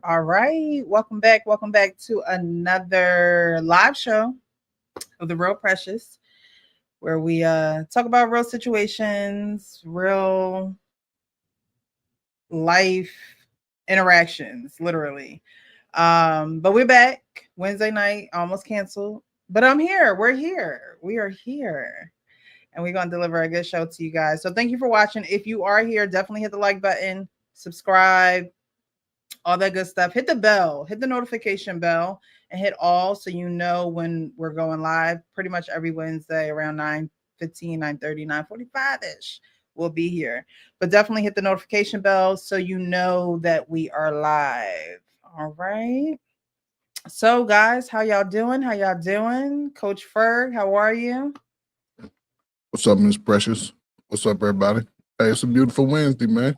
All right, welcome back. Welcome back to another live show of the Real Precious, where we talk about real situations, real life interactions, literally. But we're back Wednesday night, almost canceled. But I'm here. We're here. We are here. And we're going to deliver a good show to you guys. So thank you for watching. If you are here, definitely hit the like button, subscribe, all that good stuff. Hit the bell, hit the notification bell, and hit all so you know when we're going live. Pretty much every Wednesday around 9:15, 9:30, 9:45-ish. We'll be here. But definitely hit the notification bell so you know that we are live. All right. So, guys, how y'all doing? How y'all doing? Coach Ferg, how are you? What's up, Miss Precious? What's up, everybody? Hey, it's a beautiful Wednesday, man.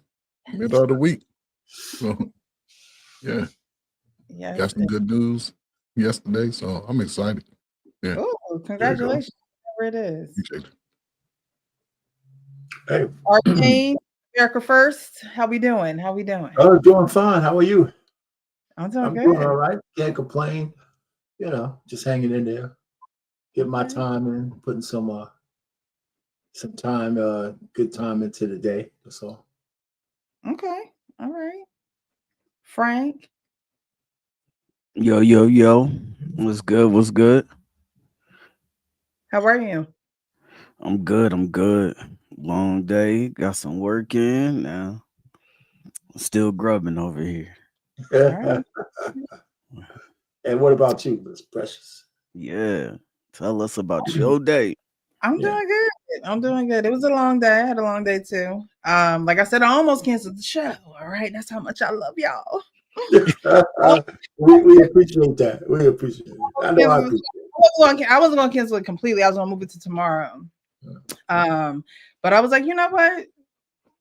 Middle of the week. So, yeah. Got some good news yesterday, so I'm excited. Yeah. Oh, congratulations. Whatever it is. Appreciate it. Hey. America First. How we doing? How we doing? Oh, doing fine. How are you? I'm doing good. Doing all right. Can't complain. You know, just hanging in there. Get my time in, putting some time, good time into the day. That's all. Okay. All right. Frank. Yo. What's good? What's good? How are you? I'm good. Long day. Got some work in now. Still grubbing over here. Right. And what about you, Miss Precious? Yeah. Tell us about your day. I'm doing good. I'm doing good. It was a long day. I had a long day too. Like I said, I almost canceled the show. All right. That's how much I love y'all. we appreciate that. We appreciate it. I know I appreciate it. I wasn't gonna cancel it completely. I was gonna move it to tomorrow. But I was like, you know what?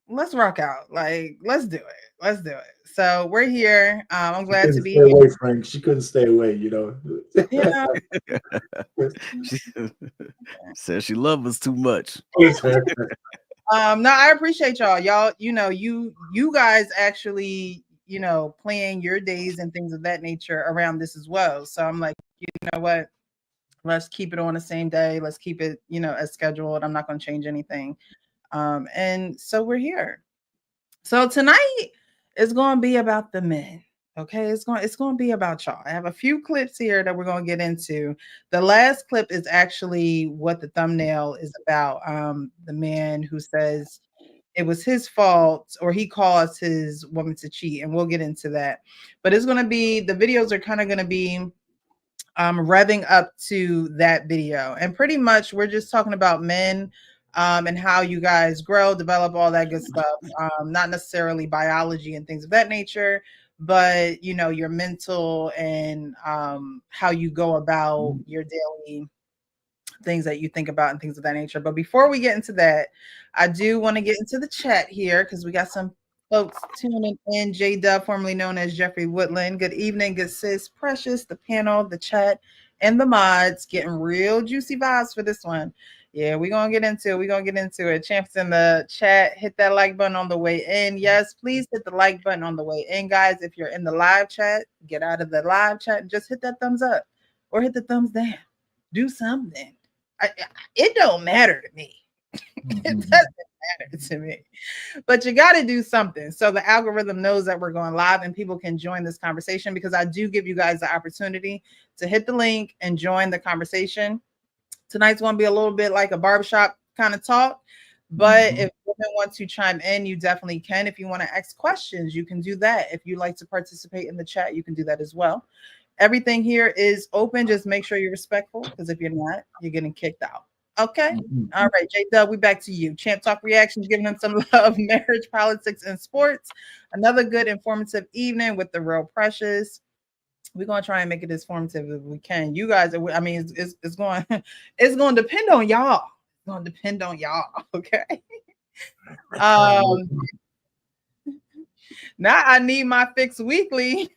Let's rock out. Like, let's do it. So we're here. I'm glad to be here. Away, Frank. She couldn't stay away, you know. Yeah. She said she loves us too much. No, I appreciate y'all. Y'all, you guys actually, plan your days and things of that nature around this as well. So I'm like, you know what? Let's keep it on the same day. Let's keep it, as scheduled. I'm not going to change anything. And so we're here. So tonight is going to be about the men. Okay, it's going to be about y'all. I have a few clips here that we're going to get into. The last clip is actually what the thumbnail is about. The man who says it was his fault or he caused his woman to cheat, and we'll get into that. But it's going to be, the videos are kind of going to be revving up to that video, and pretty much we're just talking about men and how you guys grow, develop, all that good stuff. Not necessarily biology and things of that nature, but your mental and how you go about your daily things that you think about and things of that nature. But before we get into that, I do want to get into the chat here because we got some folks tuning in. J Dub, formerly known as Jeffrey Woodland. Good evening, good sis, Precious, the panel, the chat, and the mods. Getting real juicy vibes for this one. Yeah, we're going to get into it. Champs in the chat, hit that like button on the way in. Yes, please hit the like button on the way in, guys. If you're in the live chat, get out of the live chat and just hit that thumbs up or hit the thumbs down. Do something. It don't matter to me. It doesn't matter to me. But you got to do something. So the algorithm knows that we're going live and people can join this conversation, because I do give you guys the opportunity to hit the link and join the conversation. Tonight's going to be a little bit like a barbershop kind of talk. But if women want to chime in, you definitely can. If you want to ask questions, you can do that. If you like to participate in the chat, you can do that as well. Everything here is open. Just make sure you're respectful, because if you're not, you're getting kicked out. Okay. All right, J-Dub, we back to you. Champ Talk Reactions, giving them some love, marriage, politics, and sports. Another good informative evening with the Real Precious. We're gonna try and make it as formative as we can. You guys, I mean, it's going it's going to depend on y'all. It's going to depend on y'all. Okay. Now I need my fix weekly.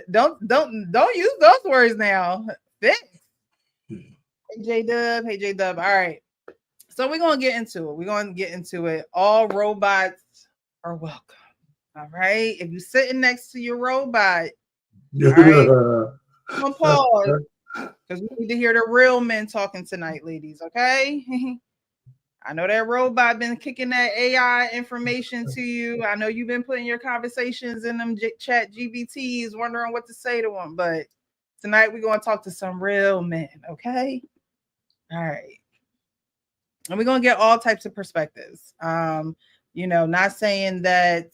Don't use those words now. Fix. Hey J-Dub. Hey J-Dub. All right. So we're gonna get into it. We're gonna get into it. All robots are welcome. All right. If you're sitting next to your robot, all right, I'm gonna pause, because we need to hear the real men talking tonight, ladies. Okay. I know that robot been kicking that AI information to you. I know you've been putting your conversations in them chat GBTs, wondering what to say to them. But tonight we're going to talk to some real men, okay? All right. And we're going to get all types of perspectives. Not saying that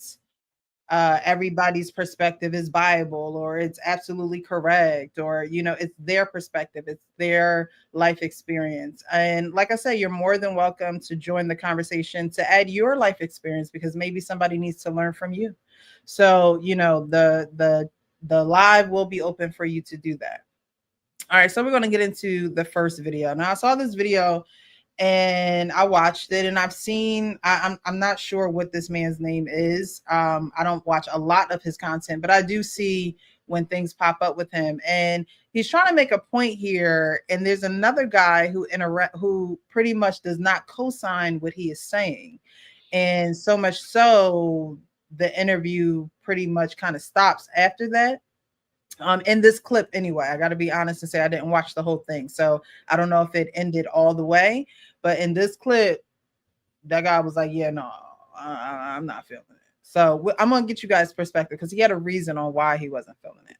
everybody's perspective is Bible or it's absolutely correct, or it's their perspective, it's their life experience. And like I said, you're more than welcome to join the conversation, to add your life experience, because maybe somebody needs to learn from you. So the live will be open for you to do that. All right, so we're going to get into the first video. Now, I saw this video and I watched it, and I'm not sure what this man's name is. I don't watch a lot of his content, but I do see when things pop up with him, and he's trying to make a point here. And there's another guy who pretty much does not co-sign what he is saying. And so much so the interview pretty much kind of stops after that. In this clip anyway, I got to be honest and say I didn't watch the whole thing, so I don't know if it ended all the way, but in this clip that guy was like, yeah, no, I'm not feeling it. So I'm gonna get you guys perspective, because he had a reason on why he wasn't feeling it.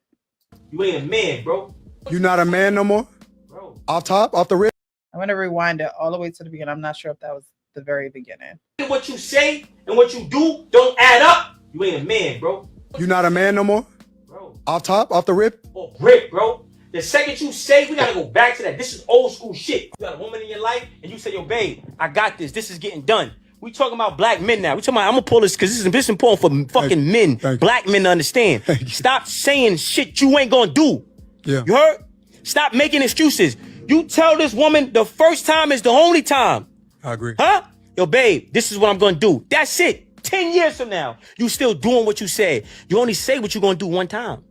You ain't a man, bro. You not a man no more, bro. Off the rip. I'm gonna rewind it all the way to the beginning. I'm not sure if that was the very beginning. What you say and what you do don't add up. You ain't a man, bro. You not a man no more, bro. Off the rip. Oh, rip, bro. The second you say, we gotta go back to that. This is old school shit. You got a woman in your life and you say, yo, babe, I got this. This is getting done. We talking about black men now. We talking about, I'm gonna pull this because this is important for fucking men, black men to understand. Stop saying shit you ain't gonna do. Yeah. You heard? Stop making excuses. You tell this woman the first time is the only time. I agree. Huh? Yo, babe, this is what I'm gonna do. That's it. 10 years from now, you still doing what you said. You only say what you're gonna do one time.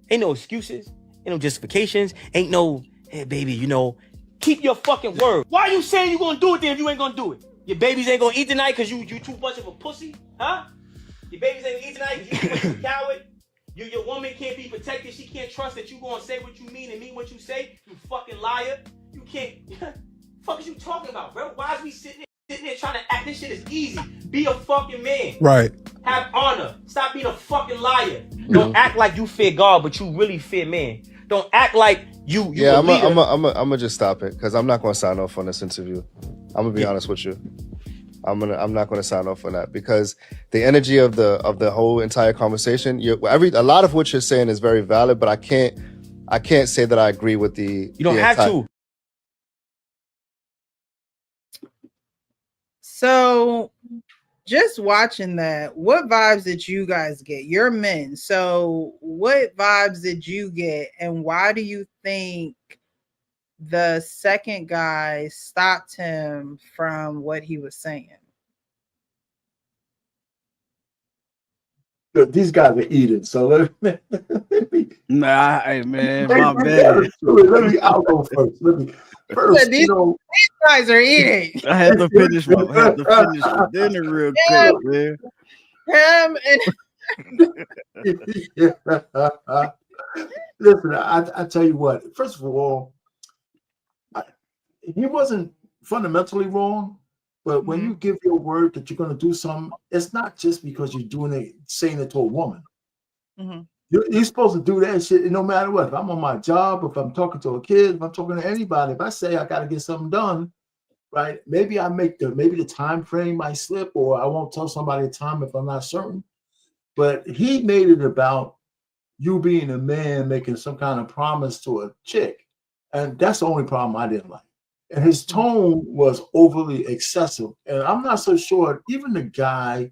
Ain't no excuses. Ain't no justifications. Ain't no, hey, baby, keep your fucking word. Why are you saying you gonna do it then if you ain't gonna do it? Your babies ain't gonna eat tonight because you too much of a pussy? Huh? Your babies ain't gonna eat tonight because you too much of a coward? Your woman can't be protected. She can't trust that you gonna say what you mean and mean what you say. You fucking liar. You can't. Fuck is you talking about, bro? Why is we sitting here trying to act? This shit is easy. Be a fucking man. Right. Have honor. Stop being a fucking liar. Don't act like you fear God, but you really fear man. Don't act like you. Yeah, I'm gonna just stop it because I'm not gonna sign off on this interview. I'm gonna be honest with you. I'm not gonna sign off on that because the energy of the whole entire conversation, a lot of what you're saying is very valid, but I can't say that I agree with the. You don't have to. So, just watching that, what vibes did you guys get? You're men, so what vibes did you get, and why do you think the second guy stopped him from what he was saying? These guys are eating, so let me hey man, my bad. I'll go first. First, these guys are eating. I had to finish my dinner real quick, man. Him and listen, I tell you what. First of all, he wasn't fundamentally wrong. But when you give your word that you're going to do something, it's not just because you're doing it, saying it to a woman. You're supposed to do that shit no matter what. If I'm on my job, if I'm talking to a kid, if I'm talking to anybody, if I say I got to get something done, right? Maybe the time frame might slip, or I won't tell somebody the time if I'm not certain. But he made it about you being a man making some kind of promise to a chick, and that's the only problem I didn't like. And his tone was overly excessive, and I'm not so sure even the guy,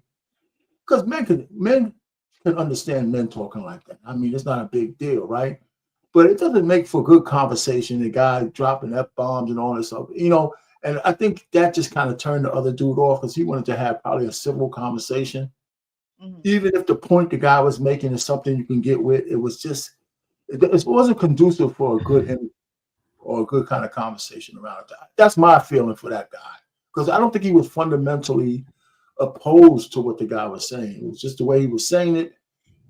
because men can understand men talking like that. I mean, it's not a big deal, right? But it doesn't make for good conversation. The guy dropping F-bombs and all this stuff, and I think that just kind of turned the other dude off because he wanted to have probably a civil conversation. Even if the point the guy was making is something you can get with, it wasn't conducive for a good or a good kind of conversation around that. That's my feeling for that guy, because I don't think he was fundamentally opposed to what the guy was saying. It was just the way he was saying it.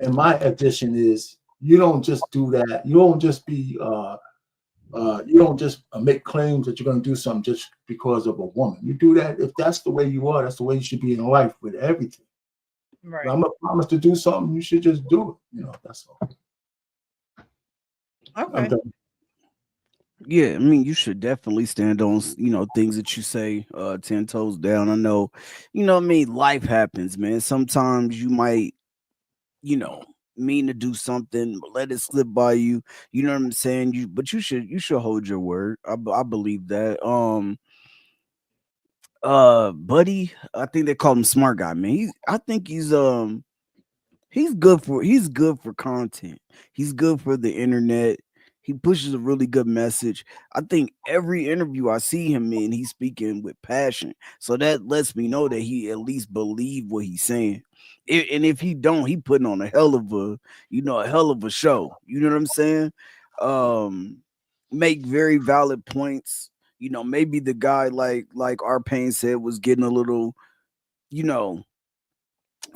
And my addition is, you don't just do that. You don't just make claims that you're going to do something just because of a woman. You do that if that's the way you are. That's the way you should be in life with everything. Right. If I'm a promise to do something, you should just do it. That's all. Okay. Yeah, I mean, you should definitely stand on, things that you say, 10 toes down. I know, what I mean, life happens, man. Sometimes you might, mean to do something, but let it slip by you. You know what I'm saying? But you should hold your word. I believe that. Buddy, I think they call him Smart Guy, man. I think he's good for content. He's good for the internet. He pushes a really good message. I think every interview I see him in, he's speaking with passion. So that lets me know that he at least believe what he's saying. And if he don't, he putting on a hell of a show. You know what I'm saying? Make very valid points. Maybe the guy like our Pain said was getting a little,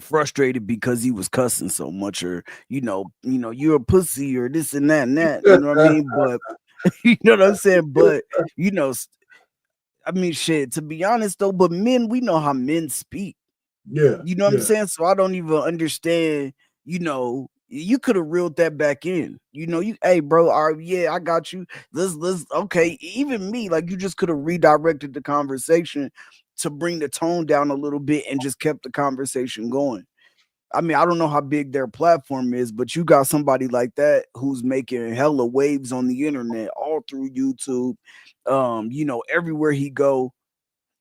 frustrated because he was cussing so much, or you're a pussy, or this and that, you know what I mean? But you know what I'm saying? But I mean, shit, to be honest though, but men, we know how men speak. Yeah. You know what I'm saying? So I don't even understand, you could have reeled that back in. Hey bro, yeah, I got you. Let's okay. Even me, like, you just could have redirected the conversation to bring the tone down a little bit and just kept the conversation going. I mean, I don't know how big their platform is, but you got somebody like that who's making hella waves on the internet, all through YouTube. Everywhere he go,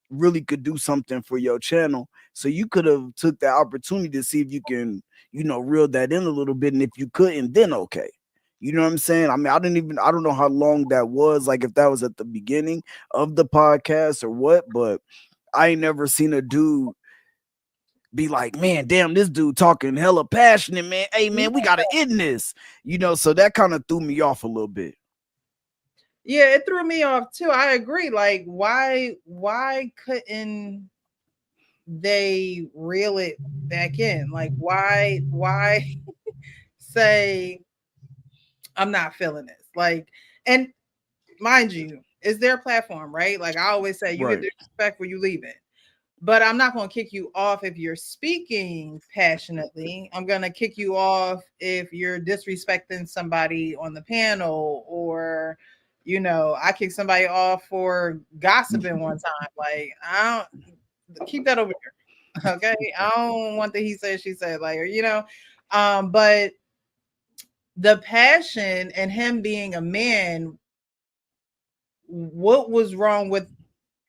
really could do something for your channel. So you could have took the opportunity to see if you can, reel that in a little bit. And if you couldn't, then okay. You know what I'm saying? I mean, I don't know how long that was, like if that was at the beginning of the podcast or what, but I ain't never seen a dude be like, man, damn, this dude talking hella passionate, man. Hey, man, we got to end this. So that kind of threw me off a little bit. Yeah, it threw me off too. I agree. Like, why couldn't they reel it back in? Like, why say I'm not feeling this? Like, and mind you, it's their platform, right? Like I always say, you get disrespectful, you leave it. But I'm not going to kick you off if you're speaking passionately. I'm going to kick you off if you're disrespecting somebody on the panel, or, I kicked somebody off for gossiping one time. Like, I don't keep that over here. Okay. I don't want the he said, she said, like, but the passion and him being a man, what was wrong with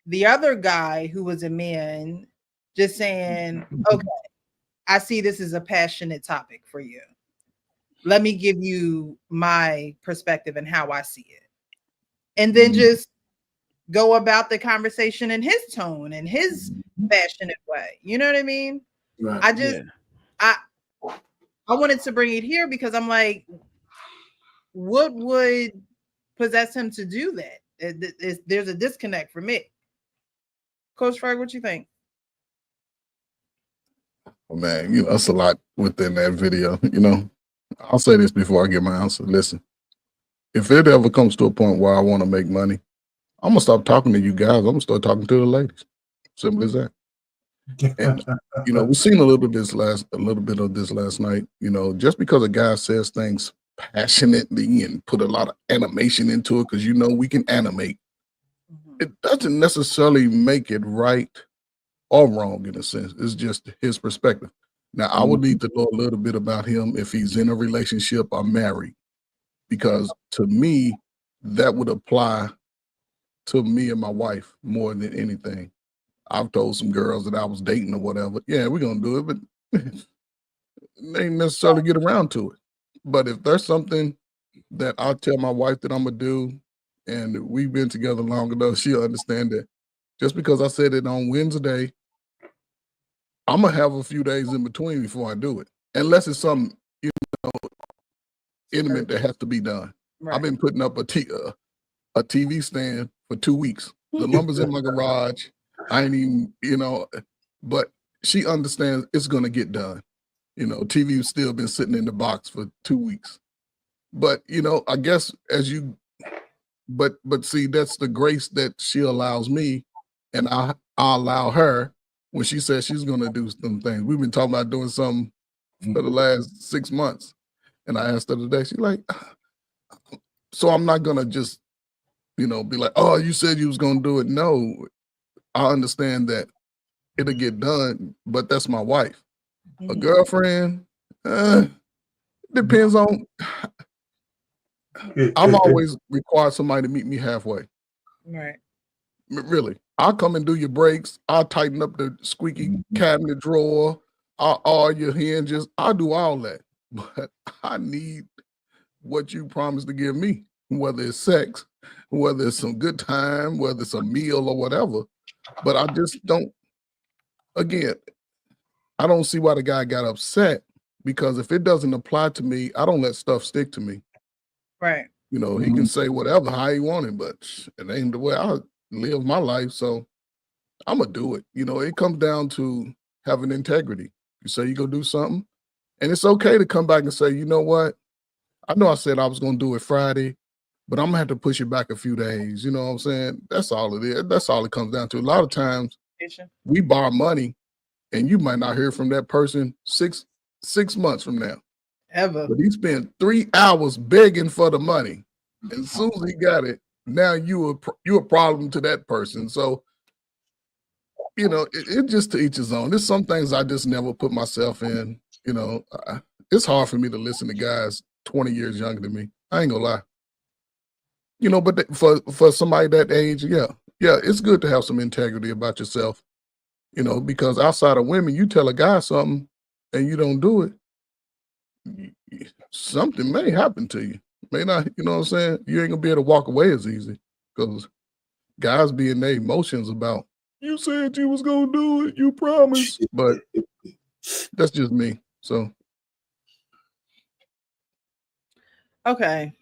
the other guy who was a man just saying, okay, I see this is a passionate topic for you. Let me give you my perspective and how I see it. And then just go about the conversation in his tone and his passionate way. You know what I mean? Right. I wanted to bring it here because I'm like, what would possess him to do that? There's a disconnect for me. Coach Frank, what you think? Oh, man, that's a lot within that video. I'll say this before I get my answer. Listen, if it ever comes to a point where I want to make money, I'm gonna stop talking to you guys. I'm gonna start talking to the ladies. Simple as that. And we've seen a little bit of this last night. Just because a guy says things passionately and put a lot of animation into it, because we can animate, it doesn't necessarily make it right or wrong in a sense. It's just his perspective. Now, I would need to know a little bit about him if he's in a relationship or married, because to me, that would apply to me and my wife more than anything. I've told some girls that I was dating or whatever, yeah, we're going to do it, but they ain't necessarily get around to it. But if there's something that I tell my wife that I'm going to do, and we've been together long enough, she'll understand that just because I said it on Wednesday, I'm going to have a few days in between before I do it, unless it's something intimate that has to be done. Right. I've been putting up a TV stand for 2 weeks. The lumber's in my garage. I ain't even, but she understands it's going to get done. TV's still been sitting in the box for 2 weeks. But, I guess but see, that's the grace that she allows me, and I allow her when she says she's going to do some things. We've been talking about doing something for the last 6 months. And I asked her today, she's like, so I'm not going to just, be like, oh, you said you was going to do it. No, I understand that it'll get done, but that's my wife. A girlfriend, depends on, I'm always required somebody to meet me halfway. Right. Really. I'll come and do your brakes. I'll tighten up the squeaky cabinet drawer. I'll oil your hinges. I'll do all that. But I need what you promised to give me, whether it's sex, whether it's some good time, whether it's a meal or whatever. But I just don't, again, I don't see why the guy got upset, because if it doesn't apply to me, I don't let stuff stick to me. Right. He can say whatever, how he wanted, but it ain't the way I live my life. So I'm going to do it. It comes down to having integrity. You say you go do something, and it's okay to come back and say, you know what? I know I said I was going to do it Friday, but I'm going to have to push it back a few days. You know what I'm saying? That's all it is. That's all it comes down to. A lot of times we borrow money, and you might not hear from that person six months from now. Ever. But he spent 3 hours begging for the money. And as soon as he got it, now you a problem to that person. So, it just to each his own. There's some things I just never put myself in. It's hard for me to listen to guys 20 years younger than me. I ain't gonna lie. But for somebody that age, yeah, it's good to have some integrity about yourself. Because outside of women, you tell a guy something and you don't do it, something may happen to you. May not, you know what I'm saying? You ain't gonna be able to walk away as easy, because guys be in their emotions about, you said you was gonna do it, you promised. But that's just me. So okay.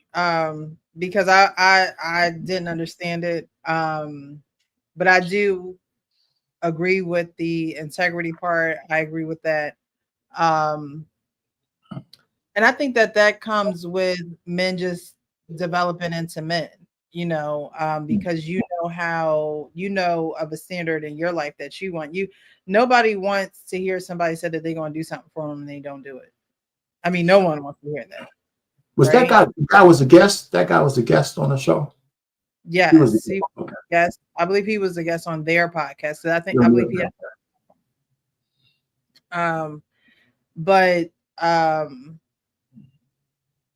Because I didn't understand it. But I do agree with the integrity part. I agree with that. And I think that comes with men just developing into men, because how of a standard in your life that you want. Nobody wants to hear somebody say that they're going to do something for them and they don't do it. I mean, no one wants to hear that. Was right? That guy was a guest? That guy was a guest on the show? Yes. Yes. I believe he was a guest on their podcast. So I believe he had. But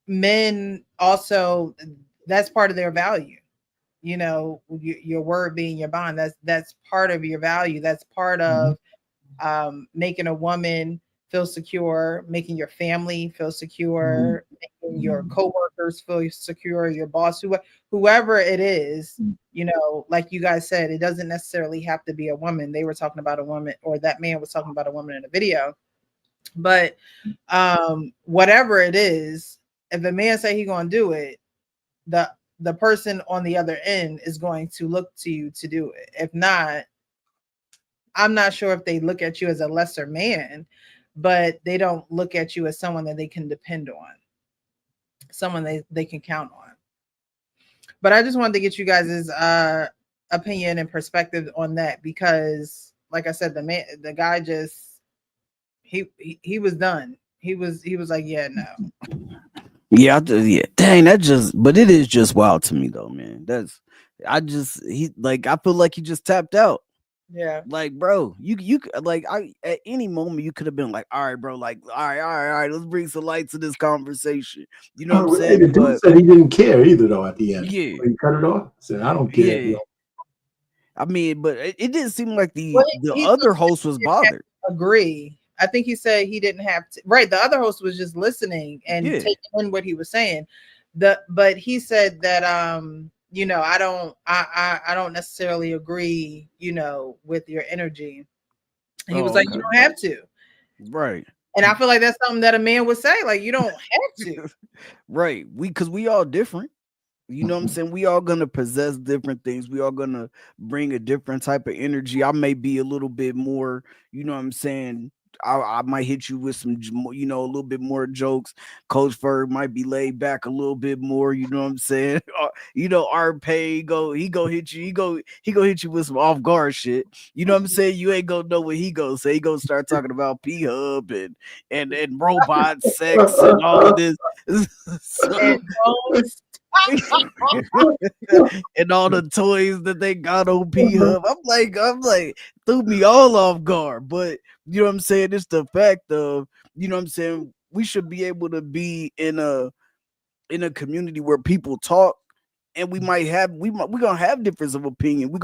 men also, that's part of their value. Your word being your bond. That's part of your value. That's part of making a woman feel secure, making your family feel secure, making your coworkers feel secure, your boss, whoever it is. Like you guys said, it doesn't necessarily have to be a woman. They were talking about a woman, or that man was talking about a woman in a video. But whatever it is, if a man say he's going to do it, the person on the other end is going to look to you to do it. If not, I'm not sure if they look at you as a lesser man, but they don't look at you as someone that they can depend on, someone they can count But I just wanted to get you guys' opinion and perspective on that because, like I said, the guy just he was done. He was like, yeah, no. Yeah, yeah. Dang, but it is just wild to me though, man. I feel like he just tapped out. Yeah. Like, bro, you like at any moment you could have been like, all right, bro, like, all right, let's bring some light to this conversation. You know what I'm saying? The dude said he didn't care either, though. At the end, yeah, when he cut it off. Said, "I don't care." yeah. I mean, but it didn't seem like the He other host was bothered. Agree. I think he said he didn't have to. Right, the other host was just listening and taking in what he was saying. But he said that you know, I don't necessarily agree, you know, with your energy. And he was like, you don't have to. Right. And I feel like that's something that a man would say, like, you don't have to. Right. Because we all different. You know what I'm saying? We all gonna possess different things. We all gonna bring a different type of energy. I may be a little bit more, you know what I'm saying? I might hit you with some, you know, a little bit more jokes. Coach Ferg might be laid back a little bit more. You know what I'm saying? You know, he go hit you. He go hit you with some off guard shit. You know what I'm saying? You ain't gonna know what he gonna say. He gonna start talking about P Hub and robot sex and all of this. So, and all the toys that they got on P Hub. I'm like, threw me all off guard. But you know what I'm saying? It's the fact of, you know what I'm saying, we should be able to be in a community where people talk, and we're gonna have difference of opinion. We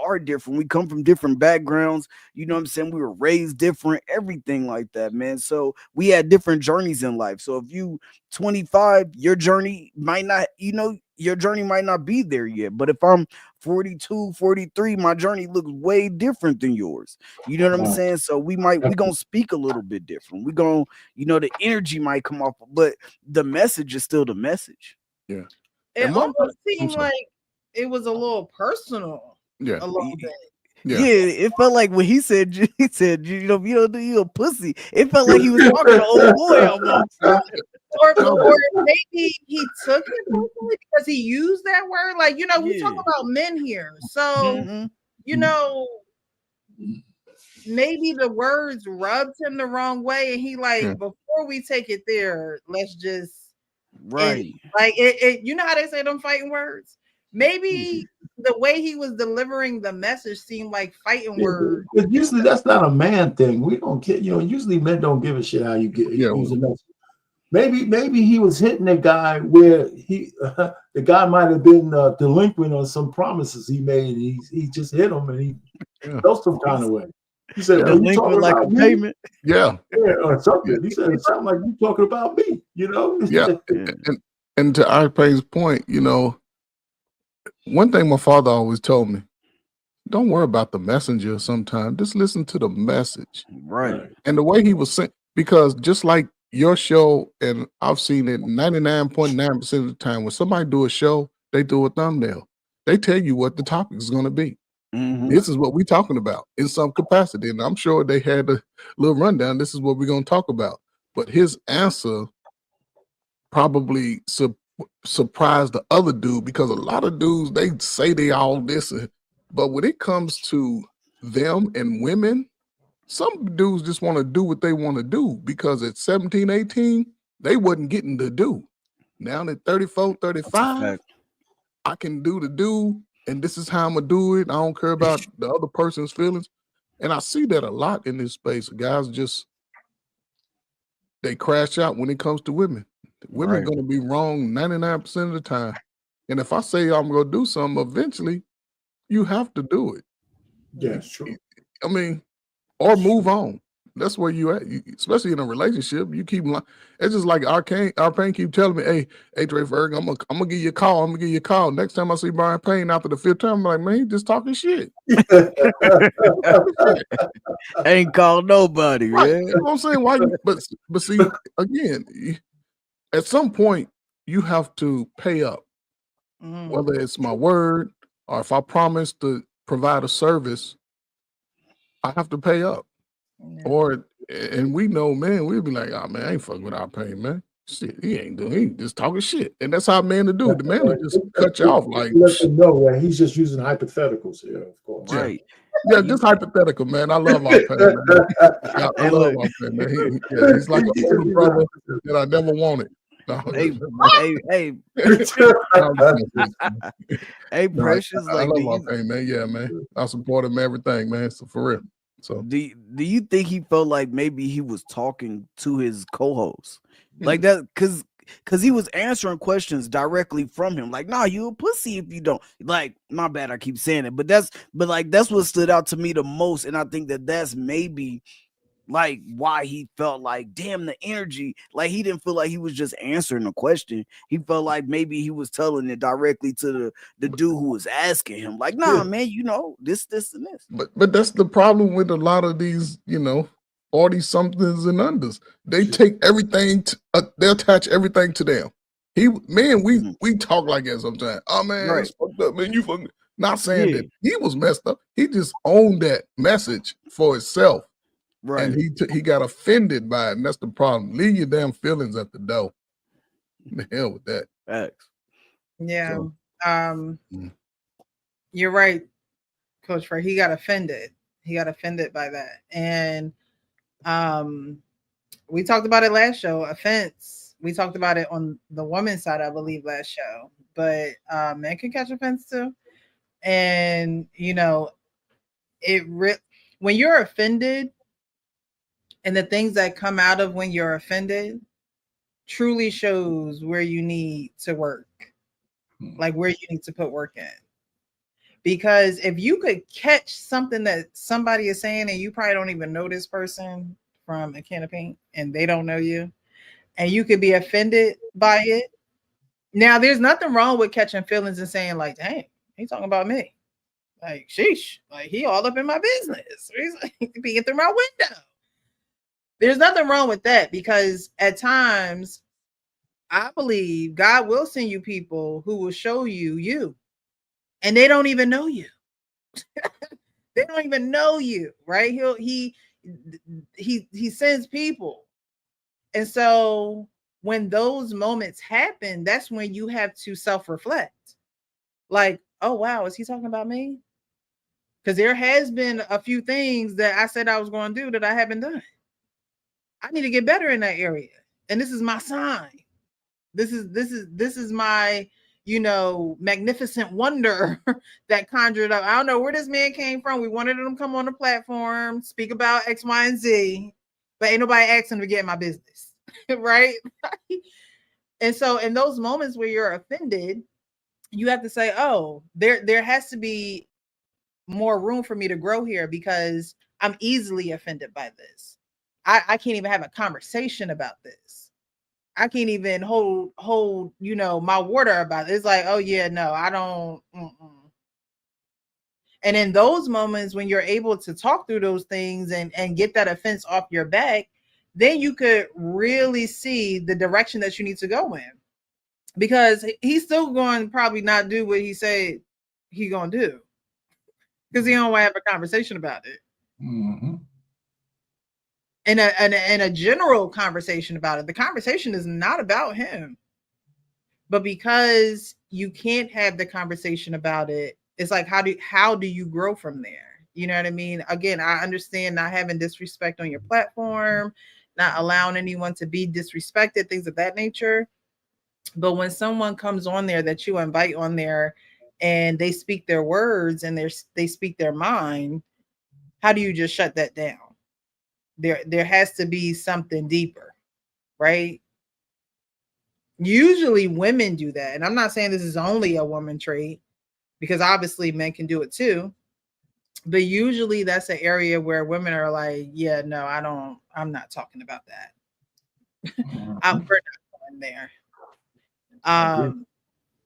are different. We come from different backgrounds. You know what I'm saying? We were raised different, everything like that, man. So we had different journeys in life. So if you 25, your journey might not, your journey might not be there yet. But if I'm 42, 43, my journey looks way different than yours. You know what I'm saying? So we gonna speak a little bit different. We gonna, the energy might come off, but the message is still the message. Yeah. It almost seemed like it was a little personal. Yeah. A little bit. Yeah, it felt like when he said, you don't do, you a pussy. It felt like he was talking to old boy almost. Or maybe he took it personally because he used that word. Like, we talk about men here. So, maybe the words rubbed him the wrong way. And he before we take it there, let's just right. Like it, you know how they say them fighting words? Maybe the way he was delivering the message seemed like fighting words. But usually that's not a man thing. We don't care. Usually men don't give a shit how you use a message. Maybe he was hitting a guy where the guy might have been delinquent on some promises he made. He just hit him and he felt some kind of way. He said, "Well, you talking like about a payment?" Yeah, or something. He said, "It sounded like you talking about me." Yeah, and to Arpane's point, one thing my father always told me: don't worry about the messenger. Sometimes just listen to the message. Right. And the way he was saying, because just like your show, and I've seen it 99.9% of the time, when somebody do a show, they do a thumbnail. They tell you what the topic is going to be. Mm-hmm. This is what we're talking about in some capacity. And I'm sure they had a little rundown. This is what we're going to talk about. But his answer probably surprised the other dude, because a lot of dudes, they say they all this. But when it comes to them and women, some dudes just want to do what they want to do, because at 17, 18, they wasn't getting to do. Now at 34, 35, I can do the do, and this is how I'm going to do it. I don't care about the other person's feelings. And I see that a lot in this space. Guys they crash out when it comes to women. Women are going to be wrong 99% of the time. And if I say I'm going to do something, eventually you have to do it. Yeah, it's true. I mean, or move on. That's where you at. Especially in a relationship, you keep. It's just like Arpane keep telling me, "Hey, Dre Ferg, I'm gonna give you a call. I'm gonna give you a call. Next time I see Brian Payne after the 5th time, I'm like, man, he just talking shit. Ain't called nobody, right? Man. You know what I'm saying? Why? But see, again, at some point you have to pay up. Whether it's my word or if I promise to provide a service, I have to pay up. And we know, man, we'll be like, oh man, I ain't fucking with Arpane, man. shit, he just talking shit. And that's how men to do. The man will just cut you off like let them know that he's just using hypotheticals here, of course. Right. Yeah, just hypothetical, man. I love our fan, man. I love our fan, man. He's like an older brother that I never wanted. No, Hey, hey, no, Precious. I love our fan, man. Yeah, man. I support him everything, man. So for real. So do you think he felt like maybe he was talking to his co-host like that? Cause he was answering questions directly from him. Like, nah, you a pussy if you don't. Like, my bad, I keep saying it, but that's what stood out to me the most. And I think that's maybe like why he felt like, damn, the energy. Like, he didn't feel like he was just answering a question. He felt like maybe he was telling it directly to the dude who was asking him. Like, nah, man, you know, this, and this. But that's the problem with a lot of these, 40 somethings and unders. They take everything, they attach everything to them. We talk like that sometimes. Oh man, it's fucked up, man. You fucking not saying that he was messed up. He just owned that message for itself. Right. And he got offended by it, and that's the problem. Leave your damn feelings at the door. The hell with that. Facts. Yeah. So, you're right, Coach Frey. He got offended. He got offended by that. And we talked about it last show, offense. We talked about it on the woman's side, I believe, last show. But men can catch offense too. And when you're offended, and the things that come out of when you're offended truly shows where you need to work, like where you need to put work in. Because if you could catch something that somebody is saying and you probably don't even know this person from a can of paint and they don't know you, and you could be offended by it. Now, there's nothing wrong with catching feelings and saying like, dang, he's talking about me. Like, sheesh, like he all up in my business. He's like peeking through my window. There's nothing wrong with that, because at times I believe God will send you people who will show you, and they don't even know you. They don't even know you, right? He sends people. And so when those moments happen, that's when you have to self-reflect. Like, oh wow, is he talking about me? Because there has been a few things that I said I was going to do that I haven't done. I need to get better in that area. And this is my sign. This is my, magnificent wonder that conjured up. I don't know where this man came from. We wanted him to come on the platform, speak about X, Y, and Z, but ain't nobody asking him to get in my business. Right? And so in those moments where you're offended, you have to say, oh, there has to be more room for me to grow here, because I'm easily offended by this. I can't even have a conversation about this. I can't even hold, my water about it. It's like, oh yeah, no, I don't. And in those moments when you're able to talk through those things and get that offense off your back, then you could really see the direction that you need to go in, because he's still going to probably not do what he said he gonna do, because he don't want to have a conversation about it. Mm-hmm. And a general conversation about it. The conversation is not about him, but because you can't have the conversation about it, it's like, how do you grow from there? You know what I mean? Again, I understand not having disrespect on your platform, not allowing anyone to be disrespected, things of that nature. But when someone comes on there that you invite on there and they speak their words and they speak their mind, how do you just shut that down? There has to be something deeper, right? Usually women do that. And I'm not saying this is only a woman trait, because obviously men can do it too. But usually that's an area where women are like, yeah, no, I'm not talking about that. We're not going there.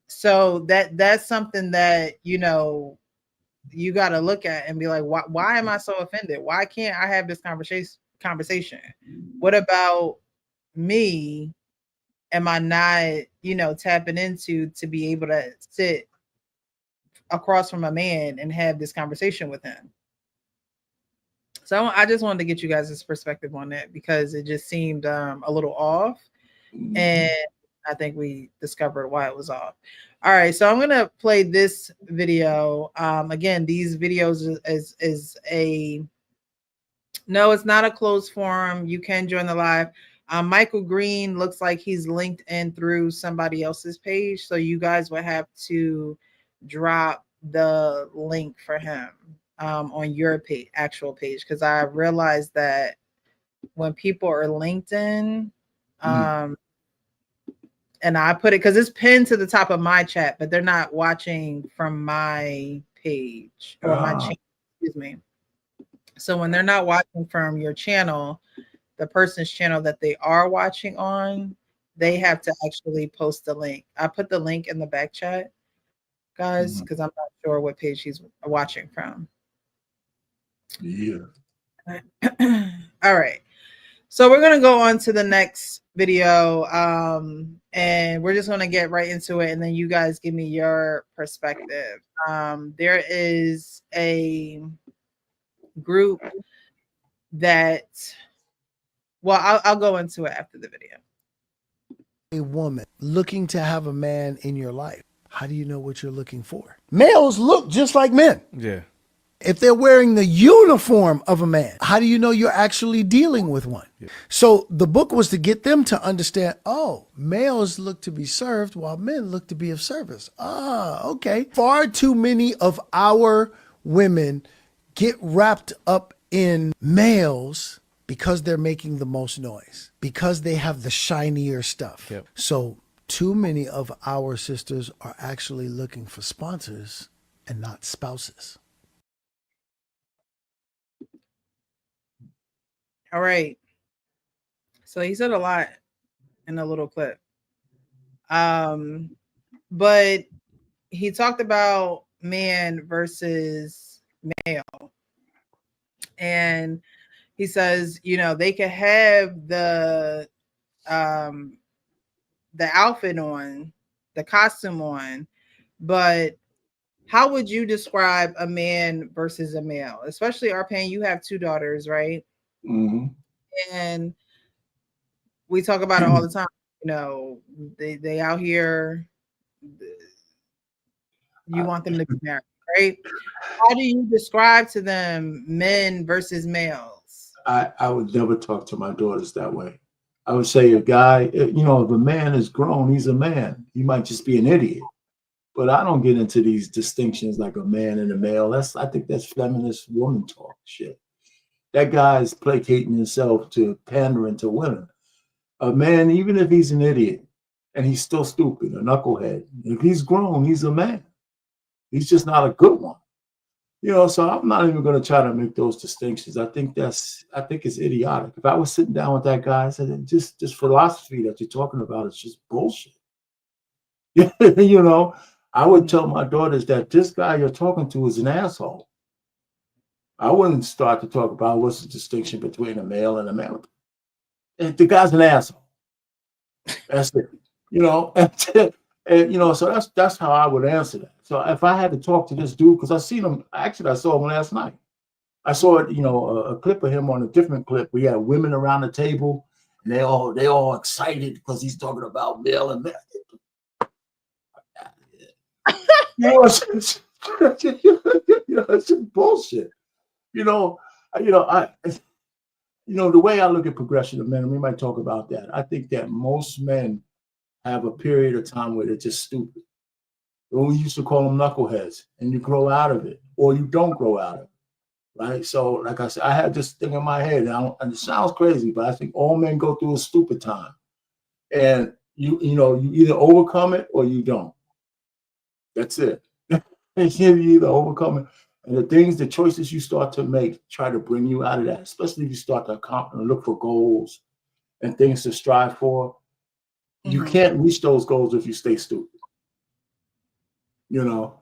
So that's something that, you got to look at and be like, why am I so offended? Why can't I have this conversation? What about me am I not, tapping into to be able to sit across from a man and have this conversation with him? So I just wanted to get you guys' perspective on that, because it just seemed a little off. and I think we discovered why it was off. All right, so I'm gonna play this video. Again, these videos is a no, it's not a closed forum. You can join the live. Michael Green looks like he's linked in through somebody else's page, so you guys would have to drop the link for him on your page, actual page, because I realized that when people are linked in, and I put it because it's pinned to the top of my chat, but they're not watching from my page or my channel. Excuse me. So when they're not watching from your channel, the person's channel that they are watching on, they have to actually post the link. I put the link in the back chat, guys, because I'm not sure what page he's watching from. Yeah. All right. So we're gonna go on to the next video, and we're just gonna get right into it, and then you guys give me your perspective. There is a group that, well, I'll go into it after the video. A woman looking to have a man in your life, how do you know what you're looking for? Males look just like men. Yeah. If they're wearing the uniform of a man, how do you know you're actually dealing with one? Yeah. So the book was to get them to understand, oh, males look to be served while men look to be of service. Ah, okay. Far too many of our women get wrapped up in males because they're making the most noise, because they have the shinier stuff. Yep. So too many of our sisters are actually looking for sponsors and not spouses. All right. So he said a lot in a little clip. But he talked about man versus male. And he says, you know, they could have the outfit on, the costume on, but how would you describe a man versus a male? Especially Arpan, you have 2 daughters, right? Mm-hmm. And we talk about it all the time. You know, they out here, you want them to be married, right? How do you describe to them men versus males? I would never talk to my daughters that way. I would say a guy, you know, if a man is grown, he's a man. He might just be an idiot. But I don't get into these distinctions like a man and a male. I think that's feminist woman talk shit. That guy's placating himself to pandering to women. A man, even if he's an idiot and he's still stupid, a knucklehead, if he's grown, he's a man. He's just not a good one. You know, so I'm not even going to try to make those distinctions. I think it's idiotic. If I was sitting down with that guy, I said, this philosophy that you're talking about is just bullshit. You know, I would tell my daughters that this guy you're talking to is an asshole. I wouldn't start to talk about what's the distinction between a male and a male. And the guy's an asshole. That's it. You know, and you know, so that's how I would answer that. So if I had to talk to this dude, because I seen him, actually I saw him last night. I saw it, you know, a clip of him on a different clip. We had women around the table, and they all excited because he's talking about male and male. You know, it's just bullshit. The way I look at progression of men, and we might talk about that. I think that most men have a period of time where they're just stupid. We used to call them knuckleheads, and you grow out of it, or you don't grow out of it, right? So, like I said, I had this thing in my head, and it sounds crazy, but I think all men go through a stupid time, and you either overcome it or you don't. That's it. You either overcome it, and the choices you start to make try to bring you out of that, especially if you start to look for goals and things to strive for. You can't reach those goals if you stay stupid. You know,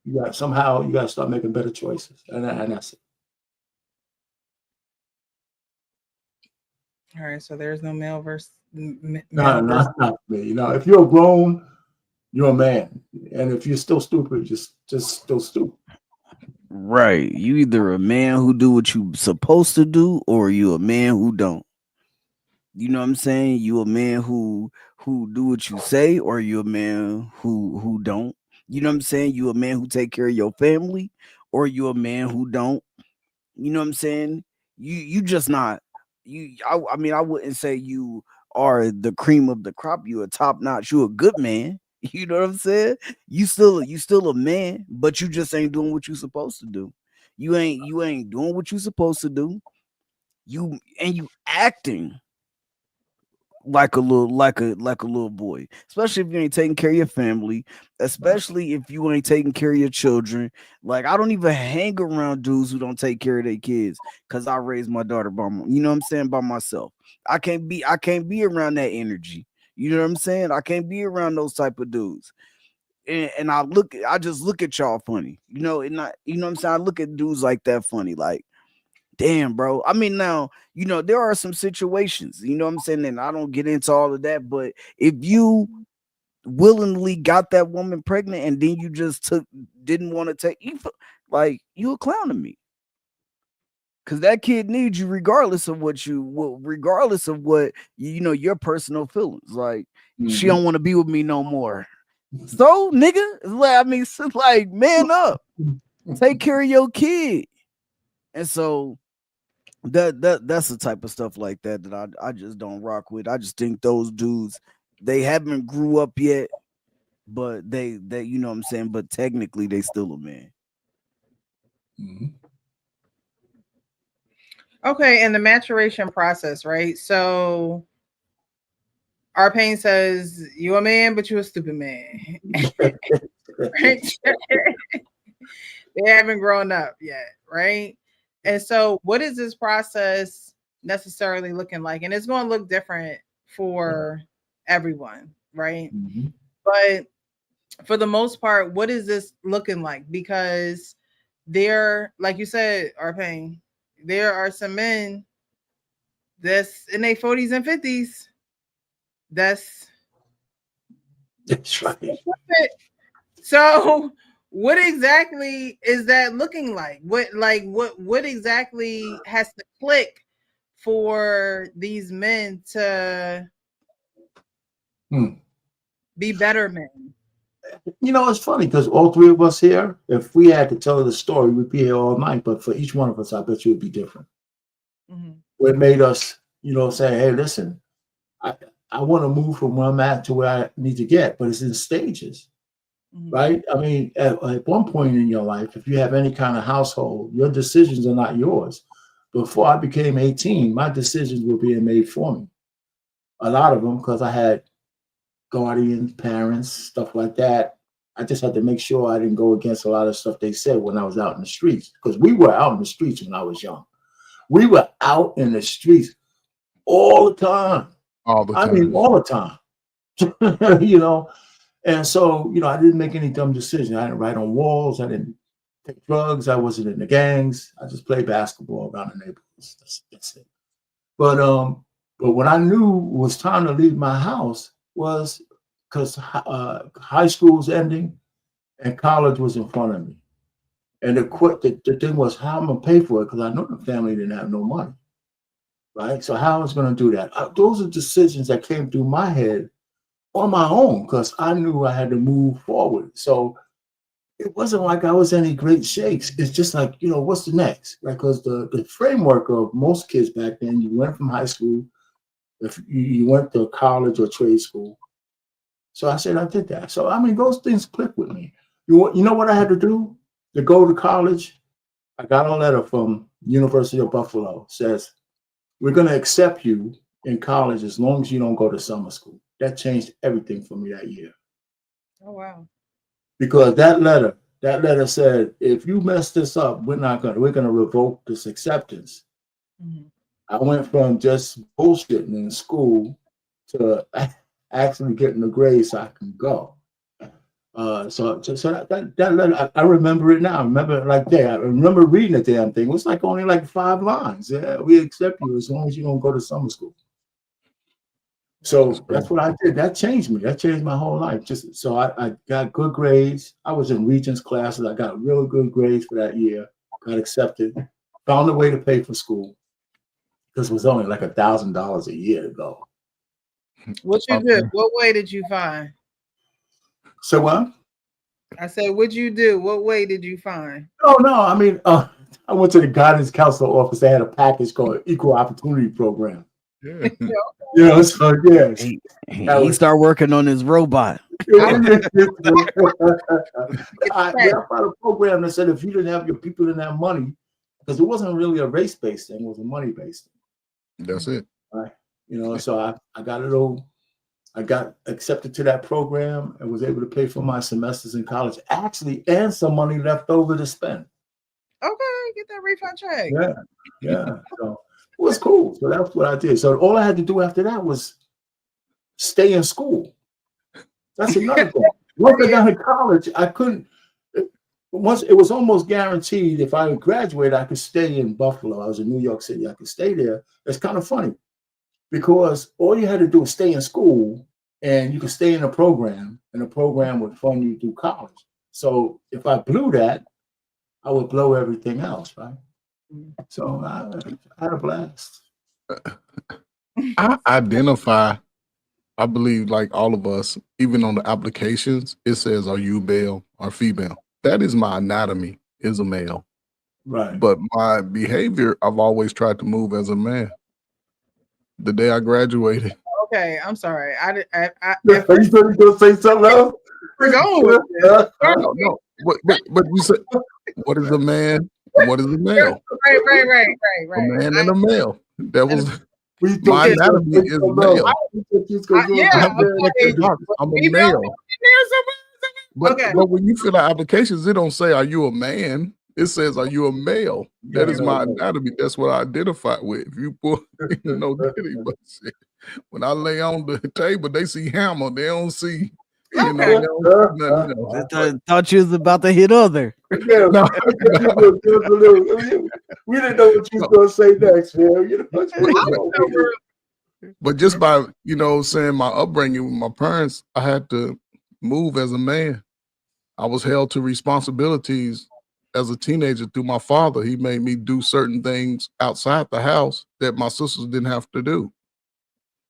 you got to start making better choices, and that's it. All right, so there's no male versus No, not me. You know, if you're grown, you're a man, and if you're still stupid, just still stupid. Right. You either a man who do what you supposed to do, or you a man who don't. You know what I'm saying? You a man who do what you say, or you a man who don't. You know what I'm saying? You a man who take care of your family, or you a man who don't. You know what I'm saying? You just not I mean, I wouldn't say you are the cream of the crop. You a top notch. You a good man. You know what I'm saying? You still a man, but you just ain't doing what you supposed to do. You ain't doing what you supposed to do. You acting like a little boy, especially if you ain't taking care of your family, especially if you ain't taking care of your children. Like, I don't even hang around dudes who don't take care of their kids, because I raised my daughter you know what I'm saying, by myself. I can't be around that energy. You know what I'm saying? I can't be around those type of dudes. And I just look at y'all funny, you know what I'm saying? I look at dudes like that funny, like, damn, bro. I mean, now, there are some situations, you know what I'm saying? And I don't get into all of that, but if you willingly got that woman pregnant and then you just didn't want to take, like, you a clown to me. Cause that kid needs you regardless of what your personal feelings. Like, she don't want to be with me no more. So, nigga, like, man up, take care of your kid. And so that's the type of stuff like that I just don't rock with. I just think those dudes, they haven't grew up yet, but they you know what I'm saying, but technically they still a man. Okay, and the maturation process, right? So our pain says you a man, but you a stupid man. Right? They haven't grown up yet, right? And so what is this process necessarily looking like? And it's going to look different for everyone, right? But for the most part, what is this looking like? Because there, like you said, Arpain, there are some men that's in their 40s and 50s. That's right. So what exactly is that looking like? What exactly has to click for these men to be better men? It's funny because all three of us here, if we had to tell the story, we'd be here all night. But for each one of us, I bet you it'd be different. What made us, say, hey, listen, I want to move from where I'm at to where I need to get, but it's in stages, right? I mean, at one point in your life, if you have any kind of household, your decisions are not yours. Before I became 18, my decisions were being made for me. A lot of them because I had guardians, parents, stuff like that. I just had to make sure I didn't go against a lot of stuff they said when I was out in the streets, because we were out in the streets when I was young. We were out in the streets all the time. All the time. I mean, all the time. And so, I didn't make any dumb decisions. I didn't write on walls. I didn't take drugs. I wasn't in the gangs. I just played basketball around the neighborhoods. That's it. But when I knew it was time to leave my house was because high school was ending and college was in front of me. And the thing was, how I'm going to pay for it, because I know the family didn't have no money. Right? So how I was going to do that? Those are decisions that came through my head on my own, because I knew I had to move forward. So it wasn't like I was any great shakes. It's just like, what's the next? Right? Because the framework of most kids back then, you went from high school, if you went to college or trade school. So I said I did that. So, I mean, those things clicked with me. You know what I had to do to go to college? I got a letter from University of Buffalo. Says, we're going to accept you in college as long as you don't go to summer school. That changed everything for me that year. Oh, wow. Because that letter said, if you mess this up, we're going to revoke this acceptance. I went from just bullshitting in school to actually getting the grades so I can go. So that letter, I remember it now. I remember it like that. I remember reading the damn thing. It was like only like 5 lines. Yeah, we accept you as long as you don't go to summer school. So that's what I did. That changed me. That changed my whole life. Just so I got good grades. I was in Regents classes. I got really good grades for that year. Got accepted. Found a way to pay for school. because it was only like $1,000 a year to go. What you do? What way did you find? So what? I said, what'd you do? What way did you find? Oh no, I mean, I went to the guidance counselor office. They had a package called Equal Opportunity Program. Yeah. You know, so yes, he started working on his robot. I found a program that said if you didn't have your people didn't have money, because it wasn't really a race-based thing, it was a money-based thing. That's it. Right. You know, so I got it all. I got accepted to that program and was able to pay for my semesters in college, actually, and some money left over to spend. Okay, get that refund check. Yeah. So it was cool. So that's what I did. So all I had to do after that was stay in school. That's another thing. Once I got to college, I couldn't. Once it was almost guaranteed if I graduated, I could stay in Buffalo. I was in New York City. I could stay there. It's kind of funny because all you had to do was stay in school and you could stay in a program and the program would fund you through college. So if I blew that, I would blow everything else, right? So I had a blast. I identify, I believe, like all of us, even on the applications, it says, are you male or female? That is my anatomy, is a male. Right. But my behavior, I've always tried to move as a man. The day I graduated. Okay, I'm sorry. Are you gonna say something else? We're going with this. No, but you said, what is a man? What is a male? Right. A man and a male. That was my anatomy is male. I'm a male. But when you fill out applications, it don't say, are you a man? It says, are you a male? That is my anatomy. That's what I identify with. If you put, no kidding, but shit, when I lay on the table, they see hammer. They don't see, you know, they don't see nothing else. Thought you was about to hit other. Yeah, no. We didn't know what you was gonna say next, man. You know, but just by, you know, saying my upbringing with my parents, I had to move as a man. I was held to responsibilities as a teenager through my father. He made me do certain things outside the house that my sisters didn't have to do.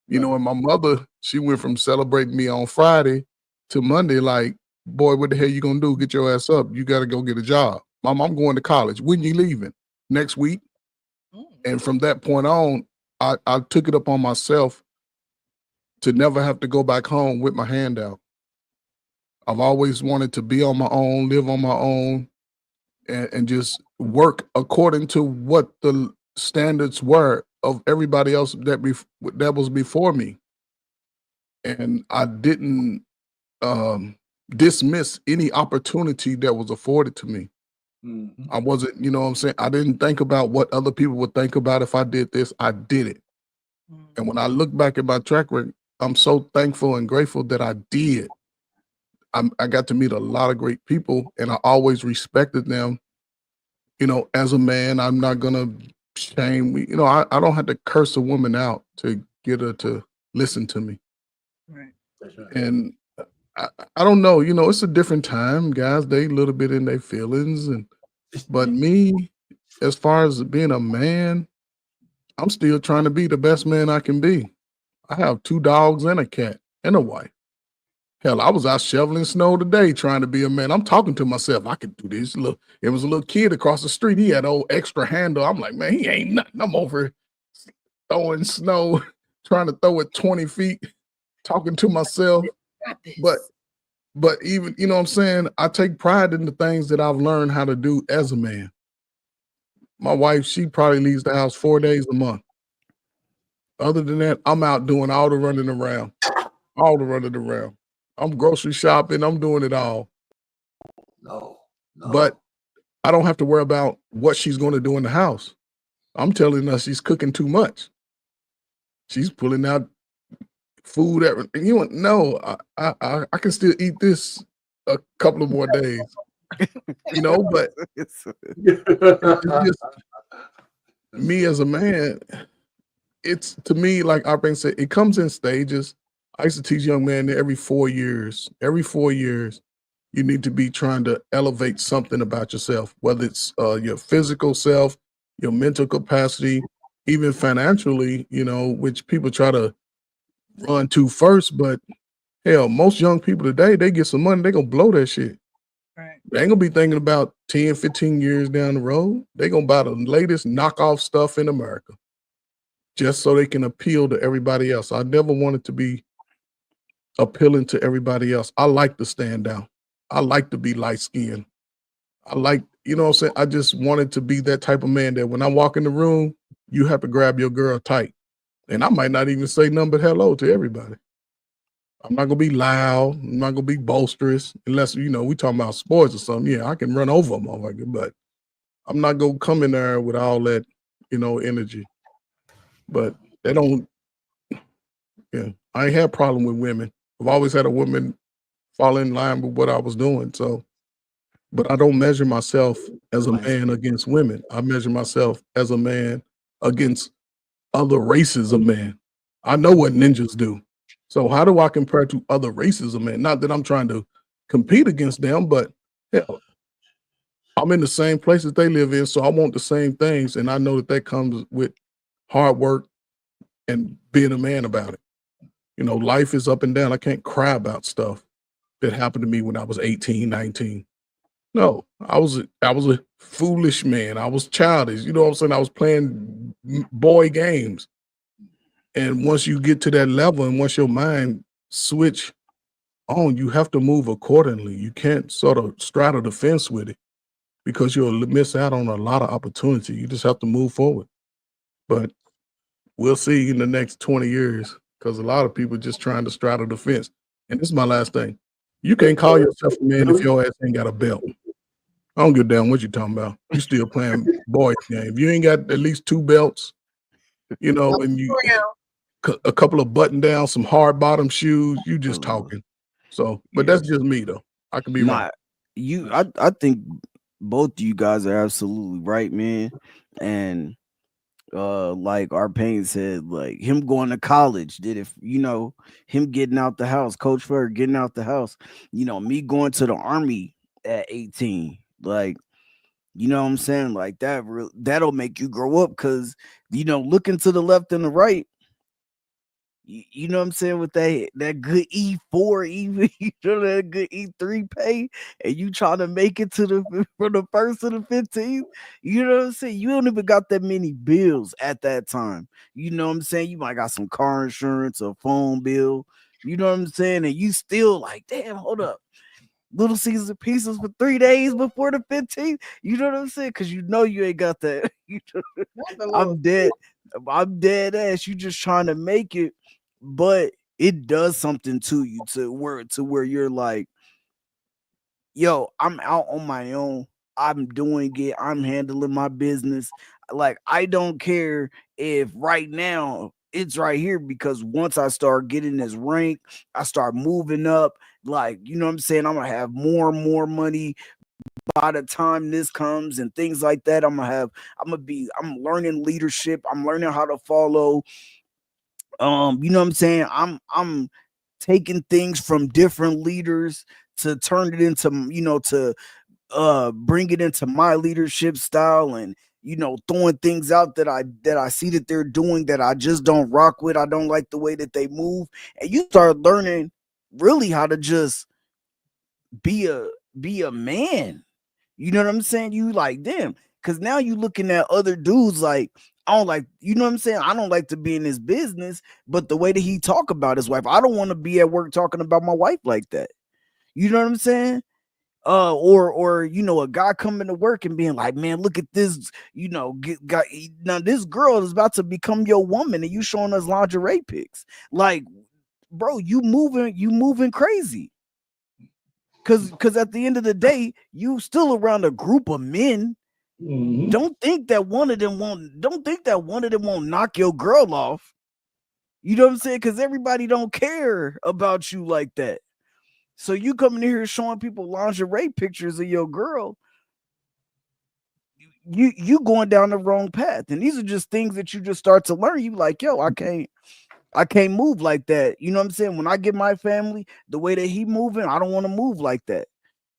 You know, and my mother, she went from celebrating me on Friday to Monday, like, boy, what the hell you gonna do? Get your ass up. You gotta go get a job. Mom, I'm going to college. When you leaving? Next week? And from that point on, I took it upon myself to never have to go back home with my hand out. I've always wanted to be on my own, live on my own, and just work according to what the standards were of everybody else that was before me. And I didn't dismiss any opportunity that was afforded to me. I wasn't, you know what I'm saying? I didn't think about what other people would think about if I did this. I did it. And when I look back at my track record, I'm so thankful and grateful that I did. I got to meet a lot of great people, and I always respected them. You know, as a man, I'm not gonna shame me. You know, I don't have to curse a woman out to get her to listen to me. Right. That's right. And I don't know, you know, it's a different time, guys. They a little bit in their feelings, but me, as far as being a man, I'm still trying to be the best man I can be. I have 2 dogs and a cat and a wife. Hell, I was out shoveling snow today trying to be a man. I'm talking to myself. I could do this. Look, it was a little kid across the street. He had an old extra handle. I'm like, man, he ain't nothing. I'm over throwing snow, trying to throw it 20 feet, talking to myself. But even, you know what I'm saying? I take pride in the things that I've learned how to do as a man. My wife, she probably leaves the house 4 days a month. Other than that, I'm out doing all the running around. I'm grocery shopping. I'm doing it all. No. But I don't have to worry about what she's going to do in the house. I'm telling her she's cooking too much. She's pulling out food. You know, no, I can still eat this a couple of more days. You know, but it's just me as a man. It's, to me, like I've said, it comes in stages. I used to teach young men every 4 years. Every 4 years, you need to be trying to elevate something about yourself, whether it's your physical self, your mental capacity, even financially, you know, which people try to run to first, but hell, most young people today, they get some money, they gonna blow that shit. Right. They ain't gonna be thinking about 10, 15 years down the road. They gonna buy the latest knockoff stuff in America just so they can appeal to everybody else. I never wanted to be appealing to everybody else. I like to stand out. I like to be light skinned. I like, you know what I'm saying? I just wanted to be that type of man that when I walk in the room, you have to grab your girl tight. And I might not even say nothing but hello to everybody. I'm not gonna be loud. I'm not gonna be boisterous unless, you know, we talking about sports or something. Yeah, I can run over a motherfucker, but I'm not gonna come in there with all that, you know, energy. But they don't, yeah, I ain't had a problem with women. I've always had a woman fall in line with what I was doing. So, but I don't measure myself as a man against women. I measure myself as a man against other races of men. I know what ninjas do. So how do I compare to other races of men? Not that I'm trying to compete against them, but hell, I'm in the same places they live in, so I want the same things, and I know that comes with hard work and being a man about it. You know, life is up and down. I can't cry about stuff that happened to me when I was 18, 19. No, I was a foolish man. I was childish. You know what I'm saying? I was playing boy games. And once you get to that level and once your mind switch on, you have to move accordingly. You can't sort of straddle the fence with it because you'll miss out on a lot of opportunity. You just have to move forward. But we'll see in the next 20 years because a lot of people just trying to straddle the fence. And this is my last thing. You can't call yourself a man if your ass ain't got a belt. I don't give a damn what you're talking about. You still playing boy game. If you ain't got at least 2 belts, you know, and you a couple of button down, some hard bottom shoes, you just talking. So, but that's just me though. I could be wrong. I think both of you guys are absolutely right, man. And like our Payne said, like him going to college did it, you know, him getting out the house, Coach Ferg getting out the house, you know, me going to the army at 18, like, you know what I'm saying? Like that'll make you grow up because, you know, looking to the left and the right, you know what I'm saying, with that good E4, even you know that good E3 pay, and you trying to make it to the from the 1st to the 15th, you know what I'm saying? You don't even got that many bills at that time. You know what I'm saying? You might got some car insurance, a phone bill, you know what I'm saying? And you still like, damn, hold up. Little Caesar pieces for 3 days before the 15th. You know what I'm saying? Because you know you ain't got that. You know, I'm dead ass. You just trying to make it, but it does something to you to where you're like, yo, I'm out on my own. I'm doing it. I'm handling my business. Like, I don't care if right now it's right here, because once I start getting this rank, I start moving up. Like, you know what I'm saying? I'm gonna have more and more money by the time this comes and things like that. I'm learning leadership. I'm learning how to follow. You know what I'm saying? I'm taking things from different leaders to turn it into, you know, to bring it into my leadership style, and, you know, throwing things out that I see that they're doing that I just don't rock with. I don't like the way that they move. And you start learning really how to just be a man. You know what I'm saying? You like them. Cause now you looking at other dudes like, I don't like, you know what I'm saying? I don't like to be in his business, but the way that he talk about his wife, I don't want to be at work talking about my wife like that. You know what I'm saying? Or you know, a guy coming to work and being like, man, look at this, you know, now this girl is about to become your woman and you showing us lingerie pics. Like, bro, you moving crazy. Cause at the end of the day, you still around a group of men. Mm-hmm. Don't think that one of them won't knock your girl off. You know what I'm saying? Because everybody don't care about you like that. So you coming in here showing people lingerie pictures of your girl, you going down the wrong path. And these are just things that you just start to learn. You like, yo, I can't move like that. You know what I'm saying? When I get my family, the way that he moving, I don't want to move like that.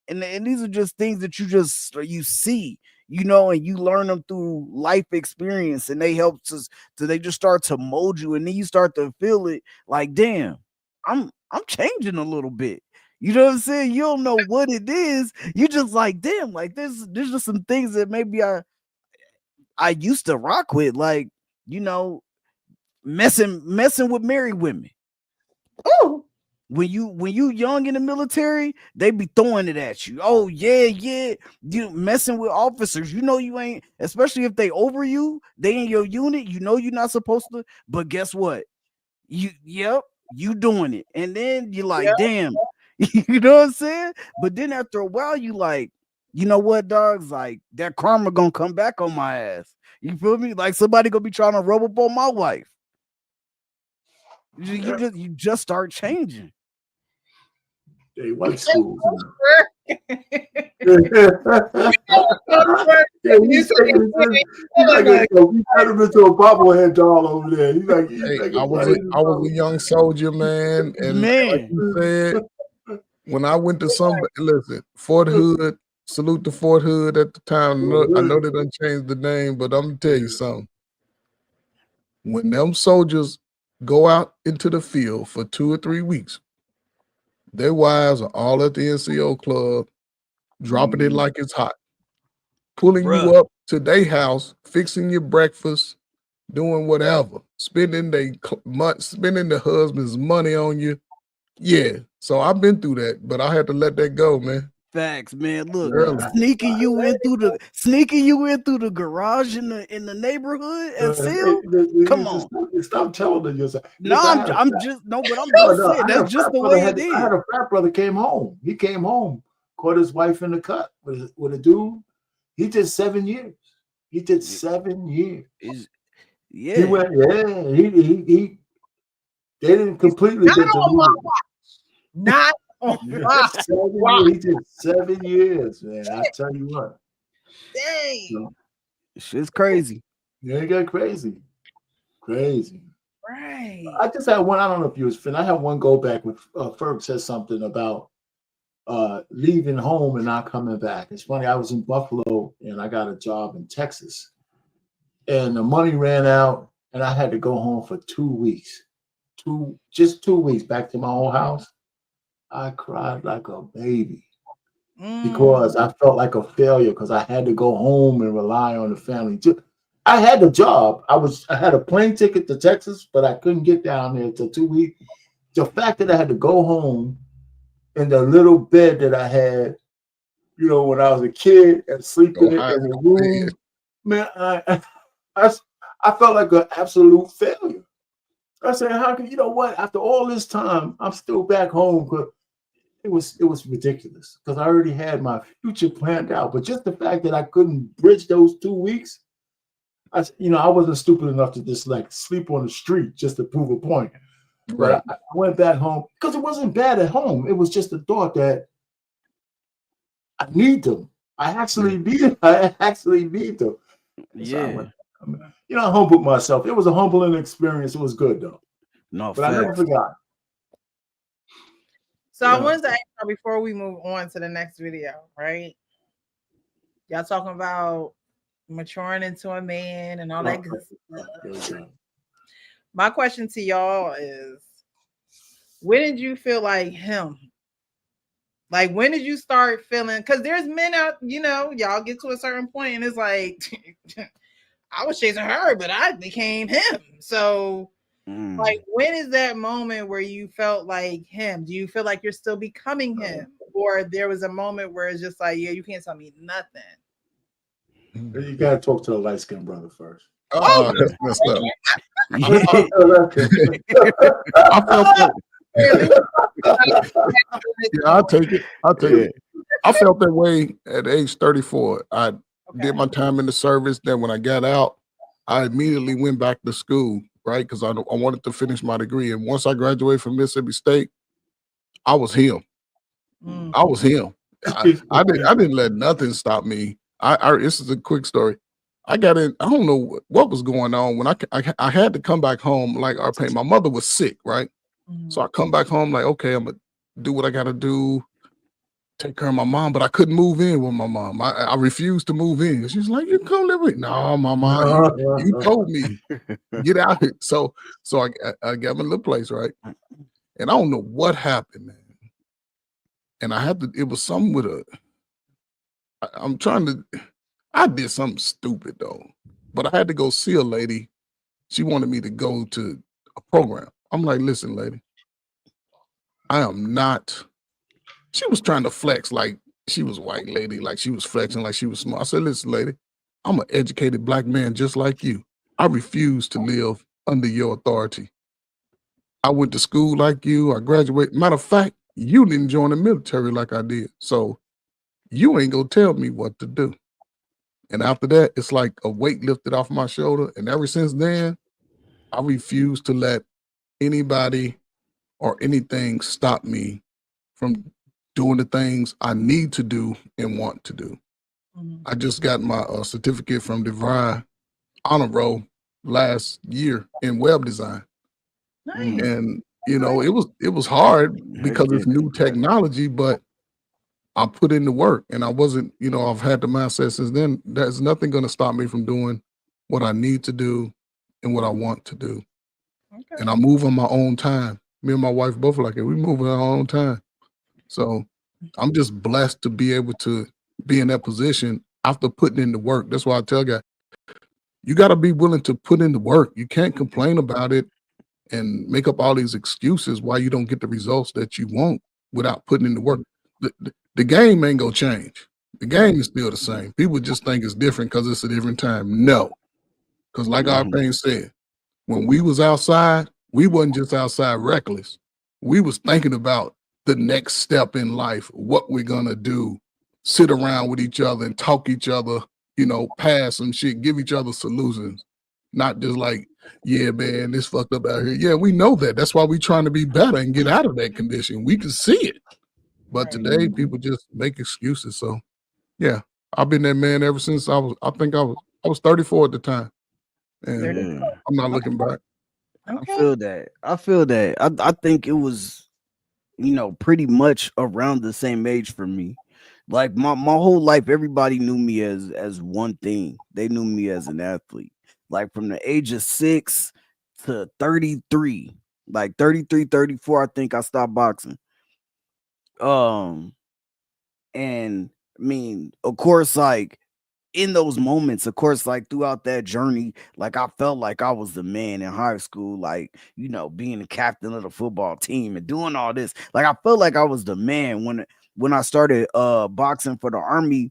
And these are just things that you see. you know, and you learn them through life experience, and they help they just start to mold you, and then you start to feel it like, damn, I'm changing a little bit. You know what I'm saying? You don't know what it is. You just like, damn, like there's just some things that maybe I used to rock with, like, you know, messing with married women. Oh, when you young in the military, they be throwing it at you. Oh yeah, you messing with officers. You know you ain't, especially if they over you, they in your unit. You know you're not supposed to. But guess what? You doing it, and then you're like, yeah. damn, you know what I'm saying? But then after a while, you like, you know what, dogs? Like that karma gonna come back on my ass. You feel me? Like somebody gonna be trying to rub up on my wife. You just start changing. They white schools. Yeah, He's like we turned him into a bobblehead doll over there. He's like, I was a young soldier, man, and like you said, when I went to listen, Fort Hood, salute to Fort Hood at the time. I know they done changed the name, but I'm gonna tell you something. When them soldiers go out into the field for 2 or 3 weeks, their wives are all at the NCO club, dropping it like it's hot, pulling you up to their house, fixing your breakfast, doing whatever, spending the husband's money on you. Yeah, so I've been through that, but I had to let that go, man. Facts, man. Look, sneaking you in through the garage in the neighborhood and Phil. Come on, stop telling them yourself. No, I'm just saying that's just the way it is. I had a frat brother came home. He came home, caught his wife in the cut with a dude. He did 7 years. He did 7 years. Yeah. He went. Yeah. He. They didn't completely not get on my watch. Not on my watch. He did 7 years, man. I tell you what. Dang. So, shit's crazy. Yeah, it got crazy. Crazy. Right. I just had one. I don't know if you was finished. I had one go back with Ferg said something about leaving home and not coming back. It's funny. I was in Buffalo and I got a job in Texas, and the money ran out, and I had to go home for 2 weeks. Just 2 weeks back to my old house. I cried like a baby because I felt like a failure because I had to go home and rely on the family. I had the job. I had a plane ticket to Texas, but I couldn't get down there until 2 weeks. The fact that I had to go home in the little bed that I had, you know, when I was a kid and sleep in the room, man, I felt like an absolute failure. I said, how can, you know what? After all this time, I'm still back home because it was ridiculous because I already had my future planned out. But just the fact that I couldn't bridge those 2 weeks, I wasn't stupid enough to just like sleep on the street just to prove a point. But I went back home because it wasn't bad at home. It was just the thought that I need them. I actually need them. Yeah. So I humbled myself. It was a humbling experience. It was good though. No, but I never forgot. So I wanted to ask y'all before we move on to the next video, right? Y'all talking about maturing into a man and all that good stuff. My question to y'all is, when did you feel like him? Like, when did you start feeling? Because there's men out, y'all get to a certain point and it's like, I was chasing her, but I became him. So, like, when is that moment where you felt like him? Do you feel like you're still becoming him? Or there was a moment where it's just like, yeah, you can't tell me nothing. You got to talk to the light-skinned brother first. Oh, that's messed up. I felt that. Yeah, I'll take it. I felt that way at age 34. I did my time in the service. Then when I got out, I immediately went back to school, right? Because I wanted to finish my degree. And once I graduated from Mississippi State, I was him. I was him. I didn't let nothing stop me. This is a quick story. I got in. I don't know what was going on when I had to come back home. Like my mother was sick, right? So I come back home like, okay, I'm gonna do what I gotta do. take care of my mom, but I couldn't move in with my mom. I refused to move in. She's like, you come live with me. No, mama, you told me, get out here. So I got my little place, right? And I don't know what happened, man. And I had to, it was something with I did something stupid though, but I had to go see a lady. She wanted me to go to a program. I'm like, listen, lady, I am not, she was trying to flex like she was a white lady, like she was flexing like she was smart. I said, listen, lady, I'm an educated Black man just like you. I refuse to live under your authority. I went to school like you. I graduated. Matter of fact, you didn't join the military like I did. So you ain't gonna tell me what to do. And after that, it's like a weight lifted off my shoulder. And ever since then, I refuse to let anybody or anything stop me from doing the things I need to do and want to do. I just got my certificate from DeVry Honor Roll last year in web design. Nice. And you know, it was hard because it's new technology, but I put in the work and I wasn't, you know, I've had the mindset since then. There's nothing going to stop me from doing what I need to do and what I want to do. Okay. And I move on my own time. Me and my wife both like it. We move on our own time. So I'm just blessed to be able to be in that position after putting in the work. That's why I tell guys, you got to be willing to put in the work. You can't complain about it and make up all these excuses why you don't get the results that you want without putting in the work. The game ain't gonna change. The game is still the same. People just think it's different because it's a different time. No, because like our thing said, when we was outside, we wasn't just outside reckless. We was thinking about the next step in life, what we're gonna do, sit around with each other and talk each other, you know, pass some shit, give each other solutions. Not just like, yeah, man, this fucked up out here. Yeah, we know that. That's why we're trying to be better and get out of that condition. We can see it. But today people just make excuses. So yeah, I've been that man ever since I was 34 at the time. And I'm not looking back. Okay. I feel that. I think it was, you know, pretty much around the same age for me. Like my whole life, everybody knew me as one thing. They knew me as an athlete. Like from the age of 6 to 33, like 33, 34, I think I stopped boxing. And I mean, of course, like in those moments, of course, like throughout that journey, like I felt like I was the man in high school, like, you know, being the captain of the football team and doing all this. Like I felt like I was the man when I started boxing for the Army.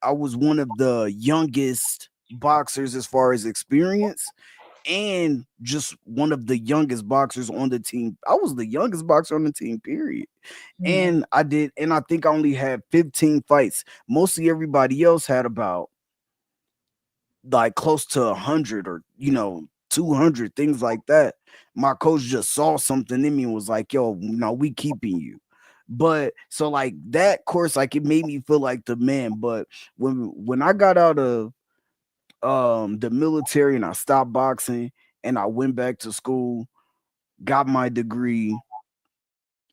I was one of the youngest boxers as far as experience, and just one of the youngest boxers on the team. I was the youngest boxer on the team, period. And I think I only had 15 fights. Mostly everybody else had about like close to 100 or, you know, 200, things like that. My coach just saw something in me and was like, yo, no, we keeping you. But so like that course, like it made me feel like the man. But when I got out of the military and I stopped boxing and I went back to school, got my degree,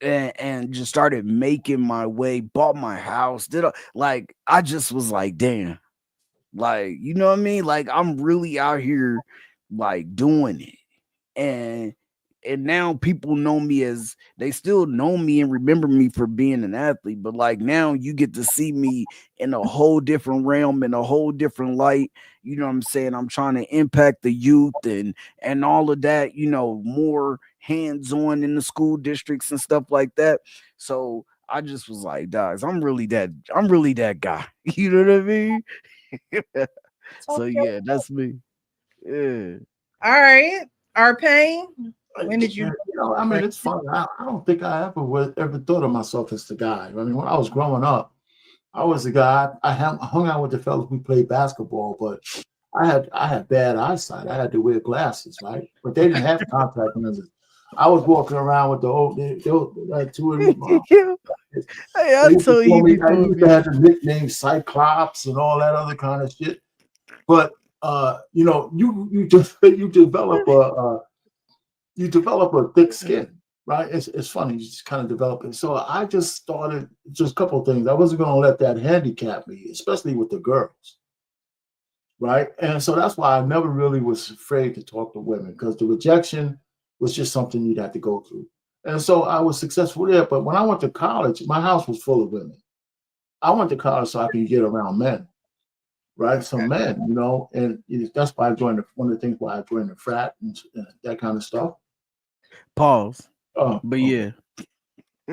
and just started making my way, bought my house, like I just was like, damn, like, you know what I mean? Like I'm really out here like doing it. And now people know me as, they still know me and remember me for being an athlete, but like now you get to see me in a whole different realm, in a whole different light. You know what I'm saying? I'm trying to impact the youth and all of that, you know, more hands-on in the school districts and stuff like that. So I just was like, guys, I'm really that guy. You know what I mean? So yeah, that's me. Yeah. All right. Our pain. When did you? You know, I mean, it's funny. I don't think I ever thought of myself as the guy. I mean, when I was growing up, I was the guy. I hung out with the fellas who played basketball, but I had bad eyesight. I had to wear glasses, right? But they didn't have contact lenses. I was walking around with the old two of them. Hey, I told you before. I used to have the nickname Cyclops and all that other kind of shit. But you know, you develop a thick skin, right? It's funny, you just kind of develop it. So I just started just a couple of things. I wasn't going to let that handicap me, especially with the girls, right? And so that's why I never really was afraid to talk to women, because the rejection was just something you'd have to go through. And so I was successful there. But when I went to college, my house was full of women. I went to college so I could get around men, right? Some men, you know, and that's why I joined one of the things why I joined the frat and that kind of stuff. Pause. Oh, but okay. yeah.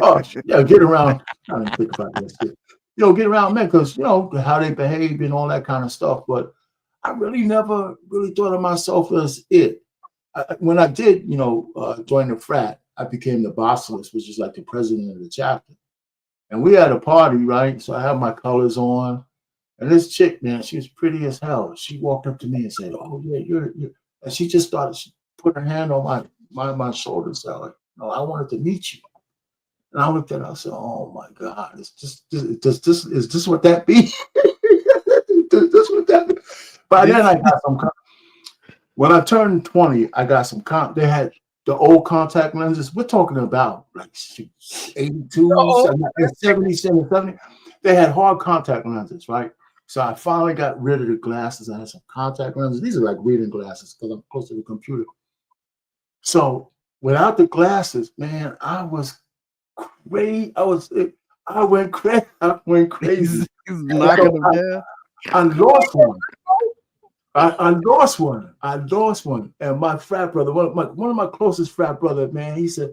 Oh, yeah, get around. I didn't think about that shit. You know, get around men because, you know, how they behave and all that kind of stuff. But I really never really thought of myself as it. When I did, you know, join the frat, I became the bossless, which is like the president of the chapter. And we had a party, right? So I had my colors on. And this chick, man, she was pretty as hell. She walked up to me and said, "Oh, yeah, you're." And she just started, she put her hand on my shoulder and said, like, "No, I wanted to meet you." And I looked at her, I said, "Oh my God, is this what that be?" Is this what that be? By then I got some, when I turned 20, I got some, they had the old contact lenses. We're talking about like 82, 77, 70. They had hard contact lenses, right? So I finally got rid of the glasses. I had some contact lenses. These are like reading glasses because I'm close to the computer. So without the glasses, man, I was crazy. I went crazy. I went crazy. He's knocking them down. I lost one. I lost one. I lost one. And my frat brother, one of my closest frat brother, man, he said,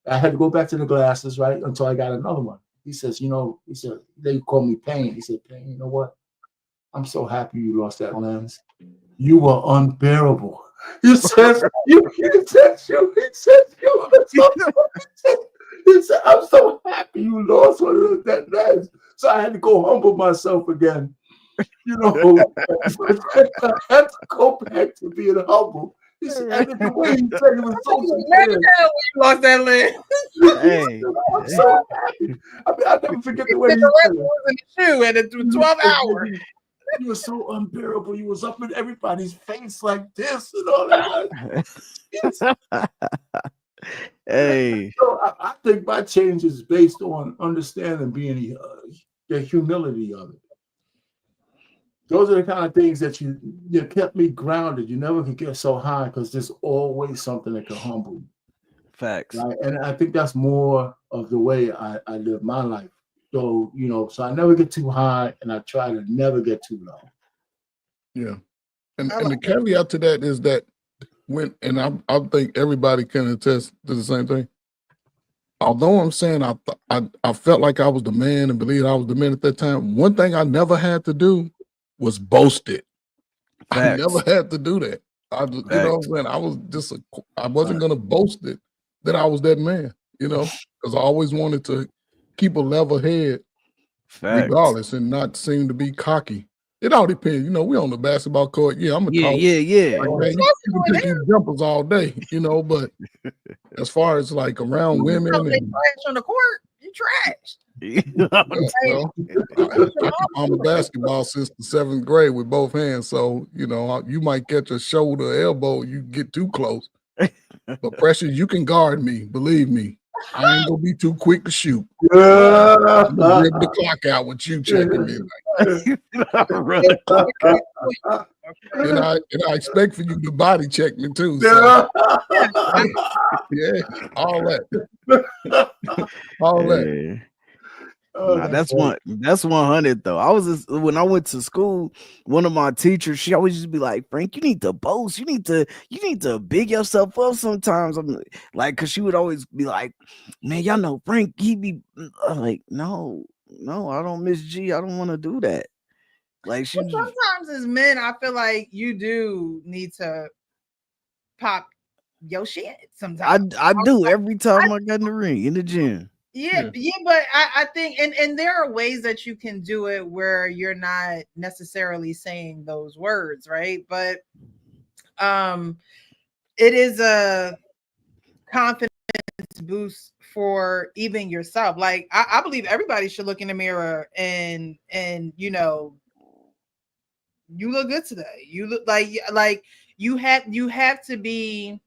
I had to go back to the glasses, right? Until I got another one. He says, you know, he said, they call me Pain. He said, Pain, you know what? I'm so happy you lost that lens. You were unbearable. He said, he said, I'm so happy you lost one of that lens. So I had to go humble myself again. You know, I had to go back to being humble. He said, and the way he said it was so sincere. You lost that lens. Hey, I'm so happy. I mean, I'll never forget the way he said it. In the shoe and it was 12 hours. You were so unbearable. You was up in everybody's face like this and all that. Hey. So I think my change is based on understanding being the humility of it. Those are the kind of things that you kept me grounded. You never could get so high because there's always something that can humble you. Facts. Right? And I think that's more of the way I live my life. So, you know, so I never get too high and I try to never get too low. Yeah. And the caveat to that is that I think everybody can attest to the same thing. Although I'm saying I felt like I was the man and believed I was the man at that time, one thing I never had to do was boast it. Facts. I never had to do that. You know, when I was I wasn't going to boast it that I was that man, you know, because I always wanted to keep a level head regardless and not seem to be cocky. It all depends. You know, we on the basketball court. Yeah, I'm a talk. Yeah. Like, man, you can take these jumpers all day, you know, but as far as like around women and trash on the court, you trash. Well, I'm a basketball since the 7th grade with both hands, so you know you might catch a shoulder, elbow, you get too close. But Precious, you can guard me. Believe me, I ain't gonna be too quick to shoot. I'm gonna rip the clock out with you checking me. And I expect for you to body check me too. So. Yeah, all that. All that. Nah, that's 100 though. When I went to school, one of my teachers, she always used to be like, Frank, you need to boast. You need to big yourself up sometimes. I'm like, cause she would always be like, man, y'all know Frank, he be like, no, I don't miss G. I don't want to do that. Like sometimes as men, I feel like you do need to pop your shit sometimes. I do every time I got in the ring, in the gym. Yeah, but I think and there are ways that you can do it where you're not necessarily saying those words, right? But it is a confidence boost for even yourself. Like I believe everybody should look in the mirror and you know, you look good today. You look like you have to be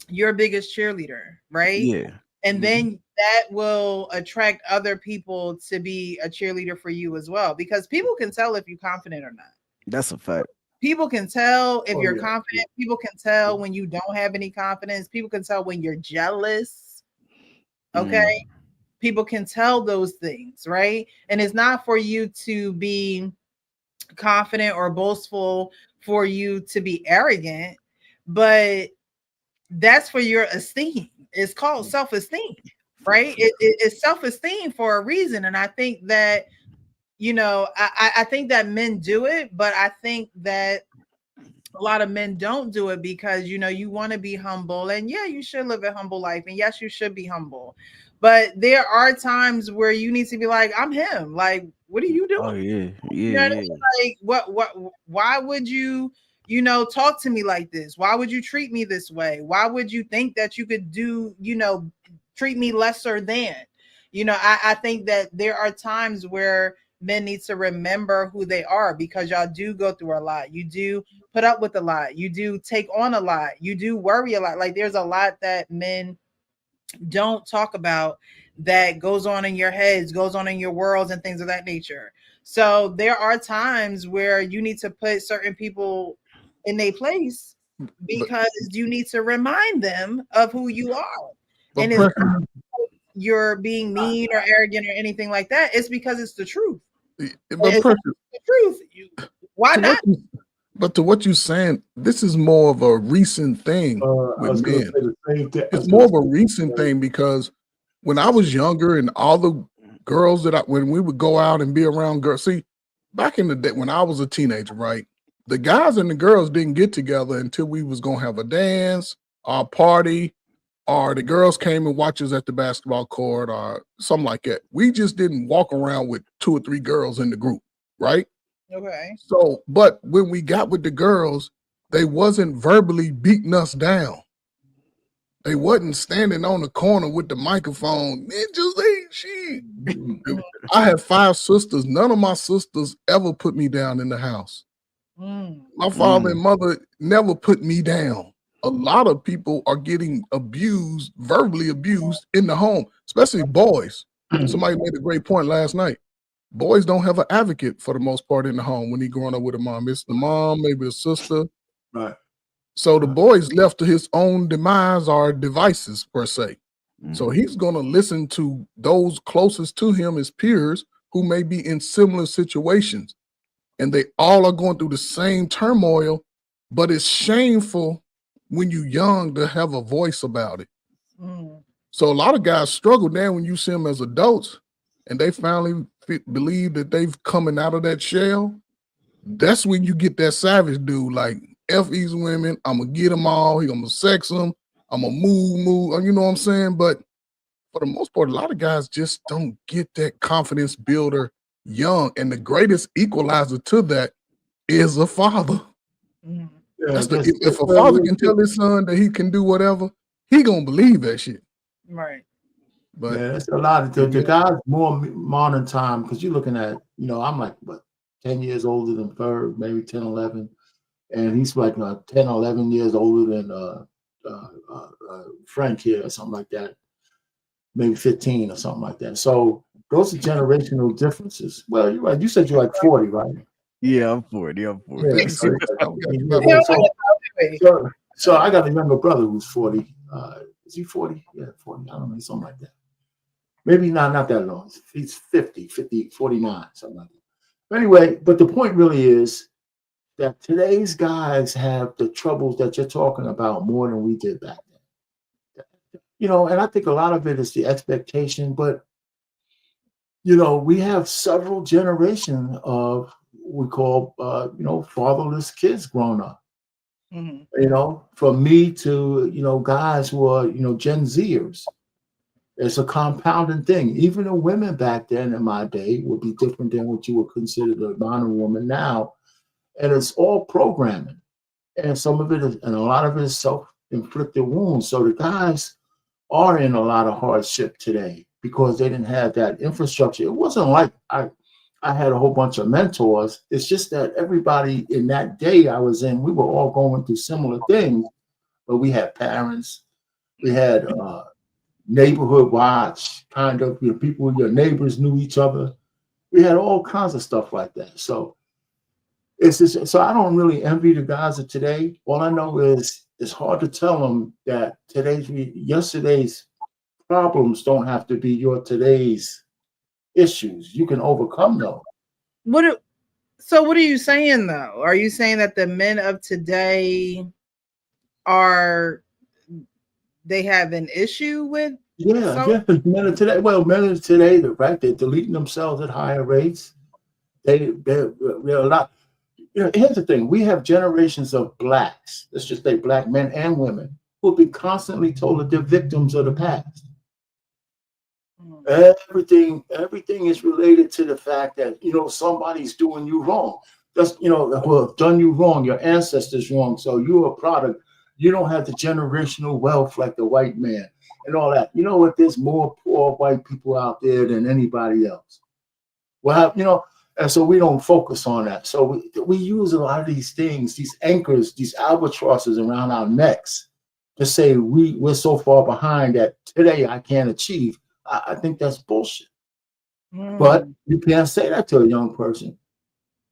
your biggest cheerleader, right? Yeah. And then that will attract other people to be a cheerleader for you as well, because people can tell if you're confident or not. That's a fact. People can tell if you're confident. People can tell when you don't have any confidence. People can tell when you're jealous. Okay. People can tell those things, right? And it's not for you to be confident or boastful, for you to be arrogant, but that's for your esteem. It's called self-esteem, right? It's self-esteem for a reason. And I think that, I think that men do it, but I think that a lot of men don't do it because, you want to be humble, and yeah, you should live a humble life. And yes, you should be humble. But there are times where you need to be like, I'm him. Like, what are you doing? Oh yeah. You know what I mean? Like, why would you, talk to me like this? Why would you treat me this way? Why would you think that you could do, treat me lesser than? I think that there are times where men need to remember who they are, because y'all do go through a lot. You do put up with a lot. You do take on a lot. You do worry a lot. Like, there's a lot that men don't talk about that goes on in your heads, goes on in your worlds, and things of that nature. So there are times where you need to put certain people in their place, because you need to remind them of who you are. And it's not like you're being mean or arrogant or anything like that. It's because it's the truth. It's the truth. Why not? But to what you're saying, this is more of a recent thing with men. It's more of a recent thing, because when I was younger and all the girls when we would go out and be around girls, see, back in the day when I was a teenager, right? The guys and the girls didn't get together until we was going to have a dance or a party, or the girls came and watched us at the basketball court or something like that. We just didn't walk around with 2 or 3 girls in the group, right? Okay. So, but when we got with the girls, they wasn't verbally beating us down. They wasn't standing on the corner with the microphone. It just ain't shit. I have 5 sisters. None of my sisters ever put me down in the house. My father and mother never put me down. A lot of people are getting abused, verbally abused in the home, especially boys. Somebody made a great point last night. Boys don't have an advocate for the most part in the home when he's growing up with a mom. It's the mom, maybe a sister. Right. So the boy's left to his own demise or devices, per se. So he's going to listen to those closest to him as peers who may be in similar situations. And they all are going through the same turmoil, but it's shameful when you're young to have a voice about it. So a lot of guys struggle now when you see them as adults and they finally believe that they've coming out of that shell. That's when you get that savage dude, like, F these women, I'm going to get them all, I'm going to sex them, I'm going to move, you know what I'm saying? But for the most part, a lot of guys just don't get that confidence builder young. And the greatest equalizer to that is a father. Yeah, if a father can tell his son that he can do whatever, he going to believe that shit. Right. But yeah, it's a lot of the guys more modern time, because you're looking at, I'm like, what, 10 years older than Ferg, maybe 10, 11. And he's like 10, 11 years older than Frank here or something like that. Maybe 15 or something like that. So those are generational differences. Well, you're right. You said you're like 40, right? Yeah, I'm 40. I'm 40. Yeah, so I got a younger brother who's 40. Is he 40? Yeah, 40. I don't know, something like that. Maybe not that long. He's 50, 49, something like that. But anyway, but the point really is that today's guys have the troubles that you're talking about more than we did back then. And I think a lot of it is the expectation, but we have several generations of what we call fatherless kids growing up. From me to guys who are Gen Zers. It's a compounding thing. Even the women back then in my day would be different than what you would consider the modern woman now. And it's all programming. And some of it is, and a lot of it is self-inflicted wounds. So the guys are in a lot of hardship today because they didn't have that infrastructure. It wasn't like I had a whole bunch of mentors. It's just that everybody in that day I was in, we were all going through similar things, but we had parents, We had neighborhood watch, kind of, people, your neighbors knew each other. We had all kinds of stuff like that. So it's just, so I don't really envy the guys of today. All I know is it's hard to tell them that yesterday's problems don't have to be your today's issues. You can overcome those. So what are you saying though? Are you saying that the men of today they have an issue with? Yeah. Men of today, right? They're deleting themselves at higher rates. They're a lot. Here's the thing: we have generations of blacks. Let's just say black men and women who have been constantly told that they're victims of the past. Everything is related to the fact that somebody's doing you wrong. Just done you wrong. Your ancestors wrong. So you're a product. You don't have the generational wealth like the white man and all that. You know what? There's more poor white people out there than anybody else. Well, and so we don't focus on that. So we use a lot of these things, these anchors, these albatrosses around our necks to say we're so far behind that today I can't achieve. I think that's bullshit. But you can't say that to a young person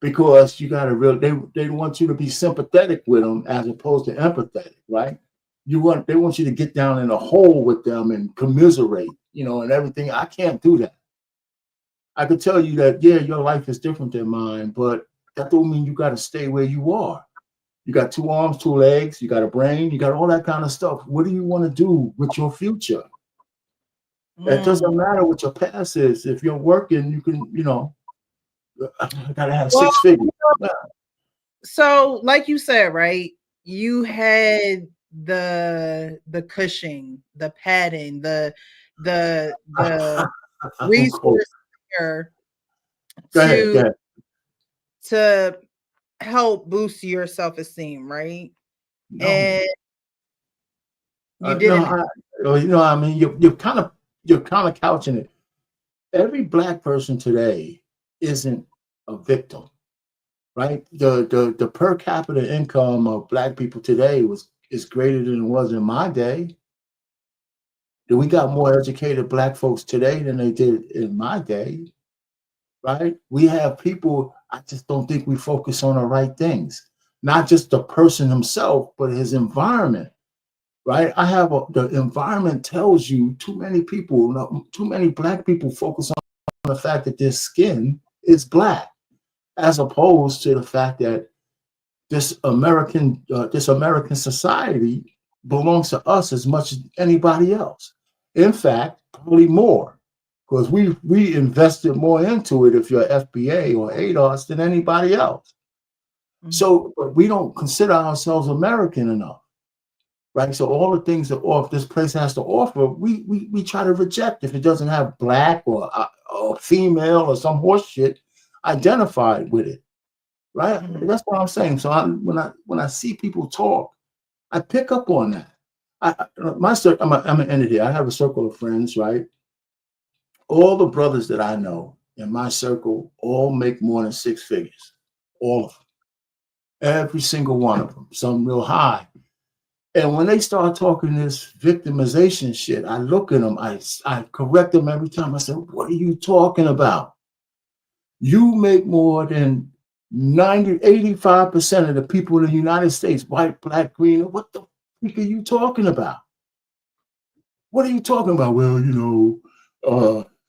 because you got to they want you to be sympathetic with them as opposed to empathetic, right? They want you to get down in a hole with them and commiserate, and everything. I can't do that. I could tell you that, yeah, your life is different than mine, but that don't mean you got to stay where you are. You got 2 arms, 2 legs, you got a brain, you got all that kind of stuff. What do you want to do with your future? It doesn't matter what your past is. If you're working, you can, gotta have 6 figures. So, like you said, right? You had the cushioning, the padding, the resource here to help boost your self-esteem, right? No. And you didn't. I mean, you're kind of couching it. Every black person today isn't a victim, right? The per capita income of black people today is greater than it was in my day. We got more educated black folks today than they did in my day, right? We have people. I just don't think we focus on the right things. Not just the person himself, but his environment. Right? The environment tells you too many black people focus on the fact that their skin is black, as opposed to the fact that this American society belongs to us as much as anybody else. In fact, probably more, because we invested more into it if you're FBA or ADOS than anybody else. So, but we don't consider ourselves American enough. Right, so all the things that this place has to offer, we try to reject if it doesn't have black or female or some horse shit identified with it. Right, that's what I'm saying. So when I see people talk, I pick up on that. I'm gonna end it here. I have a circle of friends, right? All the brothers that I know in my circle all make more than 6 figures, all of them, every single one of them, some real high. And when they start talking this victimization shit, I look at them, I correct them every time. I say, what are you talking about? You make more than 85% of the people in the United States, white, black, green. What the fuck are you talking about? What are you talking about? Well,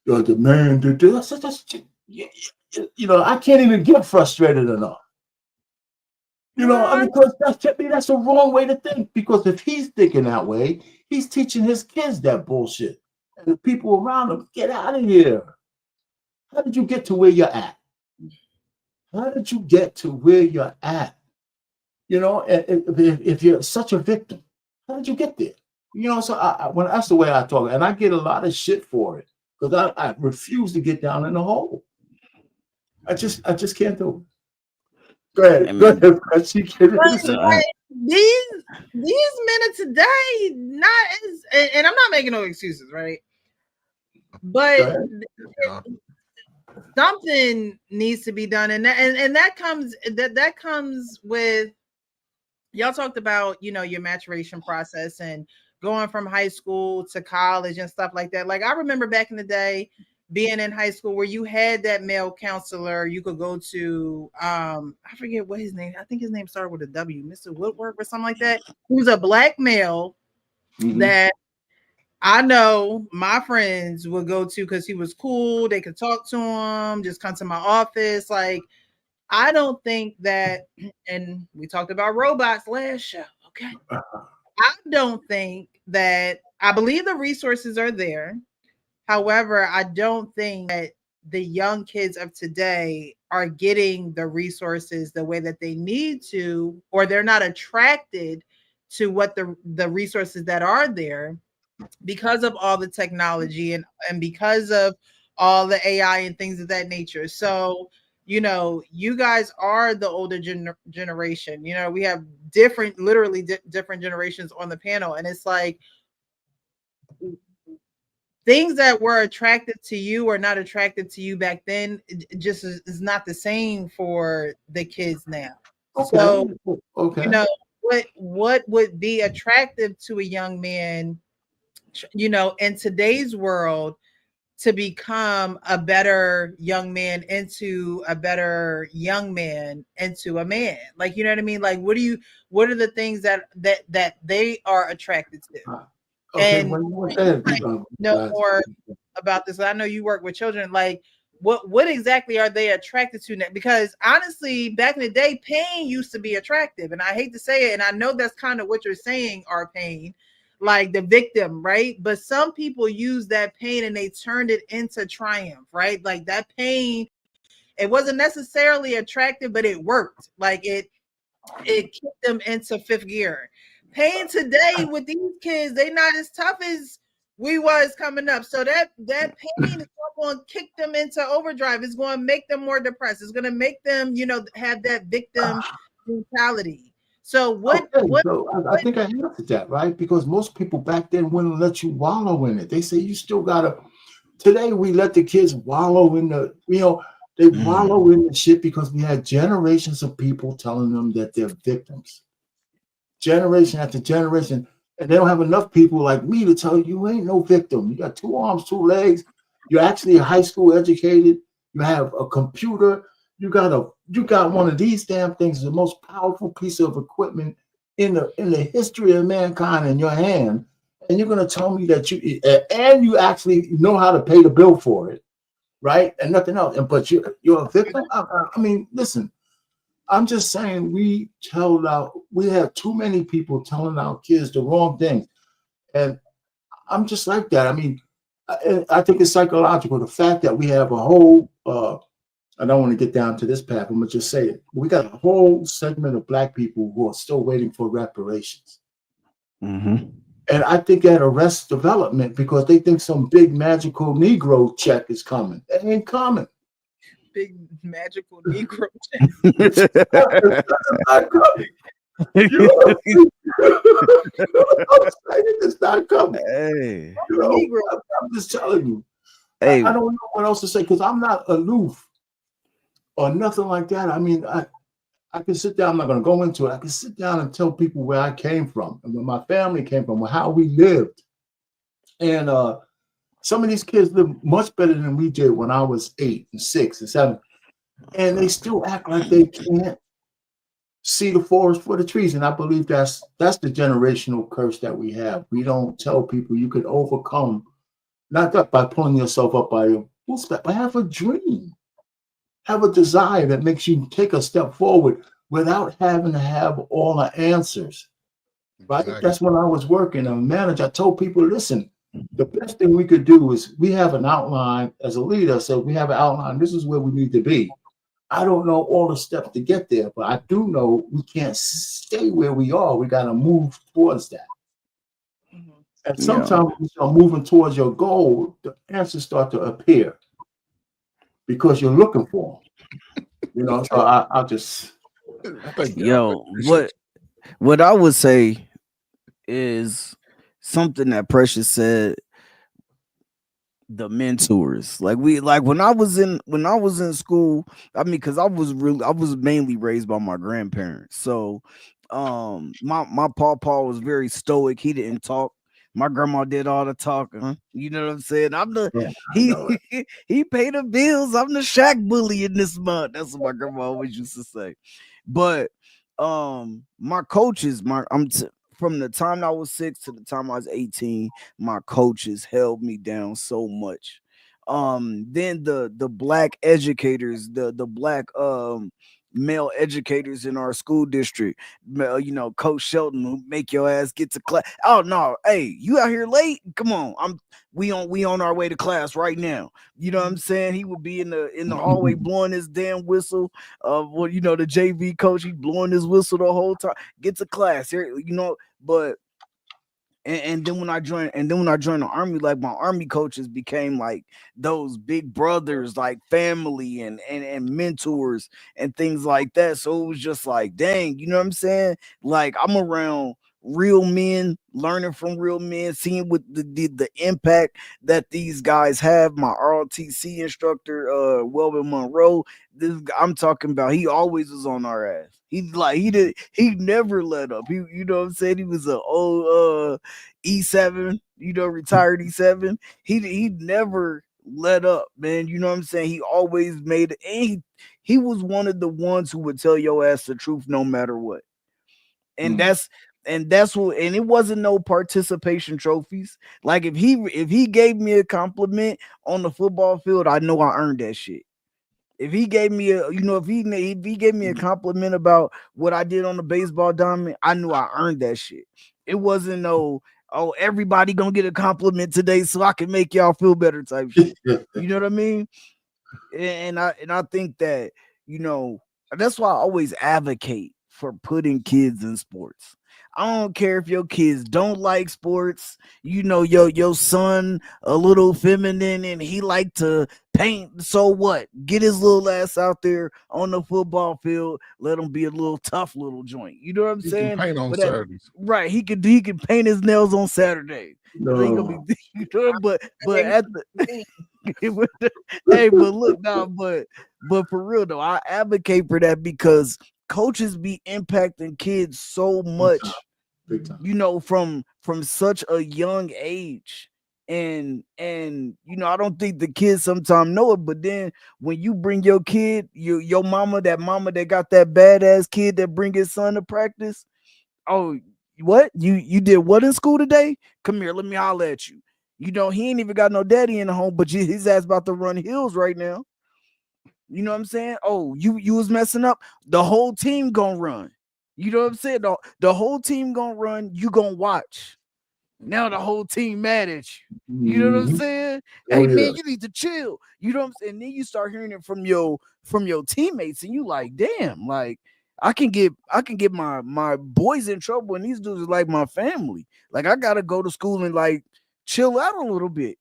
the man did this. I can't even get frustrated enough. Because that's a wrong way to think. Because if he's thinking that way, he's teaching his kids that bullshit. And the people around him, get out of here. How did you get to where you're at? How did you get to where you're at? If you're such a victim, how did you get there? So when that's the way I talk, and I get a lot of shit for it because I refuse to get down in the hole. I just can't do it. Go ahead. These men of today, not as, and I'm not making no excuses, right? But something needs to be done, and that comes with, y'all talked about your maturation process and going from high school to college and stuff like that. Like I remember back in the day being in high school where you had that male counselor you could go to. I forget what his name. I think his name started with a W, Mr. Woodwork or something like that. He was a black male that I know my friends would go to because he was cool. They could talk to him, just come to my office. Like, I don't think that, and we talked about robots last show. Okay. I don't think that, I believe the resources are there. However, I don't think that the young kids of today are getting the resources the way that they need to, or they're not attracted to what the resources that are there because of all the technology and because of all the AI and things of that nature. So, you know, you guys are the older generation. You know, we have different, literally different generations on the panel, and it's like things that were attractive to you or not attractive to you back then just is not the same for the kids now. Okay. So, okay, you know, what would be attractive to a young man, you know, in today's world, to become a better young man into a better young man into a man? Like, you know what I mean? Like, what are the things that they are attracted to? okay. And When you went there, know more about this. I know you work with children. Like, what exactly are they attracted to now? Because honestly, back in the day, pain used to be attractive, and I hate to say it, and I know that's kind of what you're saying, our pain, like the victim, right? But some people use that pain and they turned it into triumph, right? Like that pain, it wasn't necessarily attractive, but it worked. Like it kicked them into fifth gear. Pain today with these kids, they not as tough as we was coming up. So that pain is going to kick them into overdrive. It's going to make them more depressed. It's going to make them, you know, have that victim mentality. So I think I answered that, right? Because most people back then wouldn't let you wallow in it. They say you still gotta. Today we let the kids wallow in the, you know, they wallow in the shit because we had generations of people telling them that they're victims. Generation after generation. And they don't have enough people like me to tell you ain't no victim. You got 2 arms, 2 legs. You're actually a high school educated. You have a computer. You got one of these damn things, the most powerful piece of equipment in the history of mankind in your hand. And you're gonna tell me that you actually know how to pay the bill for it, right? And nothing else. And but you're a victim. I mean, listen. I'm just saying we have too many people telling our kids the wrong thing. And I'm just like that. I mean, I think it's psychological. The fact that we have a whole, I don't want to get down to this path, I'm going to just say it. We got a whole segment of Black people who are still waiting for reparations. And I think that arrests development because they think some big magical Negro check is coming. It ain't coming. Big magical Negro. It's not coming. Hey, you know, I'm just telling you. Hey, I don't know what else to say because I'm not aloof or nothing like that. I mean, I can sit down. I'm not going to go into it. I can sit down and tell people where I came from and where my family came from, how we lived, and some of these kids live much better than we did when I was 8 and 6 and 7. And they still act like they can't see the forest for the trees. And I believe that's the generational curse that we have. We don't tell people you can overcome, not that by pulling yourself up by your bootstrap, but have a dream. Have a desire that makes you take a step forward without having to have all the answers. Right? Exactly. That's when I was working as a manager. I told people, listen, the best thing we could do is we have an outline as a leader. So we have an outline. This is where we need to be. I don't know all the steps to get there, but I do know we can't stay where we are. We got to move towards that. And sometimes when you start moving towards your goal, the answers start to appear because you're looking for them. You know, so I'll just. What I would say is something that Precious said, the mentors. Like when I was in school, I mean, because I was mainly raised by my grandparents. So my pawpaw was very stoic. He didn't talk. My grandma did all the talking. You know what I'm saying? I'm the he paid the bills. I'm the shack bully in this month. That's what my grandma always used to say. But my coaches, from the time I was 6 to the time I was 18, my coaches held me down so much. Then the black educators, the black male educators in our school district, Coach Shelton, who make your ass get to class. Oh no, hey, you out here late? Come on, we on our way to class right now. You know what I'm saying? He would be in the hallway blowing his damn whistle. The JV coach, he blowing his whistle the whole time. Get to class here, but. And then when I joined the army, like my army coaches became like those big brothers, like family and mentors and things like that. So it was just like, dang, you know what I'm saying? Like I'm around real men, learning from real men, seeing what the impact that these guys have. My ROTC instructor, Welvin Monroe, I'm talking about, he always was on our ass. He never let up. You know what I'm saying? He was an old E7, retired E7. He never let up, man. You know what I'm saying? He always made it. And he was one of the ones who would tell your ass the truth no matter what. And that's what, and it wasn't no participation trophies. Like if he gave me a compliment on the football field, I know I earned that shit. If he gave me if he gave me a compliment about what I did on the baseball diamond, I knew I earned that shit. It wasn't no, oh, everybody gonna get a compliment today so I can make y'all feel better type shit. You know what I mean? And I think that, that's why I always advocate for putting kids in sports. I don't care if your kids don't like sports. Your son a little feminine and he like to paint. So what? Get his little ass out there on the football field. Let him be a little tough little joint. You know what I'm saying? Can paint on Saturdays. Right. He can paint his nails on Saturday. No. It ain't gonna be, but at the hey, but look now, but for real though, I advocate for that because coaches be impacting kids so much, Big time. From such a young age. And I don't think the kids sometimes know it, but then when you bring your kid, your mama that got that badass kid that bring his son to practice, oh, what? You did what in school today? Come here, let me holler at you. He ain't even got no daddy in the home, but his ass about to run hills right now. You know what I'm saying? Oh, you was messing up. The whole team gonna run. You know what I'm saying? The whole team gonna run. You gonna watch. Now the whole team mad at you. You know what I'm saying? Hey man, you need to chill. You know what I'm saying? And then you start hearing it from your teammates, and you like, damn, like I can get my boys in trouble, and these dudes are like my family. Like I gotta go to school and like chill out a little bit.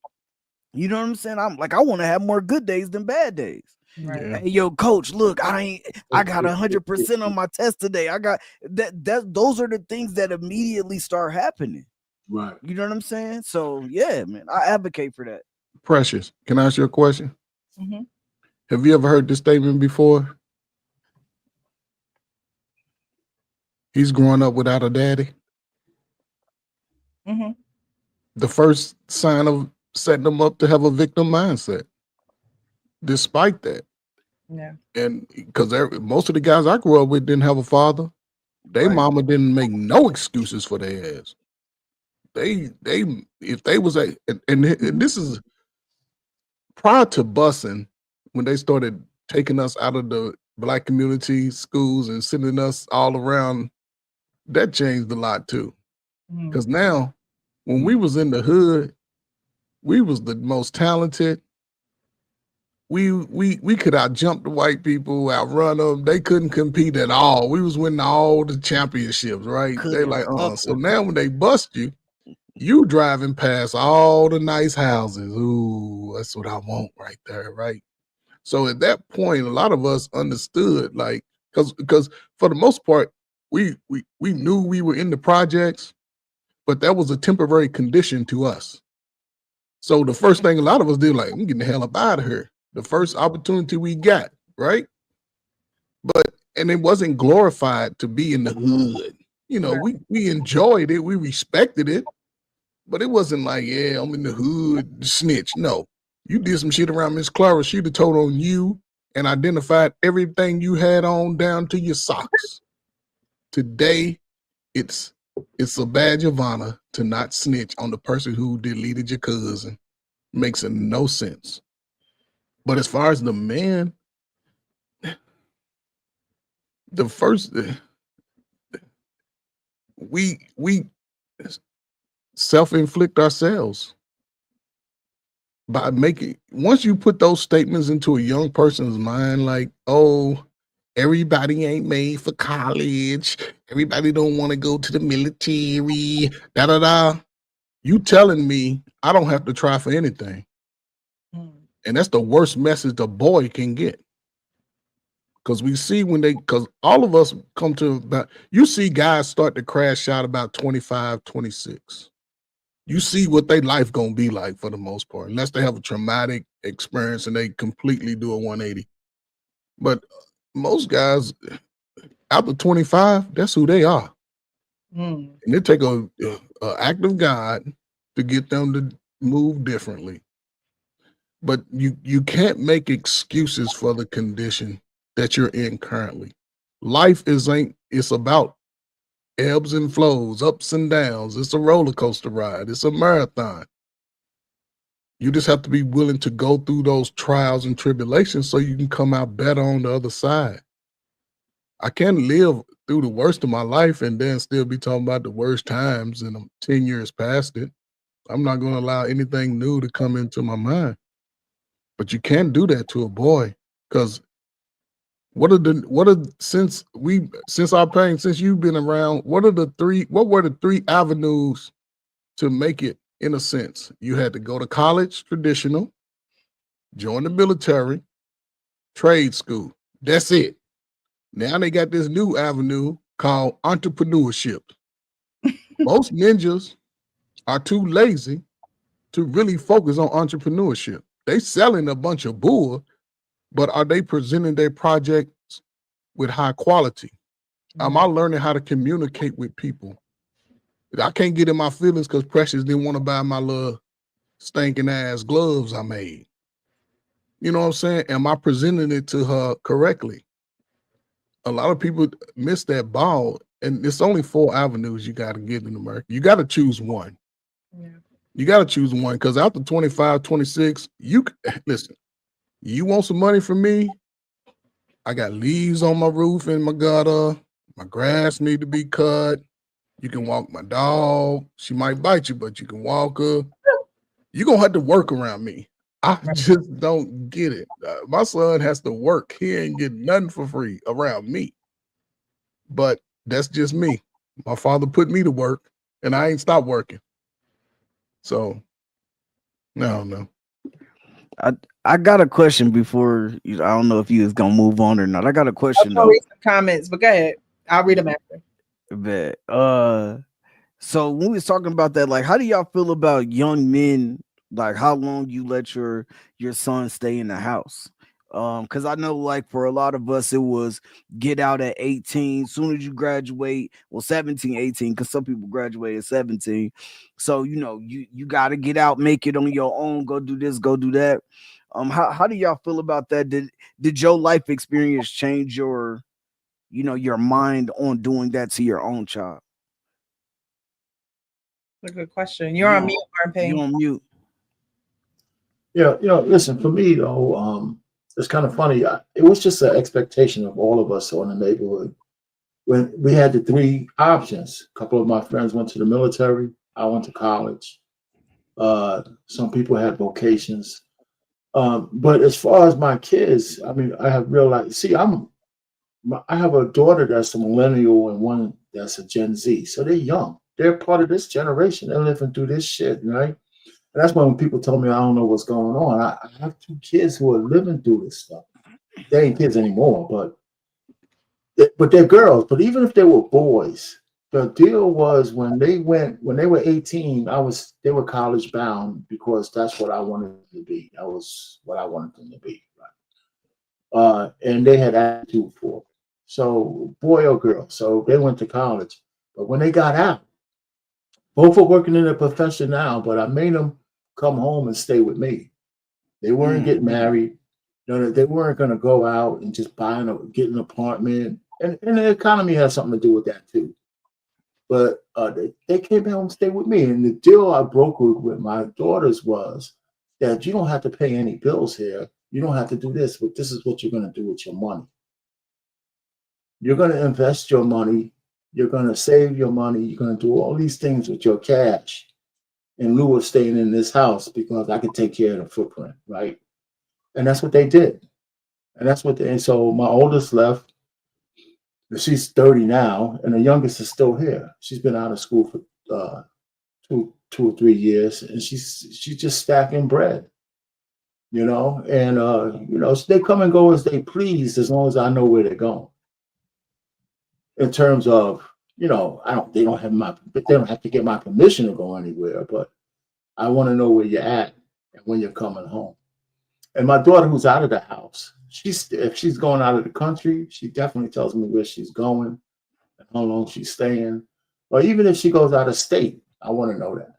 You know what I'm saying? I'm like, I want to have more good days than bad days. Right. Yeah. Hey, yo, coach, look, I got 100% on my test today. I got that. Those are the things that immediately start happening. Right. You know what I'm saying? So yeah, man, I advocate for that. Precious, can I ask you a question? Mm-hmm. Have you ever heard this statement before? He's growing up without a daddy. Mm-hmm. The first sign of setting them up to have a victim mindset. Despite that. Yeah. And because most of the guys I grew up with didn't have a father. Their mama didn't make no excuses for their ass. They if they was and this is prior to busing, when they started taking us out of the black community schools and sending us all around, that changed a lot too. Because now, when we was in the hood, we was the most talented. We could outjump the white people, outrun them. They couldn't compete at all. We was winning all the championships, right? They like, So now when they bust you, you driving past all the nice houses. Ooh, that's what I want right there, right? So at that point, a lot of us understood, like, because for the most part, we knew we were in the projects, but that was a temporary condition to us. So the first thing a lot of us did, like, I'm getting the hell up out of here. The first opportunity we got, right? And it wasn't glorified to be in the hood. We enjoyed it, we respected it, But it wasn't like, yeah, I'm in the hood, snitch. No, you did some shit around Miss Clara. She'd have told on you and identified everything you had on down to your socks. Today, it's a badge of honor to not snitch on the person who deleted your cousin. Makes no sense. But as far as the man, the first we self-inflict ourselves by making, once you put those statements into a young person's mind, like, oh, everybody ain't made for college, everybody don't want to go to the military, da da da. You telling me I don't have to try for anything. And that's the worst message the boy can get. Because we see because all of us come to about, you see guys start to crash out about 25, 26. You see what their life gonna be like for the most part, unless they have a traumatic experience and they completely do a 180. But most guys after 25, that's who they are. And it take a act of God to get them to move differently. But you can't make excuses for the condition that you're in currently. Life it's about ebbs and flows, ups and downs. It's a roller coaster ride. It's a marathon. You just have to be willing to go through those trials and tribulations so you can come out better on the other side. I can't live through the worst of my life and then still be talking about the worst times and I'm 10 years past it. I'm not going to allow anything new to come into my mind. But you can't do that to a boy, because since you've been around, what were the three avenues to make it? In a sense, you had to go to college, traditional, join the military, trade school. That's it. Now they got this new avenue called entrepreneurship. Most ninjas are too lazy to really focus on entrepreneurship. They selling a bunch of bull, but are they presenting their projects with high quality? Am I learning how to communicate with people? I can't get in my feelings because Precious didn't want to buy my little stinking ass gloves I made. You know what I'm saying? Am I presenting it to her correctly? A lot of people miss that ball, and it's only 4 avenues you got to get in America. You got to choose one. Yeah. You got to choose one, because after 25, 26, listen, you want some money from me? I got leaves on my roof in my gutter. My grass need to be cut. You can walk my dog. She might bite you, but you can walk her. You're going to have to work around me. I just don't get it. My son has to work. He ain't getting nothing for free around me. But that's just me. My father put me to work, and I ain't stopped working. So, no. I got a question before I don't know if you was gonna move on or not. I got a question though. Read some comments, but go ahead. I'll read them after. But so when we was talking about that, like, how do y'all feel about young men? Like, how long you let your son stay in the house? Because I know, like, for a lot of us, it was get out at 18. Soon as you graduate, well, 17, 18, because some people graduate at 17. So, you got to get out, make it on your own, go do this, go do that. How do y'all feel about that? Did your life experience change your mind on doing that to your own child? That's a good question. You're on mute, RP. You're on mute. Yeah, listen, for me though, it's kind of funny. It was just an expectation of all of us in the neighborhood. When we had the 3 options, a couple of my friends went to the military. I went to college. Some people had vocations. But as far as my kids, I mean, I have realized, see, I have a daughter that's a millennial and one that's a Gen Z. So they're young. They're part of this generation. They're living through this shit, right? And that's why when people tell me I don't know what's going on, I have 2 kids who are living through this stuff. They ain't kids anymore, but they're girls. But even if they were boys, the deal was when they were 18, they were college bound because that's what I wanted them to be. That was what I wanted them to be. Right? And they had attitude for it. So boy or girl. So they went to college. But when they got out, Both are working in a profession now, but I made them come home and stay with me. They weren't getting married. They weren't going to go out and just get an apartment. And the economy has something to do with that too. But they came home and stayed with me. And the deal I brokered with my daughters was that you don't have to pay any bills here. You don't have to do this, but this is what you're going to do with your money. You're going to invest your money. You're going to save your money. You're going to do all these things with your cash in lieu of staying in this house because I can take care of the footprint, right? And that's what they did. And so my oldest left. She's 30 now, and the youngest is still here. She's been out of school for 2 or 3 years, and she's just stacking bread, And so they come and go as they please, as long as I know where they're going. In terms of, they don't have to get my permission to go anywhere, but I want to know where you're at and when you're coming home. And my daughter, who's out of the house, if she's going out of the country, she definitely tells me where she's going and how long she's staying. Or even if she goes out of state, I want to know that.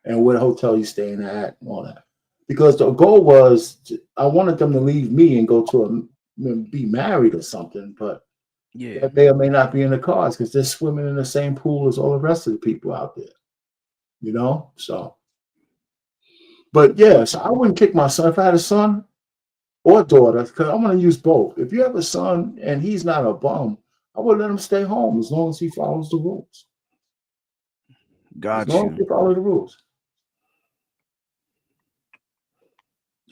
And what hotel you're staying at and all that. Because the goal was, I wanted them to leave me and go be married or something, but that may or may not be in the cards because they're swimming in the same pool as all the rest of the people out there. So. But yeah, so I wouldn't kick my son if I had a son or daughter, because I'm going to use both. If you have a son and he's not a bum, I would let him stay home as long as he follows the rules. Gotcha. As long as he follows the rules.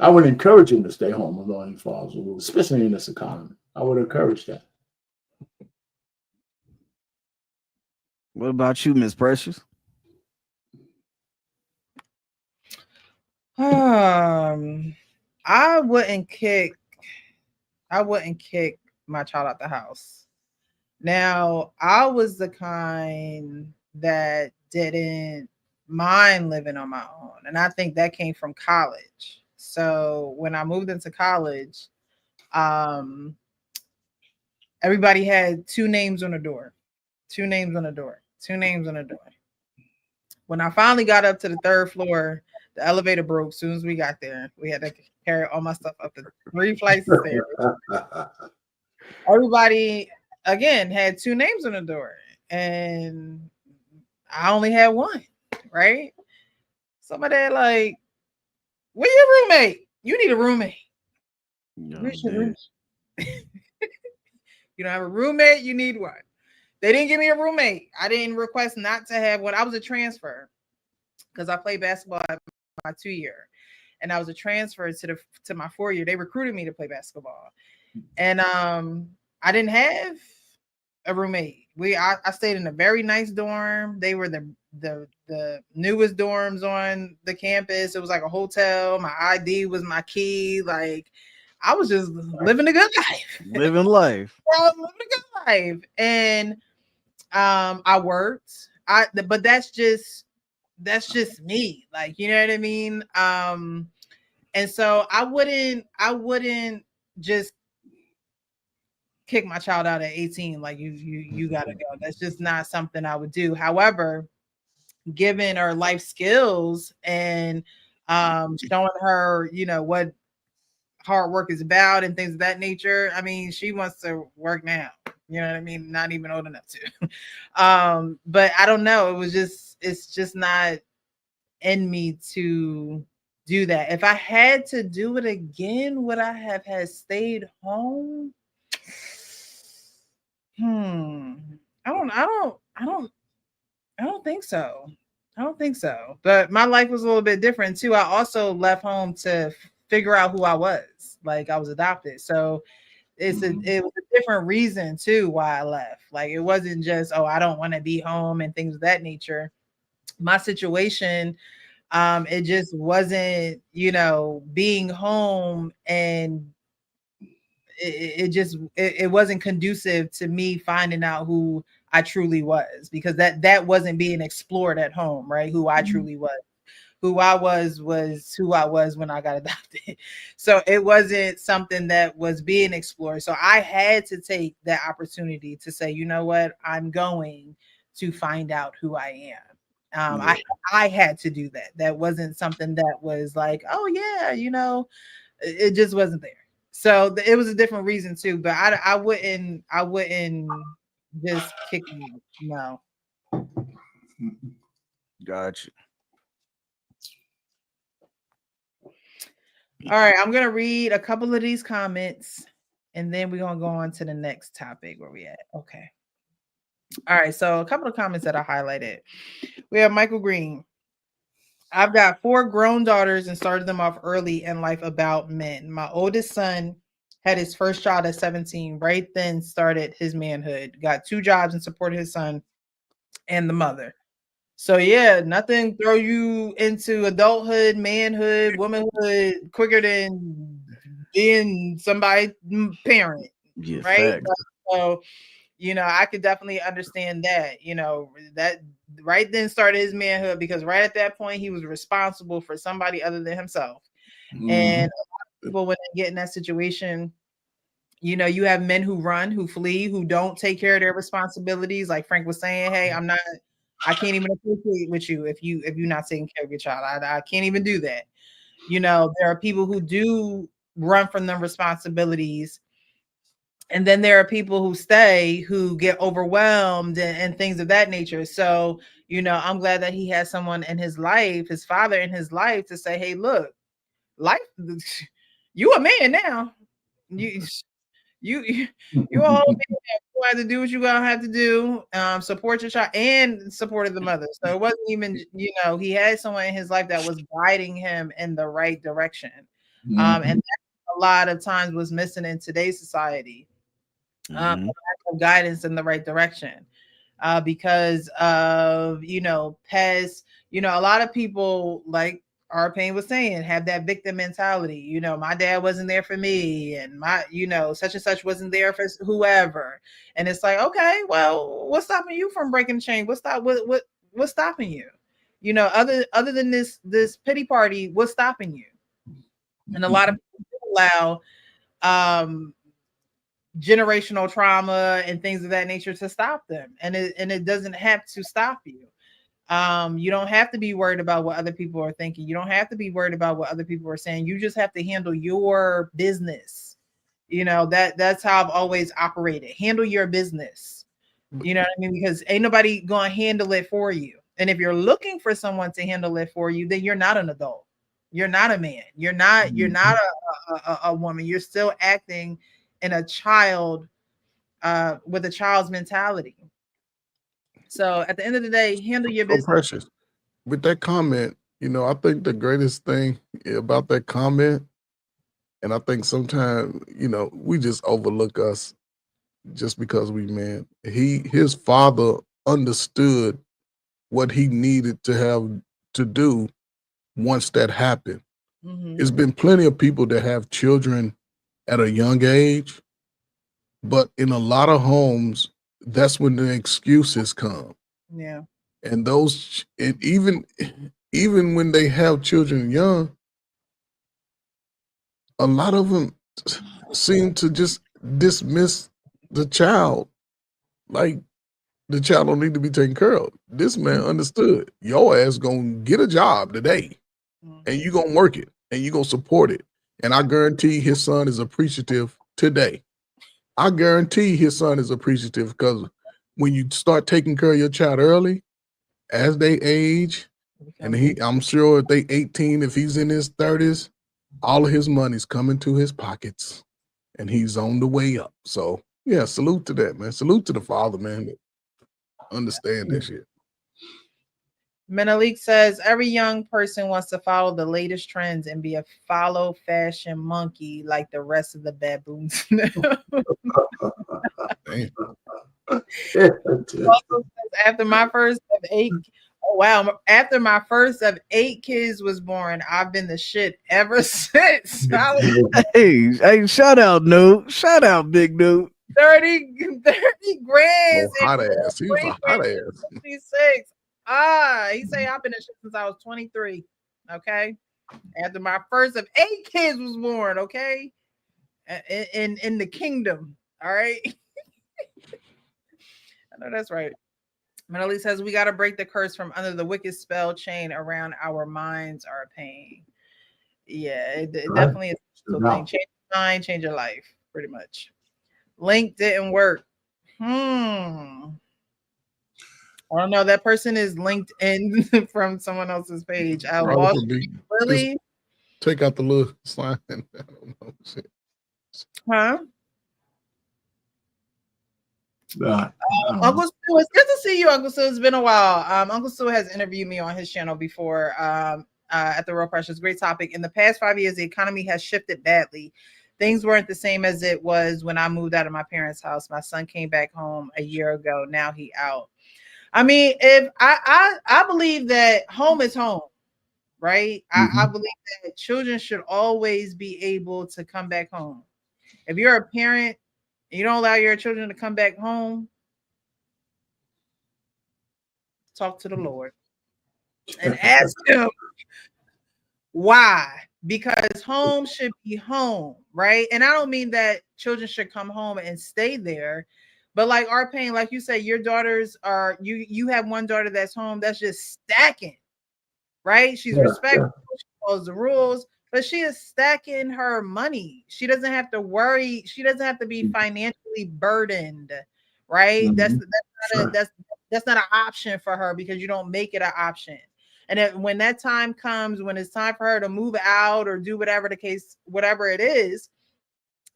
I would encourage him to stay home as long as he follows the rules, especially in this economy. I would encourage that. What about you, Miss Precious? I wouldn't kick my child out the house. Now, I was the kind that didn't mind living on my own, and I think that came from college. So when I moved into college, everybody had 2 names on the door. 2 names on the door. 2 names on the door. When I finally got up to the 3rd floor, the elevator broke as soon as we got there. We had to carry all my stuff up the 3 flights of stairs. Everybody, again, had 2 names on the door, and I only had 1, right? Somebody like, where's your roommate? You need a roommate. Where's your roommate? You don't have a roommate, you need one. They didn't give me a roommate. I didn't request not to have one. I was a transfer because I played basketball at my 2 year, and I was a transfer to my 4 year. They recruited me to play basketball, and I didn't have a roommate. I stayed in a very nice dorm. They were the newest dorms on the campus. It was like a hotel. My ID was my key. Like, I was just living a good life. Living life. Living a good life. And I worked. But that's just me. Like, you know what I mean? And so I wouldn't just kick my child out at 18 like you gotta go. That's just not something I would do. However, given her life skills and showing her, what hard work is about and things of that nature. I mean, she wants to work now. You know what I mean? Not even old enough to. But I don't know. It's just not in me to do that. If I had to do it again, would I have stayed home? I don't think so. I don't think so. But my life was a little bit different too. I also left home to figure out who I was. Like, I was adopted. So it was a different reason too why I left. Like, it wasn't just, I don't want to be home and things of that nature. My situation, it just wasn't, being home, and it wasn't conducive to me finding out who I truly was, because that wasn't being explored at home, right? Who I truly was. Who I was who I was when I got adopted. So it wasn't something that was being explored. So I had to take that opportunity to say, you know what, I'm going to find out who I am. I had to do that. That wasn't something that was like, oh yeah, it just wasn't there. So it was a different reason too. But I wouldn't just kick me out. No. Gotcha. All right, I'm gonna read a couple of these comments, and then we're gonna go on to the next topic. Where we at? Okay. All right, so a couple of comments that I highlighted. We have Michael Green. I've got 4 grown daughters and started them off early in life about men. My oldest son had his first child at 17. Right then started his manhood. Got 2 jobs and supported his son and the mother. So yeah, nothing throw you into adulthood, manhood, womanhood quicker than being somebody's parent, Yeah, right? facts. So I could definitely understand that. That right then started his manhood, because right at that point he was responsible for somebody other than himself. And a lot of people, when they get in that situation, you have men who run, who flee, who don't take care of their responsibilities. Like Frank was saying, hey, I can't even associate with you if you're not taking care of your child. I can't even do that. There are people who do run from them responsibilities. And then there are people who stay, who get overwhelmed and things of that nature. So, I'm glad that he has someone in his life, his father in his life, to say, hey, look, life, you a man now. You all have to do what you're gonna have to do. Support your child and supported the mother. So it wasn't even, he had someone in his life that was guiding him in the right direction. And that a lot of times was missing in today's society. Lack of guidance in the right direction. Because of past, a lot of people, like our pain was saying, have that victim mentality. My dad wasn't there for me, and my such and such wasn't there for whoever. And it's like, okay, well, what's stopping you from breaking the chain? What's stopping you? Other than this pity party, what's stopping you? And a lot of people allow generational trauma and things of that nature to stop them, and it doesn't have to stop you. You don't have to be worried about what other people are thinking. You don't have to be worried about what other people are saying. You just have to handle your business. That's how I've always operated. Handle your business. You know what I mean? Because ain't nobody gonna handle it for you. And if you're looking for someone to handle it for you, then you're not an adult. You're not a man. You're not a woman. You're still acting in a child, with a child's mentality. So at the end of the day, handle your business. Precious. With that comment, I think the greatest thing about that comment, and I think sometimes, we just overlook us just because we men. His father understood what he needed to have to do once that happened. It's been plenty of people that have children at a young age, but in a lot of homes, that's when the excuses come. Yeah. And even when they have children young, a lot of them seem to just dismiss the child, like the child don't need to be taken care of. This man understood your ass gonna get a job today, and you gonna work it, and you gonna support it. And I guarantee his son is appreciative today. I guarantee his son is appreciative, because when you start taking care of your child early, as they age, and I'm sure if they 18, if he's in his 30s, all of his money's coming to his pockets, and he's on the way up. So yeah, salute to that, man. Salute to the father, man, that understand that shit. Menelik says every young person wants to follow the latest trends and be a follow fashion monkey like the rest of the baboons. After my first of 8, oh wow! After my first of 8 kids was born, I've been the shit ever since. Hey, shout out, Noob. Shout out, big Noob. 30 grand. Hot ass. He was a hot ass. 26. He say I've been in shit since I was 23. Okay. After my first of 8 kids was born, okay. In the kingdom. All right. I know that's right. Melody says we got to break the curse from under the wicked spell chain around our minds are pain. Yeah, it definitely is a thing. Change your mind, change your life, pretty much. Link didn't work. I don't know. That person is linked in from someone else's page. Really? Take out the little sign. I don't know. Shit. Huh? Uncle Stu, it's good to see you, Uncle Stu. It's been a while. Uncle Stu has interviewed me on his channel before at the Real Precious. Great topic. In the past 5 years, the economy has shifted badly. Things weren't the same as it was when I moved out of my parents' house. My son came back home a year ago. Now he out. I mean, if I believe that home is home, right? I believe that children should always be able to come back home. If you're a parent and you don't allow your children to come back home, talk to the Lord and ask him why. Because home should be home, right? And I don't mean that children should come home and stay there, but like Arpain, like you say, your daughters are you have one daughter that's home that's just stacking, right? She's respectful, she follows the rules, but she is stacking her money. She doesn't have to worry, she doesn't have to be financially burdened, right? That's not an option for her because you don't make it an option. And when that time comes, when it's time for her to move out or do whatever the case, whatever it is,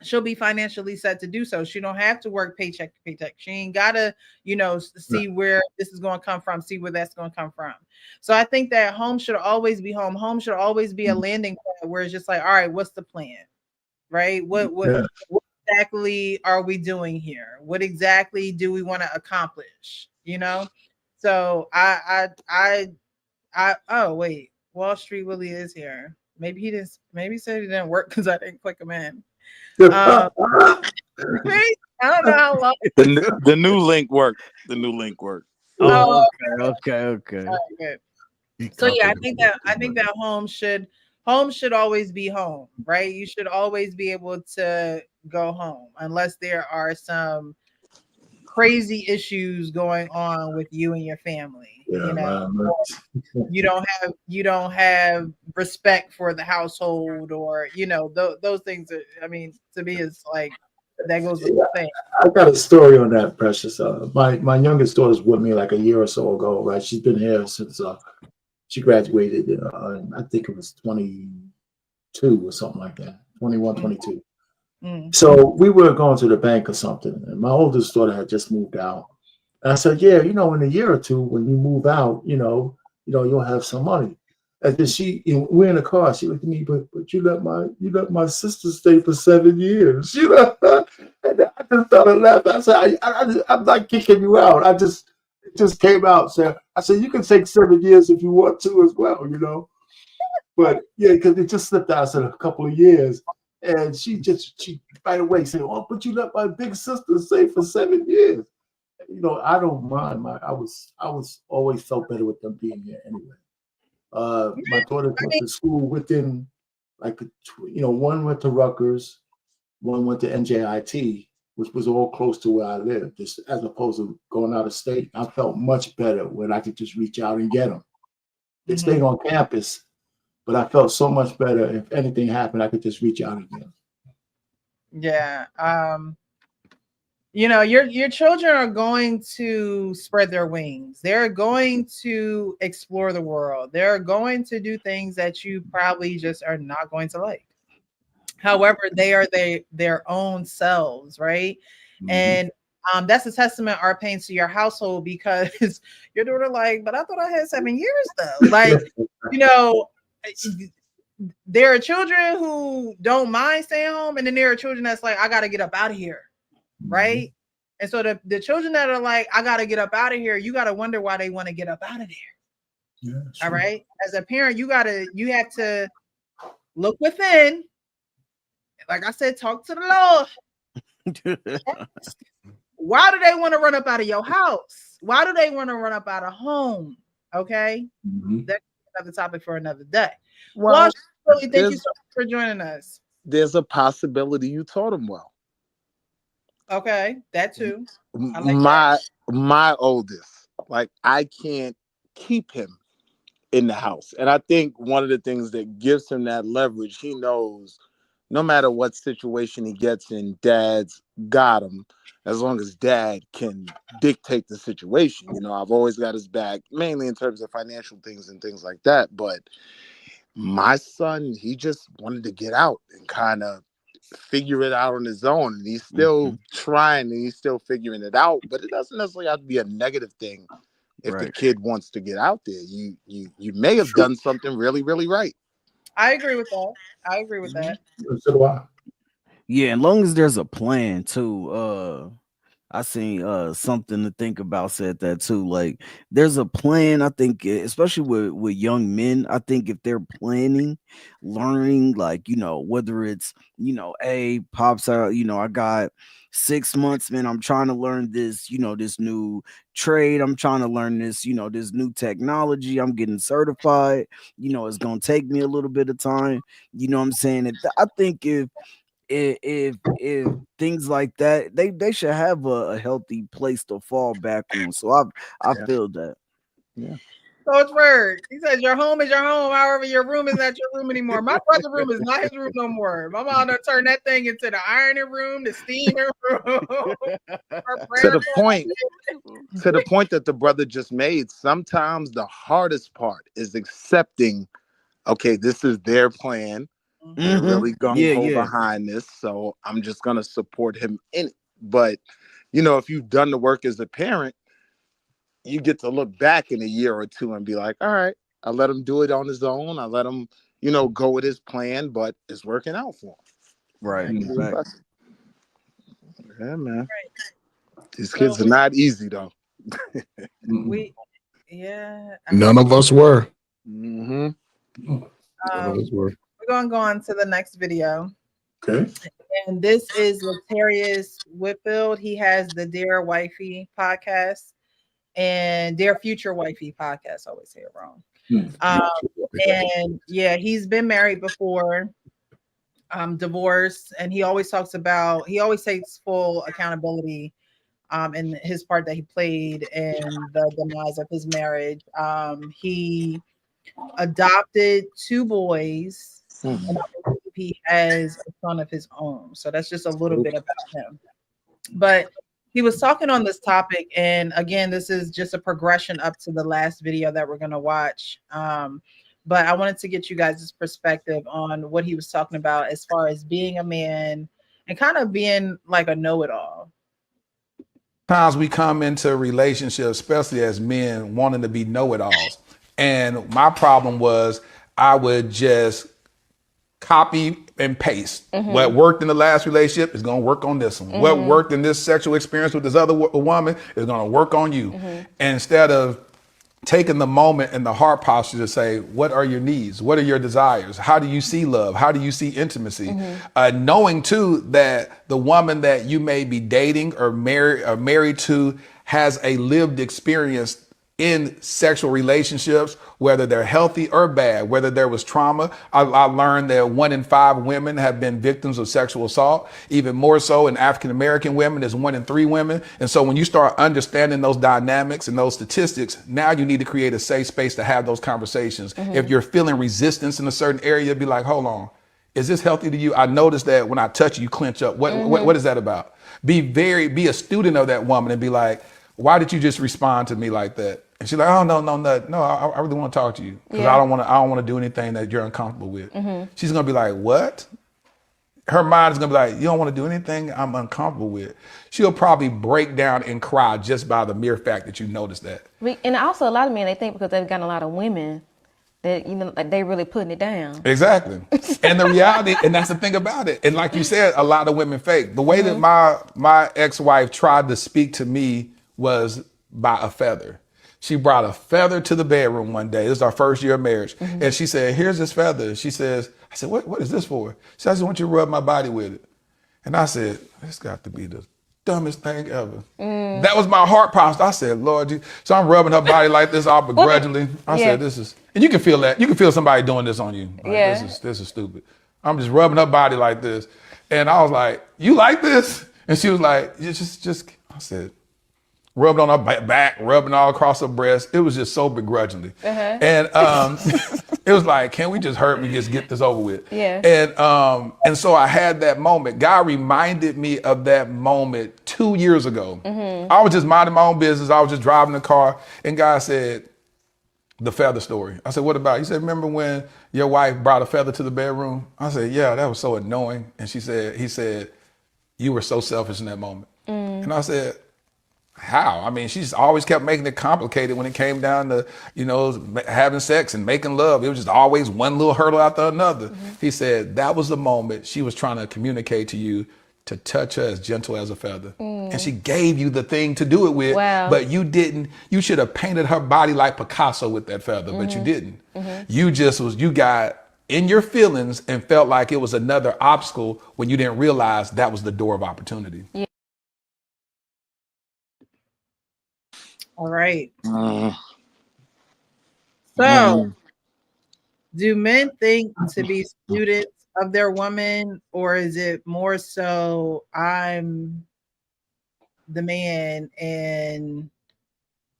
she'll be financially set to do so. She don't have to work paycheck to paycheck. She ain't gotta, see where this is going to come from, see where that's going to come from. So I think that home should always be home. Home should always be a landing point where it's just like, all right, what's the plan, right? What exactly are we doing here? What exactly do we want to accomplish? So oh wait, Wall Street Willie is here. Maybe he didn't. Maybe he said he didn't work because I didn't click him in. I don't know how long. The new link worked. The new link worked. Oh, okay. All right, good. So yeah, I think that home should always be home, right? You should always be able to go home unless there are some crazy issues going on with you and your family. You don't have respect for the household, or those things are, I mean, to me, it's like that goes with the thing. I got a story on that, Precious. My youngest daughter's with me like a year or so ago, right? She's been here since she graduated. I think it was 22 or something like that, 21, 22. So we were going to the bank or something, and my oldest daughter had just moved out. And I said, yeah, in a year or two, when you move out, you'll have some money. And then we're in the car. She looked at me, but you let my sister stay for 7 years. And I just started laughing. I said, I'm not kicking you out. It just came out. So I said, you can take 7 years if you want to as well, But yeah, because it just slipped out. I said a couple of years. And she right away said, "Oh, but you let my big sister stay for 7 years." I don't mind. I was always felt better with them being here anyway. My daughter went to school within, one went to Rutgers, one went to NJIT, which was all close to where I lived, just as opposed to going out of state. I felt much better when I could just reach out and get them. They stayed on campus. But I felt so much better. If anything happened, I could just reach out again. Yeah. Your children are going to spread their wings. They're going to explore the world. They're going to do things that you probably just are not going to like. However, they are their own selves, right? And that's a testament, Arpain, to your household, because your daughter but I thought I had 7 years though. There are children who don't mind staying home, and then there are children that's like, I got to get up out of here, right? And so the children that are like, I got to get up out of here, you got to wonder why they want to get up out of there. Yeah, sure. All right. As a parent, you have to look within. Like I said, talk to the Lord. Why do they want to run up out of your house? Why do they want to run up out of home? Okay. That's another topic for another day. Well, thank you so much for joining us. There's a possibility you taught him well. Okay, that too. My oldest, Like, I can't keep him in the house. And I think one of the things that gives him that leverage, he knows no matter what situation he gets in, dad's got him, as long as dad can dictate the situation. You know, I've always got his back, mainly in terms of financial things and things like that. But my son, he just wanted to get out and kind of figure it out on his own. And he's still trying and he's still figuring it out. But it doesn't necessarily have to be a negative thing. If the kid wants to get out there, you may have done something really, really right. I agree with that. I agree with that. So do I. Yeah, as long as there's a plan too. I seen something to think about said that too. Like there's a plan. I think especially with young men, I think if they're planning, learning, like, you know, whether it's, you know, pops out, you know, I got 6 months, man, I'm trying to learn this, you know, this new trade. I'm trying to learn this, you know, this new technology. I'm getting certified. You know, it's gonna take me a little bit of time. You know what I'm saying? I think if things like that, they should have a healthy place to fall back on. So I feel that. Yeah. Coach Bird, he says your home is your home. However, your room is not your room anymore. My brother's room is not his room no more. My mom done turned that thing into the ironing room, the steaming room. to the point that the brother just made, sometimes the hardest part is accepting, okay, this is their plan. They're really gung-ho behind this, so I'm just gonna support him in it. But you know, if you've done the work as a parent, you get to look back in a year or two and be like, all right, I let him do it on his own. I let him, you know, go with his plan, but it's working out for him. Right. Yeah, man. These kids are not easy though. None of us were. We're gonna go on to the next video. Okay. And this is Latarius Whitfield. He has the Dear Wifey podcast and Dear Future Wifey podcast. I always say it wrong. And yeah, he's been married before, divorced, and he always takes full accountability in his part that he played in the demise of his marriage. He adopted 2 boys, and I believe he has a son of his own. So that's just a little bit about him. But he was talking on this topic, and again, this is just a progression up to the last video that we're going to watch. But I wanted to get you guys' perspective on what he was talking about as far as being a man and kind of being like a know-it-all. Times we come into relationships, especially as men, wanting to be know-it-alls. And my problem was I would just copy and paste. What worked in the last relationship is going to work on this one. What worked in this sexual experience with this other woman is going to work on you. And instead of taking the moment and the heart posture to say, what are your needs? What are your desires? How do you see love? How do you see intimacy? Knowing too that the woman that you may be dating or married to has a lived experience in sexual relationships, whether they're healthy or bad, whether there was trauma. I learned that 1 in 5 women have been victims of sexual assault. Even more so in African-American women, there's 1 in 3 women. And so when you start understanding those dynamics and those statistics, now you need to create a safe space to have those conversations. If you're feeling resistance in a certain area, be like, hold on, is this healthy to you? I noticed that when I touch you, clench up. What is that about? Be a student of that woman and be like, why did you just respond to me like that? And she's like, oh, no, I really want to talk to you because I don't want to do anything that you're uncomfortable with. She's going to be like, what? Her mind is going to be like, you don't want to do anything I'm uncomfortable with. She'll probably break down and cry just by the mere fact that you noticed that. And also a lot of men, they think because they've gotten a lot of women that, you know, like they really putting it down. Exactly. And the reality, and that's the thing about it. And like you said, a lot of women fake. The way that my ex-wife tried to speak to me was by a feather. She brought a feather to the bedroom one day. This is our first year of marriage. And she said, here's this feather. She says, I said, what is this for? She said, I just want you to rub my body with it. And I said, this got to be the dumbest thing ever. That was my heart posture. I said, Lord, so I'm rubbing her body like this all begrudgingly. I said, this is, and you can feel that. You can feel somebody doing this on you. Like, this is stupid. I'm just rubbing her body like this. And I was like, you like this? And she was like, just, I said, rubbed on her back, rubbing all across her breast. It was just so begrudgingly. And it was like, can we just hurt me, just get this over with? Yeah. And so I had that moment. God reminded me of that moment 2 years ago. I was just minding my own business. I was just driving the car, and God said, the feather story. I said, what about it? He said, remember when your wife brought a feather to the bedroom? I said, yeah, that was so annoying. And he said, you were so selfish in that moment. And I said, how? I mean, she's always kept making it complicated when it came down to, having sex and making love. It was just always one little hurdle after another. He said, that was the moment she was trying to communicate to you to touch her as gentle as a feather. And she gave you the thing to do it with, but you didn't. You should have painted her body like Picasso with that feather, but you didn't. You got in your feelings and felt like it was another obstacle when you didn't realize that was the door of opportunity. Yeah. All right. So, do men think to be students of their woman, or is it more so I'm the man and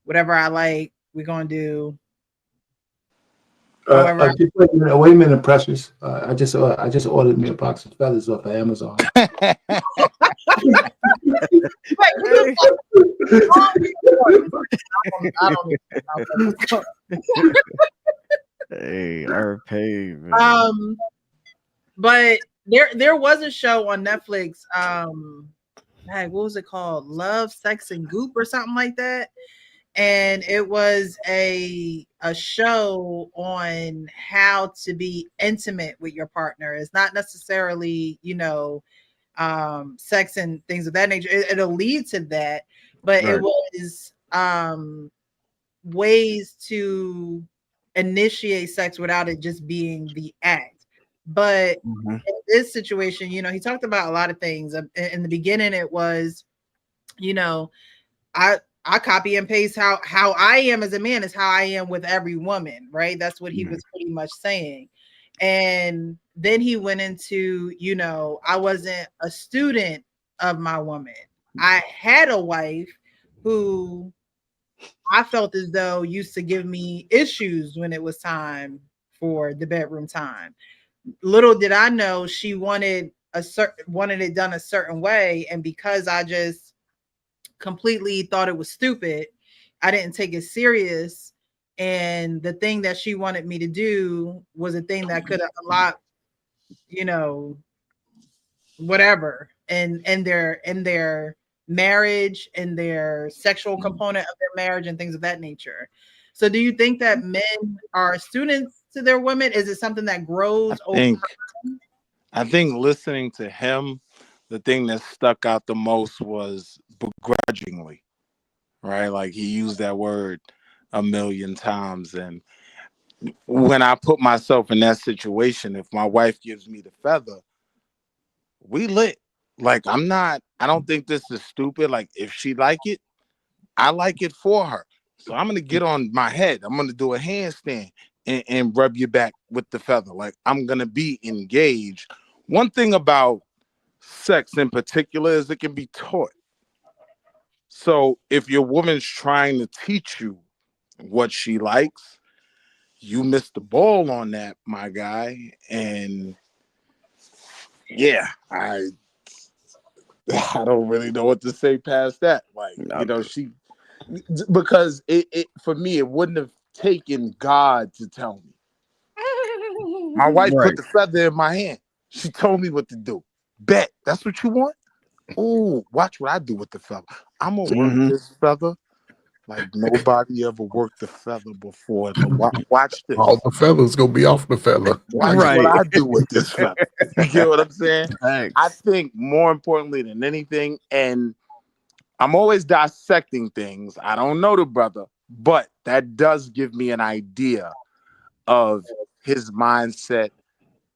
whatever I like, we're gonna do? Wait a minute, Precious. I just ordered me a box of feathers off of Amazon. Hey, our pay, man. But there was a show on Netflix. What was it called? Love, Sex, and Goop or something like that. And it was a show on how to be intimate with your partner. It's not necessarily, sex and things of that nature. It'll lead to that, but it was ways to initiate sex without it just being the act. But in this situation, he talked about a lot of things. In the beginning, it was, I copy and paste how I am as a man is how I am with every woman, right? That's what he was pretty much saying. And then he went into, I wasn't a student of my woman. I had a wife who I felt as though used to give me issues when it was time for the bedroom time. Little did I know she wanted it done a certain way, and because I just completely thought it was stupid, I didn't take it serious. And the thing that she wanted me to do was a thing that could have unlocked, whatever, and their marriage and their sexual component of their marriage and things of that nature. So do you think that men are students to their women? Is it something that grows over time? I think listening to him, the thing that stuck out the most was begrudgingly, right? Like he used that word a million times. And when I put myself in that situation, if my wife gives me the feather, we lit. Like I don't think this is stupid. Like if she like it, I like it for her. So I'm gonna get on my head. I'm gonna do a handstand and rub your back with the feather. Like I'm gonna be engaged. One thing about sex in particular is it can be taught. So if your woman's trying to teach you what she likes, you missed the ball on that, my guy. And yeah, I don't really know what to say past that. Like, because it for me, it wouldn't have taken God to tell me. My wife put the feather in my hand. She told me what to do. Bet. That's what you want? Oh, watch what I do with the feather. I'm going to work this feather like nobody ever worked the feather before. Watch this. All the feathers going to be off the feather. Watch what I do with this feather. You get what I'm saying? Thanks. I think more importantly than anything, and I'm always dissecting things. I don't know the brother, but that does give me an idea of his mindset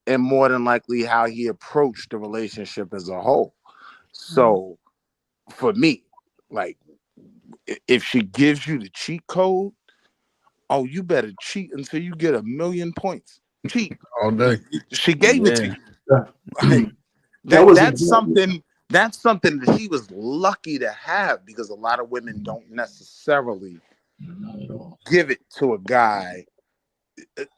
and more than likely how he approached the relationship as a whole. So for me, like if she gives you the cheat code, oh, you better cheat until you get 1,000,000 points. Cheat all day. She gave it to you. Like, that's something that's something that he was lucky to have, because a lot of women don't necessarily give it to a guy.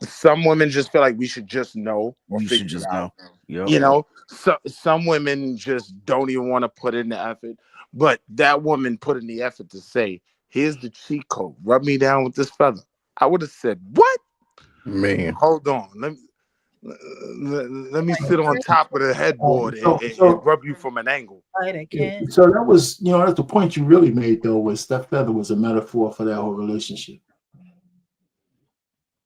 Some women just feel like we should just know or You should figure it just out. know. Yep. You know, so some women just don't even want to put in the effort. But that woman put in the effort to say, here's the cheat code. Rub me down with this feather. I would have said, what? Man. Hold on. Let me sit on top of the headboard and rub you from an angle. So that was, that's the point you really made, though, was that feather was a metaphor for that whole relationship.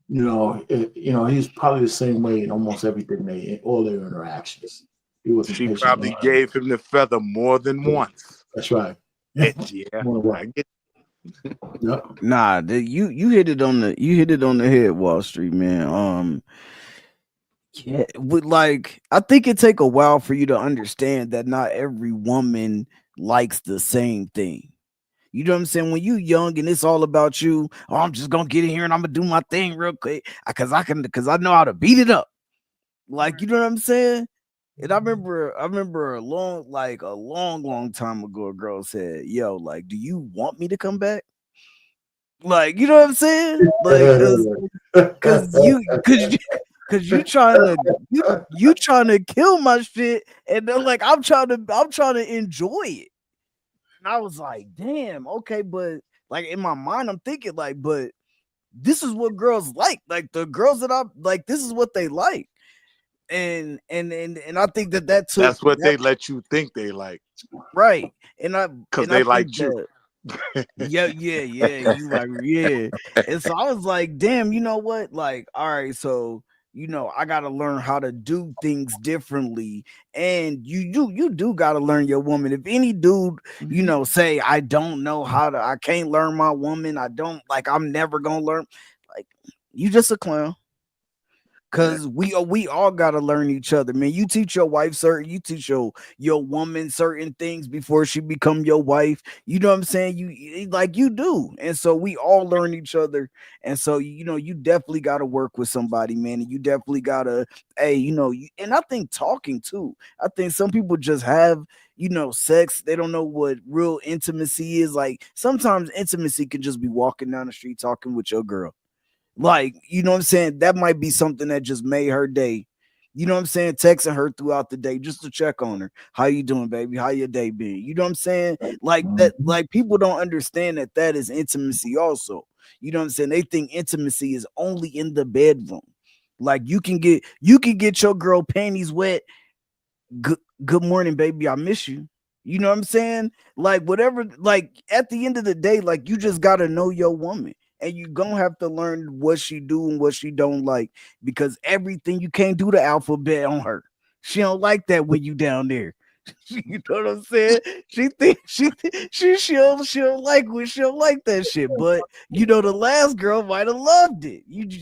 He's probably the same way in almost everything all their interactions. He wasn't She patient probably gave him the feather more than once. That's right. Yeah, I get. Yep. Nah, you hit it on the head, Wall Street, man. Yeah, I think it take a while for you to understand that not every woman likes the same thing. You know what I'm saying? When you young and it's all about you, I'm just gonna get in here and I'm gonna do my thing real quick because I know how to beat it up. Like, you know what I'm saying? And I remember a long time ago, a girl said, "Yo, like, do you want me to come back?" Like, you know what I'm saying? Like, cause you trying to kill my shit, and they're like, I'm trying to enjoy it. And I was like, damn, okay, but like in my mind, I'm thinking like, but this is what girls like. Like the girls that I like, this is what they like. And I think that That's what they let you think they like. Right. Because they like you. Yeah. You like, yeah. And so I was like, damn, you know what? Like, all right, so I gotta learn how to do things differently. And you do gotta learn your woman. If any dude, say I don't know I can't learn my woman, I'm never gonna learn, like, you just a clown. Cause we all gotta learn each other, man. You teach your wife you teach your woman certain things before she become your wife. You know what I'm saying? You do, and so we all learn each other. And so you definitely gotta work with somebody, man. And you definitely gotta, and I think talking too. I think some people just have sex. They don't know what real intimacy is. Like sometimes intimacy can just be walking down the street talking with your girl. Like, you know what I'm saying? That might be something that just made her day. You know what I'm saying? Texting her throughout the day just to check on her. How you doing, baby? How your day been? You know what I'm saying? Like that, like people don't understand that is intimacy also. You know what I'm saying? They think intimacy is only in the bedroom. Like you can get your girl panties wet. Good morning, baby. I miss you. You know what I'm saying? Like whatever, like at the end of the day, like you just gotta know your woman. And you gonna have to learn what she do and what she don't like, because everything, you can't do the alphabet on her. She don't like that when you down there. You know what I'm saying? She'll like when she'll like that shit. But the last girl might have loved it. You do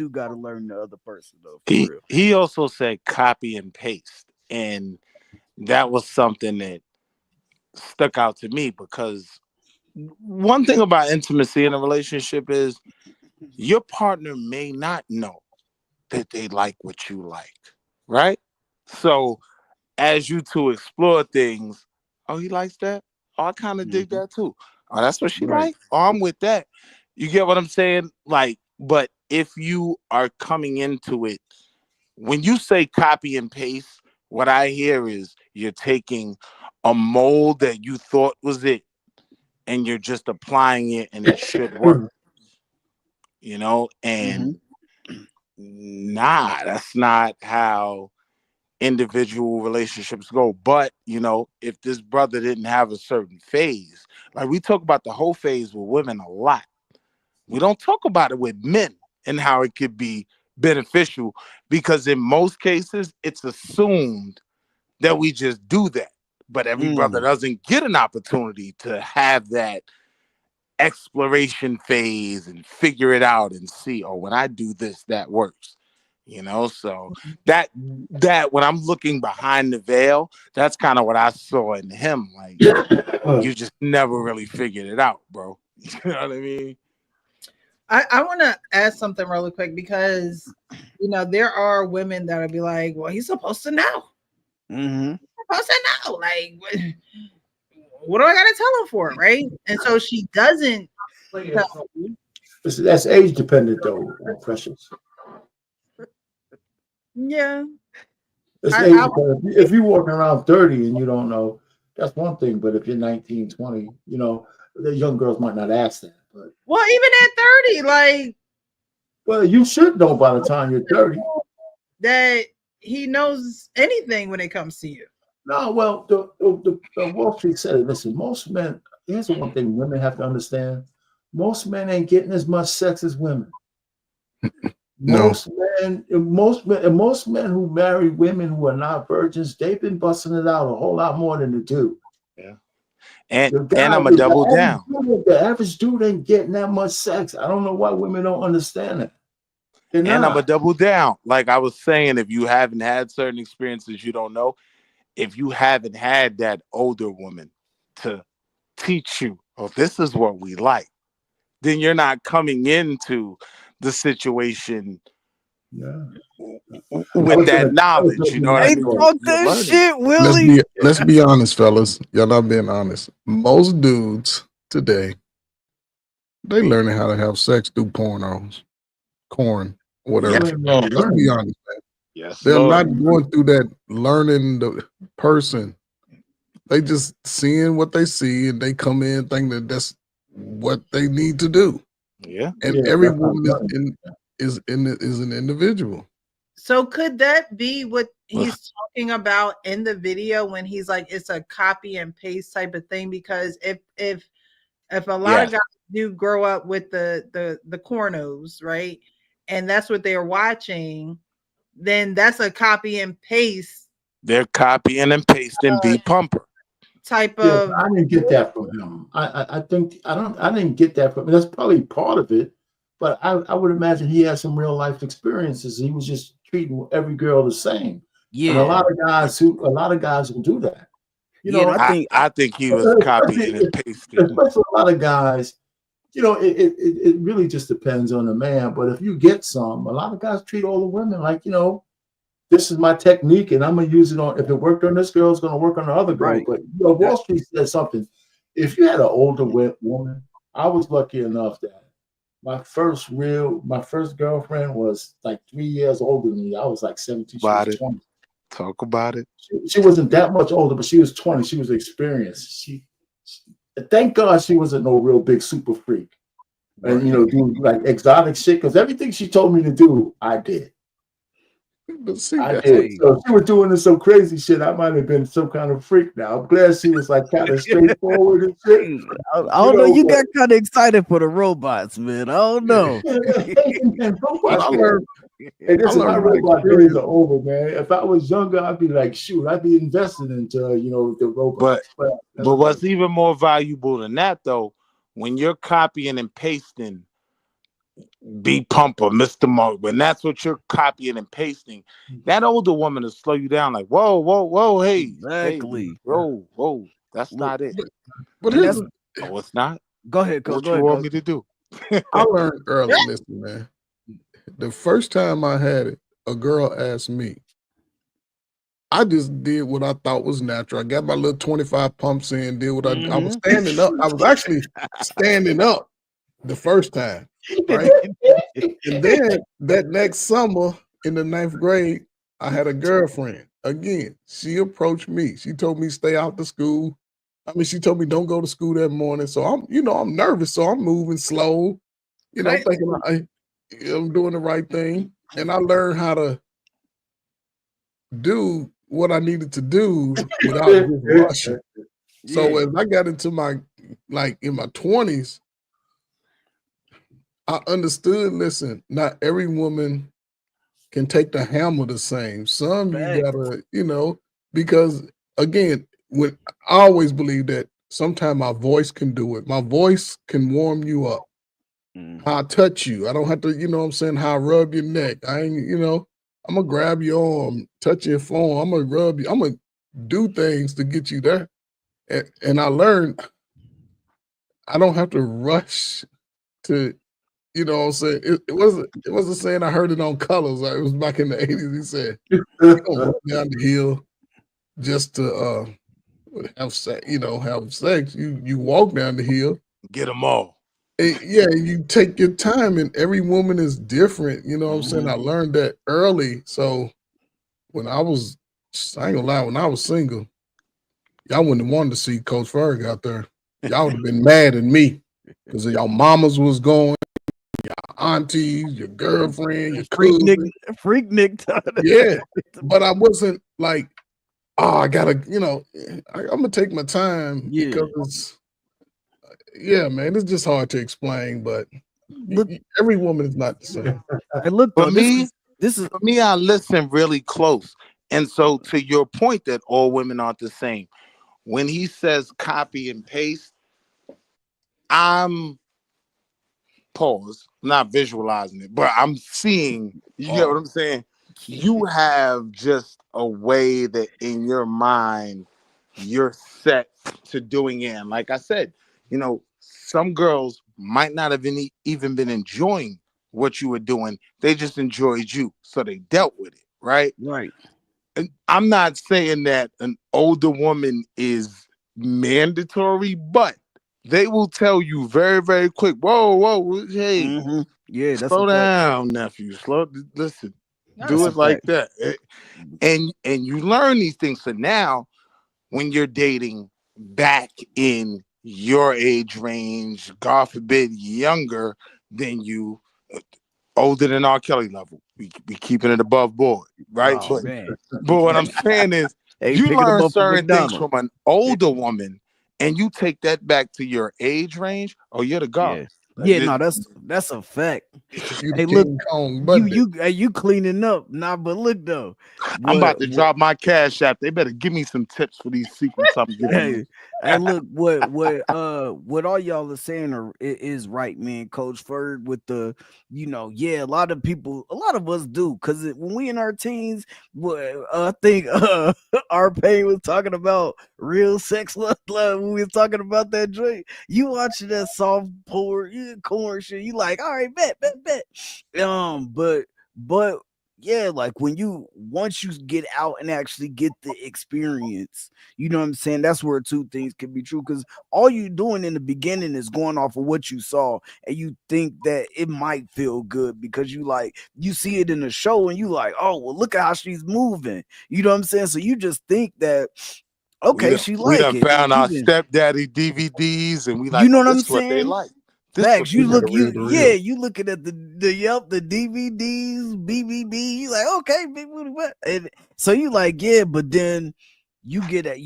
gotta learn the other person though. For real. He also said copy and paste, and that was something that stuck out to me, because one thing about intimacy in a relationship is your partner may not know that they like what you like, right? So as you two explore things, oh, he likes that. Oh, I kind of dig that too. Oh, that's what she like. Oh, I'm with that. You get what I'm saying? Like, but if you are coming into it, when you say copy and paste, what I hear is you're taking a mold that you thought was it, and you're just applying it, and it should work. And nah, that's not how individual relationships go. But if this brother didn't have a certain phase, like we talk about the whole phase with women a lot, we don't talk about it with men and how it could be beneficial, because in most cases it's assumed that we just do that, but every brother doesn't get an opportunity to have that exploration phase and figure it out and see, oh, when I do this, that works. So that when I'm looking behind the veil, that's kind of what I saw in him. Like, you just never really figured it out, bro. You know what I mean? I want to ask something really quick, because there are women that'll be like, well, he's supposed to know. I said no. Like, what do I gotta tell her for, right? And so she doesn't tell me. That's age dependent, though, Precious. Yeah. It's age dependent. If you're walking around 30 and you don't know, that's one thing. But if you're 19, 20, you know, the young girls might not ask that. But well, even at 30, like, well, you should know by the time you're 30 that he knows anything when it comes to you. No, well, the Wall Street said it. Listen, most men. Here's the one thing women have to understand: most men ain't getting as much sex as women. No. Most men who marry women who are not virgins, they've been busting it out a whole lot more than the dude. Yeah, and I'm a double down. The average dude ain't getting that much sex. I don't know why women don't understand it. And I'm a double down. Like I was saying, if you haven't had certain experiences, you don't know. If you haven't had that older woman to teach you, oh, this is what we like, then you're not coming into the situation with that knowledge. You know what I mean? Talk that shit, Willie. Let's be honest, fellas. Y'all not being honest. Most dudes today, they learning how to have sex through pornos, corn, whatever. Yes. Let's be honest, man. Yes, they're Lord. not going through that learning the person. They just seeing what they see and they come in thinking that that's what they need to do. Yeah. And every woman is an individual. So could that be what he's talking about in the video when he's like it's a copy and paste type of thing? Because if a lot of guys do grow up with the cornos, right? And that's what they're watching, then that's a copy and paste. They're copying and pasting beat pumper type of. I didn't get that from him. I think I didn't get that from him. That's probably part of it, but I would imagine he had some real life experiences. He was just treating every girl the same. Yeah, and a lot of guys will do that. You know, I think he was copying and pasting. Especially a lot of guys. You know, it really just depends on the man. But if you get some, a lot of guys treat all the women like, you know, this is my technique and I'm going to use it on, if it worked on this girl, it's going to work on the other girl. Right. But, you know, Wall Street said something. If you had an older woman, I was lucky enough that my first girlfriend was like 3 years older than me. I was like 17. She was 20. Talk about it. She wasn't that much older, but she was 20. She was experienced. Thank God she wasn't no real big super freak. And, you know, do like exotic shit. Because everything she told me to do, I did. I did. So if she was doing some crazy shit, I might have been some kind of freak now. I'm glad she was like kind of straightforward and shit. I don't know. You got kind of excited for the robots, man. I don't know. My robot days are over, man. If I was younger, I'd be like, shoot, I'd be invested into, you know, the robots. But what's even more valuable than that, though, when you're copying and pasting beat pumper, Mr. Monk, when that's what you're copying and pasting, that older woman will slow you down like, whoa, hey, exactly. Hey, whoa, that's not it. But it's not. Go ahead. What you want me to do? I learned early, listen, man. The first time I had it, a girl asked me. I just did what I thought was natural. I got my little 25 pumps in, did what I was standing up. I was actually standing up the first time, right? And then that next summer in the 9th grade, I had a girlfriend. Again, she approached me. She told me stay out the school. I mean, she told me don't go to school that morning. So I'm nervous. So I'm moving slow, thinking I'm doing the right thing. And I learned how to do what I needed to do without just rushing. So as I got into in my 20s, I understood, listen, not every woman can take the hammer the same. Some you gotta, because again, I always believe that sometimes my voice can do it. My voice can warm you up. How I touch you. I don't have to, how I rub your neck. I ain't, I'm gonna grab your arm, touch your phone. I'm gonna rub you. I'm gonna do things to get you there. And I learned I don't have to rush to, what I'm saying. It wasn't saying I heard it on Colors. It was back in the 80s. He said, "You don't run down the hill just to have sex. Have sex. You walk down the hill, Get them all. yeah, you take your time, and every woman is different. You know what I'm saying? I learned that early. So when I ain't gonna lie, when I was single, y'all wouldn't have wanted to see Coach Ferg out there. Y'all would have been mad at me because y'all mamas was going, your aunties, your girlfriend, your cousin. Freak Nick. Yeah, but I wasn't like, oh, I gotta, I'm gonna take my time because yeah, man, it's just hard to explain, but every woman is not the same. And look, For though, me, this is for me, I listen really close. And so to your point that all women aren't the same, when he says copy and paste, I'm not visualizing it, but I'm seeing, you get what I'm saying? You have just a way that in your mind you're set to doing it. And like I said, some girls might not have even been enjoying what you were doing. They just enjoyed you. So they dealt with it, right? Right. And I'm not saying that an older woman is mandatory, but they will tell you very, very quick, whoa, hey, yeah, that's slow down, nephew. Listen, do it like that. And you learn these things. So now when you're dating back in your age range, God forbid, younger than you, older than R. Kelly level, we keeping it above board, right? Oh, man. But what I'm saying is, you learn certain things from an older woman, and you take that back to your age range, or you're the god. Yeah, no, that's a fact. You Hey, look, King Kong you cleaning up. Nah, but look though, I'm about to drop my cash app. They better give me some tips for these secrets I'm giving. Hey, look, what all y'all are saying is right, man. Coach Ferg with the, a lot of us do, because when we in our teens, I think our pain was talking about real sex love when we was talking about that joint. You watching that soft corn shit, you like, all right, bet. But yeah, like once you get out and actually get the experience, you know what I'm saying? That's where two things can be true, because all you're doing in the beginning is going off of what you saw, and you think that it might feel good because you see it in the show and you like, oh, well, look at how she's moving. You know what I'm saying? So you just think that, okay, we done found our stepdaddy DVDs, and we like, you know what I'm this what they saying? like. Facts. You looking at the DVDs, BBB. You like, okay, and so you like, yeah, but then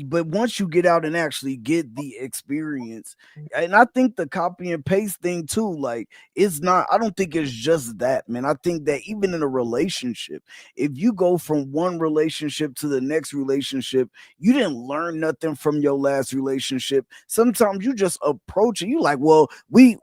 but once you get out and actually get the experience, and I think the copy and paste thing too, like, I don't think it's just that, man. I think that even in a relationship, if you go from one relationship to the next relationship, you didn't learn nothing from your last relationship. Sometimes you just approach it, you like, well, we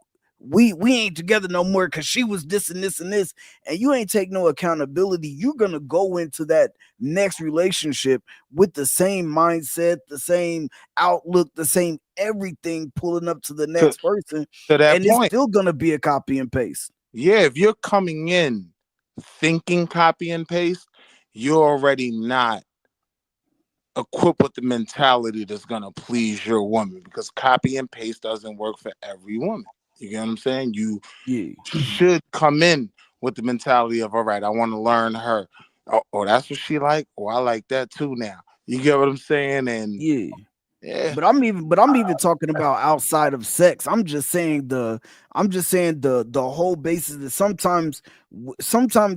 ain't together no more because she was this and this and this, and you ain't take no accountability. You're gonna go into that next relationship with the same mindset, the same outlook, the same everything, pulling up to the next person, to that and point, it's still gonna be a copy and paste. Yeah, if you're coming in thinking copy and paste, you're already not equipped with the mentality that's gonna please your woman, because copy and paste doesn't work for every woman. You get what I'm saying? You should come in with the mentality of, all right, I want to learn her. Oh, that's what she like. Oh, I like that too now. You get what I'm saying? And yeah. But I'm even talking about outside of sex. I'm just saying the whole basis that sometimes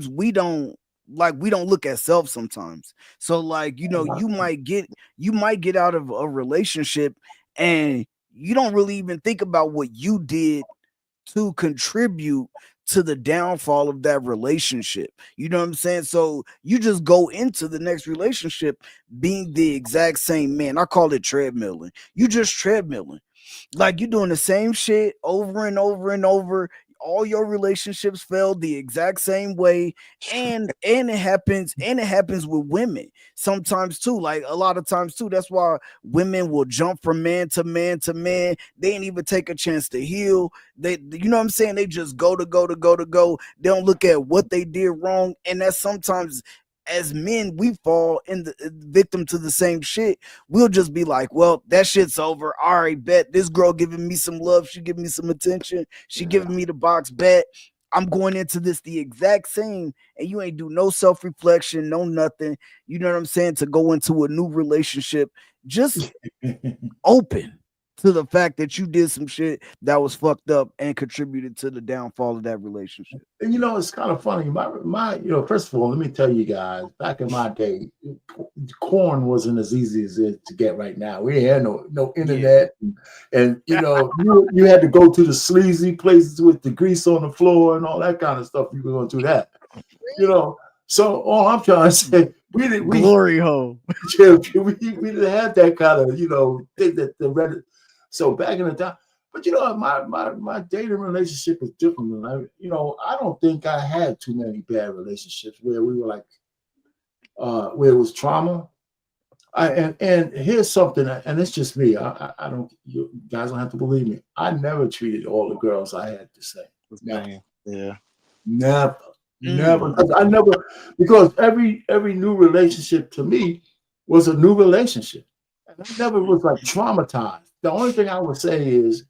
we don't look at self sometimes. So like, you might get out of a relationship and you don't really even think about what you did to contribute to the downfall of that relationship. You know what I'm saying? So you just go into the next relationship being the exact same man. I call it treadmilling. You just treadmilling. Like, you're doing the same shit over and over and over. All your relationships failed the exact same way, and it happens with women sometimes too. Like, a lot of times too. That's why women will jump from man to man to man. They ain't even take a chance to heal. You know what I'm saying? They just go to go. They don't look at what they did wrong, and that's sometimes as men, we fall in the victim to the same shit. We'll just be like, well, that shit's over. All right, bet this girl giving me some love. She giving me some attention. She giving me the box bet. I'm going into this the exact same, and you ain't do no self-reflection, no nothing. You know what I'm saying? To go into a new relationship, just open to the fact that you did some shit that was fucked up and contributed to the downfall of that relationship. And it's kind of funny. My first of all, let me tell you guys, back in my day, corn wasn't as easy as it to get right now. We had no internet, and you had to go to the sleazy places with the grease on the floor and all that kind of stuff. You were going to do that, So all I'm trying to say, we glory hole. we didn't have that kind of thing that the Reddit. So back in the time. But my dating relationship is different than I don't think I had too many bad relationships where we were like where it was trauma. And here's something, and it's just me. I don't, you guys don't have to believe me. I never treated all the girls I had the same. Never. Yeah. Never. I never, because every new relationship to me was a new relationship. And I never was like traumatized. The only thing I would say is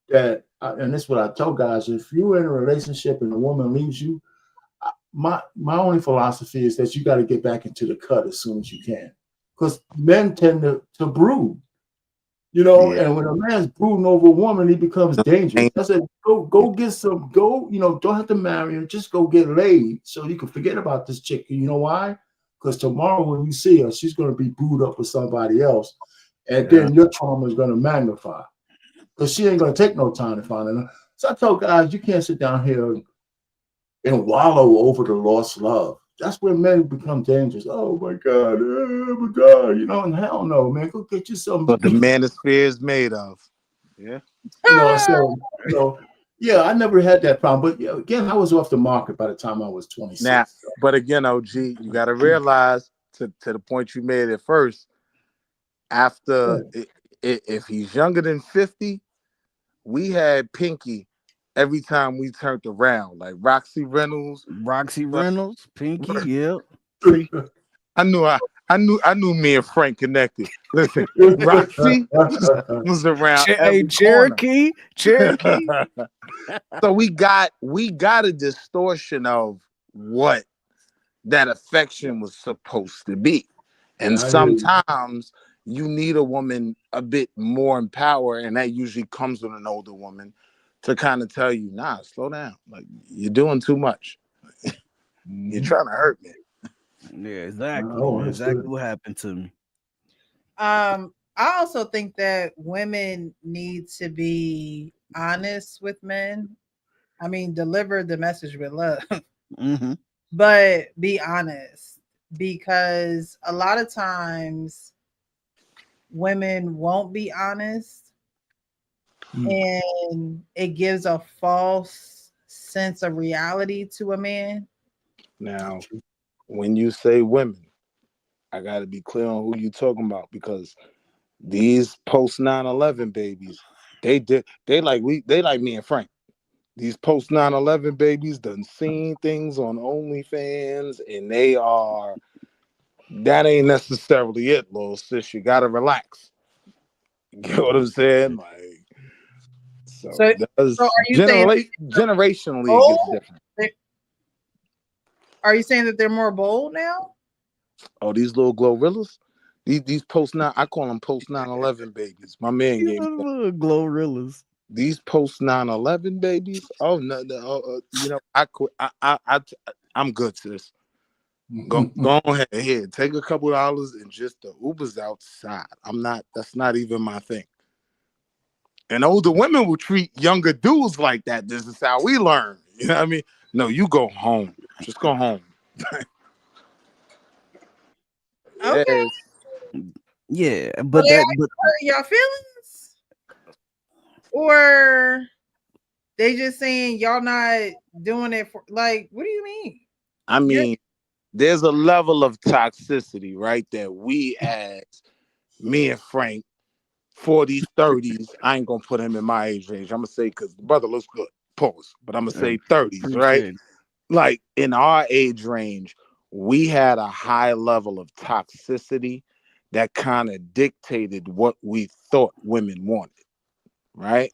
that, and this is what I tell guys: if you're in a relationship and a woman leaves you, my only philosophy is that you got to get back into the cut as soon as you can, because men tend to brood, and when a man's brooding over a woman, he becomes dangerous. I said, go get some, don't have to marry her, just go get laid so you can forget about this chick. You know why? Because tomorrow when you see her, she's going to be booed up with somebody else, and then your trauma is going to magnify. Because she ain't going to take no time to find it. So I tell guys, you can't sit down here and wallow over the lost love. That's where men become dangerous. Oh my God, and hell no, man. Go get you something. But the manosphere is made of. Yeah. I never had that problem. But again, I was off the market by the time I was 26. Now, but again, OG, you got to realize to the point you made at first, after if he's younger than 50, we had Pinky every time we turned around, like Roxy Reynolds, Pinky, yeah. I knew me and Frank connected. Listen, Roxy was around every Cherokee. So we got a distortion of what that affection was supposed to be. And sometimes you need a woman a bit more in power, and that usually comes with an older woman to kind of tell you, nah, slow down. Like, you're doing too much. You're trying to hurt me. Yeah, exactly. Exactly what happened to me. I also think that women need to be honest with men. I mean, deliver the message with love, but be honest, because a lot of times women won't be honest, and it gives a false sense of reality to a man. Now, when you say women, I got to be clear on who you're talking about, because these post 9/11 babies, they like me and Frank. These post 9/11 babies done seen things on OnlyFans, and that ain't necessarily it, little sis. You gotta relax. You get what I'm saying? Like, so are you saying generationally it gets different? Are you saying that they're more bold now? Oh, these little Glorillas? These post 9, I call them post 9/11 babies. My man gave me Glorillas. These post 9/11 babies. Oh no, I quit. I'm good, sis. Go ahead here. Take a couple dollars and just the Uber's outside. That's not even my thing. And older women will treat younger dudes like that. This is how we learn. You know what I mean? No, you go home. Just go home. Okay. Yeah, but y'all feelings, or they just saying y'all not doing it for, like, what do you mean? I mean, there's a level of toxicity, right? That we, as me and Frank, 40s, 30s, I ain't gonna put him in my age range. I'm gonna say, because the brother looks good, pause, but I'm gonna say 30s, right? Like, in our age range, we had a high level of toxicity that kind of dictated what we thought women wanted, right?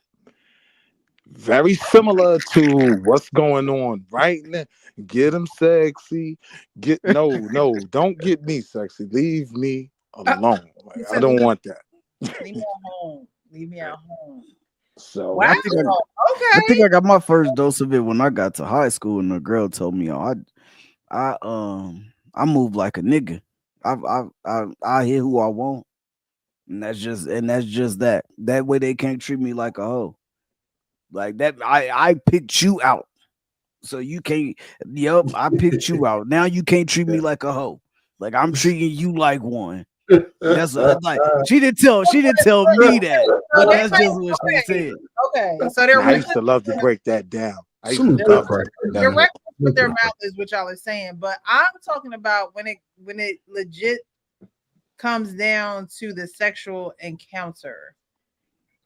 Very similar to what's going on right now. Get them sexy. Don't get me sexy. Leave me alone. Like, I don't want that. Leave me at home. Leave me at home. So wow. I think I got my first dose of it when I got to high school, and the girl told me, I move like a nigga. I hit who I want, and that's just that. That way they can't treat me like a hoe. Like that, I picked you out, so you can't. Yup, I picked you out. Now you can't treat me like a hoe. Like I'm treating you like one. That's like she didn't tell me that, but that's just what she said. Okay, so they're I used to love to break that down. I used Salute to that, love right? They're reckless with their mouth is what y'all are saying, but I'm talking about when it legit comes down to the sexual encounter.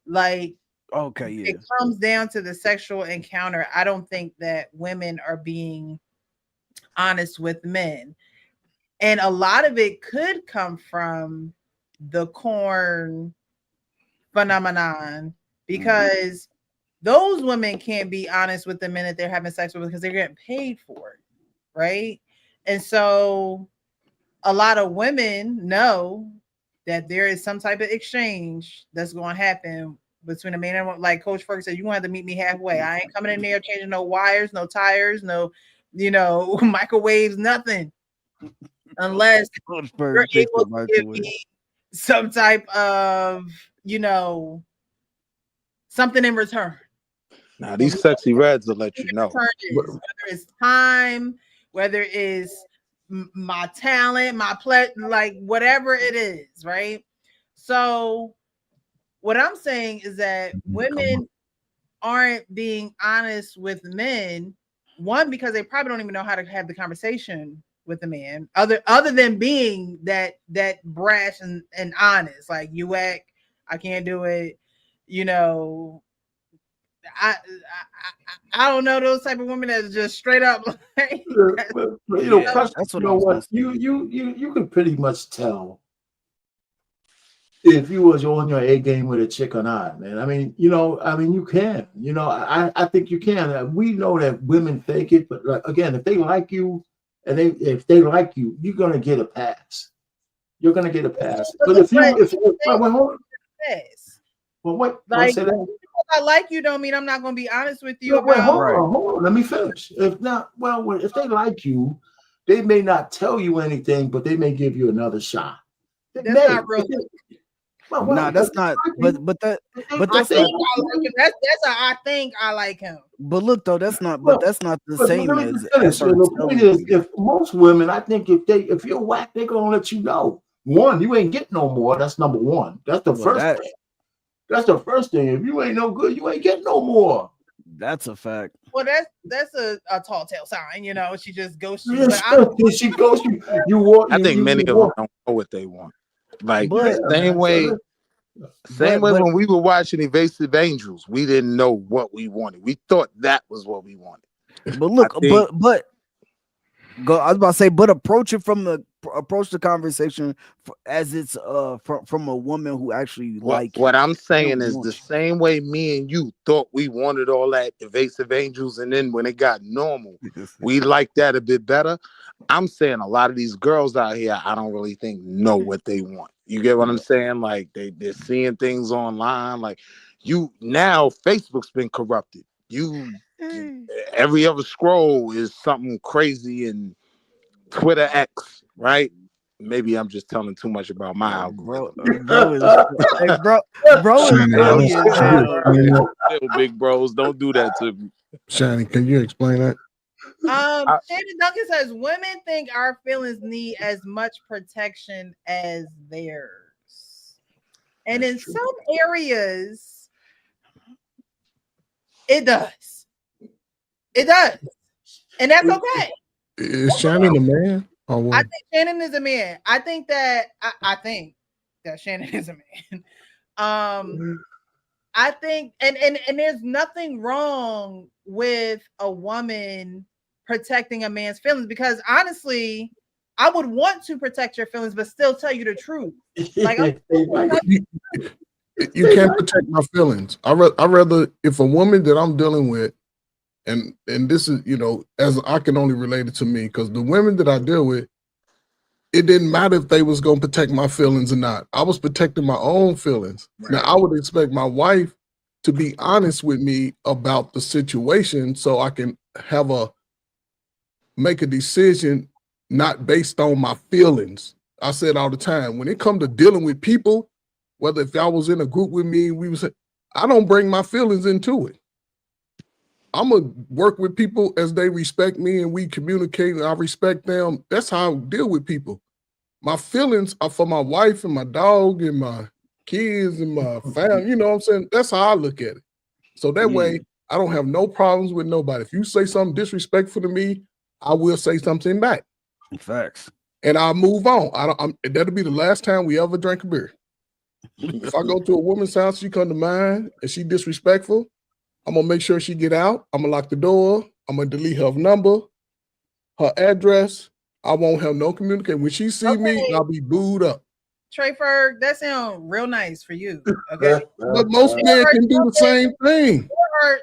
Like, okay, yeah, it comes down to the sexual encounter. I don't think that women are being honest with men, and a lot of it could come from the corn phenomenon because those women can't be honest with the men that they're having sex with because they're getting paid for it, right? And so a lot of women know that there is some type of exchange that's going to happen between a man and, like Coach Ferg said, you're going to have to meet me halfway. I ain't coming in there changing no wires, no tires, no, microwaves, nothing, unless you're able to give me some type of, something in return. Now these sexy reds will let you know. Whether it's time, whether it's my talent, my like whatever it is, right? So what I'm saying is that women aren't being honest with men. One, because they probably don't even know how to have the conversation with a man, other than being that brash and honest. Like, you act, I can't do it. I don't know those type of women that are just straight up like, that's what you can pretty much tell if you was on your A game with a chick or not, man. I mean, you can. I think you can. We know that women fake it, but again, if they like you, and if they like you, you're gonna get a pass. You're gonna get a pass. But like, because I like you don't mean I'm not going to be honest with you about. about. Hold on. Let me finish. If they like you, they may not tell you anything, but they may give you another shot. That's not real. Nah, that's not. But that's I think I like him. But look though, that's not. But that's not the same as. The point is, if most women, I think if you're whack, they're gonna let you know. One, you ain't getting no more. That's number one. That's the first thing. That's the first thing. If you ain't no good, you ain't getting no more. That's a fact. Well, that's a tall tale sign. She just ghosts you. She ghosts you. I think many of them don't know what they want. Like same way when we were watching Evasive Angels, we didn't know what we wanted. We thought that was what we wanted. But look, but go. I was about to say, but approach the conversation as it's from a woman who actually what I'm saying is the same way me and you thought we wanted all that Evasive Angels, and then when it got normal, we liked that a bit better. I'm saying a lot of these girls out here, I don't really think know what they want. You get what I'm saying? Like they're seeing things online. Like now Facebook's been corrupted. Every other scroll is something crazy, and Twitter X, right? Maybe I'm just telling too much about my algorithm. Big bros, don't do that to me. Shani, can you explain that? Shannon Duncan says women think our feelings need as much protection as theirs, and in some areas, it does. It does, and that's okay. Is Shannon a man? I think Shannon is a man. I think that Shannon is a man. I think, and there's nothing wrong with a woman protecting a man's feelings, because honestly, I would want to protect your feelings, but still tell you the truth. Like, you can't protect my feelings. I rather if a woman that I'm dealing with, and this is, you know, as I can only relate it to me, because the women that I deal with, it didn't matter if they was gonna protect my feelings or not. I was protecting my own feelings. Right. Now I would expect my wife to be honest with me about the situation so I can make a decision not based on my feelings. I said all the time, when it comes to dealing with people, whether if y'all was in a group with me, I don't bring my feelings into it. I'm gonna work with people as they respect me and we communicate and I respect them. That's how I deal with people. My feelings are for my wife and my dog and my kids and my family. You know what I'm saying? That's how I look at it. So that way, I don't have no problems with nobody. If you say something disrespectful to me, I will say something back. Facts. And I'll move on. That'll be the last time we ever drink a beer. If I go to a woman's house, she come to mine and she disrespectful, I'm gonna make sure she get out. I'm gonna lock the door. I'm gonna delete her number, her address. I won't have no communication. When she see me, I'll be booed up. Trey Ferg, that sounds real nice for you. Okay. But most men can do the same thing.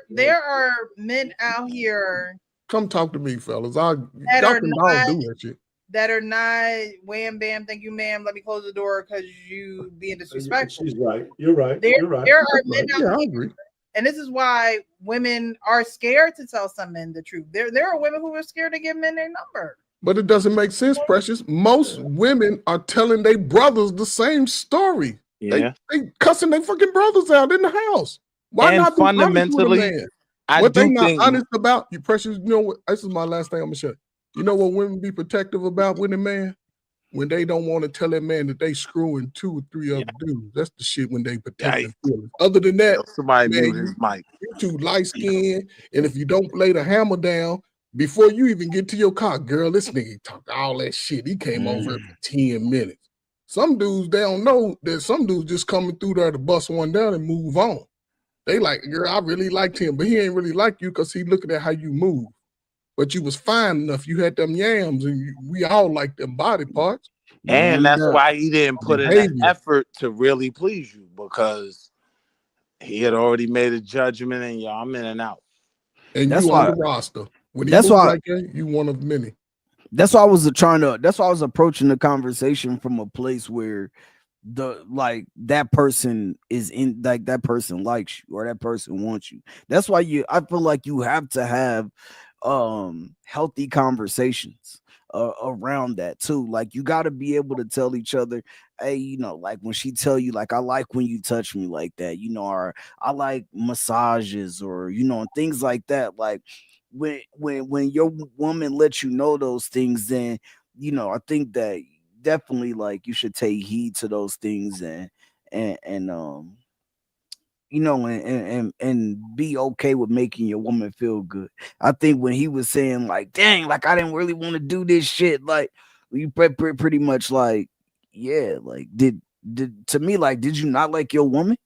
There are men out here. Come talk to me, fellas. Y'all can all do that shit. That are not wham bam, thank you, ma'am. Let me close the door because you being disrespectful. She's right. You're right. There are men out here. I agree. And this is why women are scared to tell some men the truth. There are women who are scared to give men their number. But it doesn't make sense, Precious. Most women are telling their brothers the same story. Yeah. They cussing their fucking brothers out in the house. Why and not be fundamentally, honest with a man? What they not honest about, you Precious, you know what? This is my last thing I'm gonna show you. You know what women be protective about with a man? When they don't want to tell that man that they screwing 2 or 3 other dudes. That's the shit when they protect their feelings. Other than that, somebody man, mute his mic. You too light skinned, and if you don't lay the hammer down before you even get to your car, girl, this nigga talked all that shit. He came over for 10 minutes. Some dudes, they don't know that some dudes just coming through there to bust one down and move on. They like, girl, I really liked him, but he ain't really like you because he looking at how you move. But you was fine enough. You had them yams, and we all like them body parts. And that's why he didn't put in an effort to really please you, because he had already made a judgment and y'all, I'm in and out. And that's you on the roster. When he moves like that, you one of many. That's why I was approaching the conversation from a place where that person is in, like that person likes you or that person wants you. That's why I feel like you have to have healthy conversations around that too. Like you got to be able to tell each other, hey, you know, like when she tell you, like, I like when you touch me like that, you know, or I like massages, or, you know, things like that. Like when your woman lets you know those things, then, you know, I think that definitely, like, you should take heed to those things and you know, and be okay with making your woman feel good. I think when he was saying, like, dang, like, I didn't really want to do this shit, like, you pretty much like, yeah, like, did to me, like, did you not like your woman?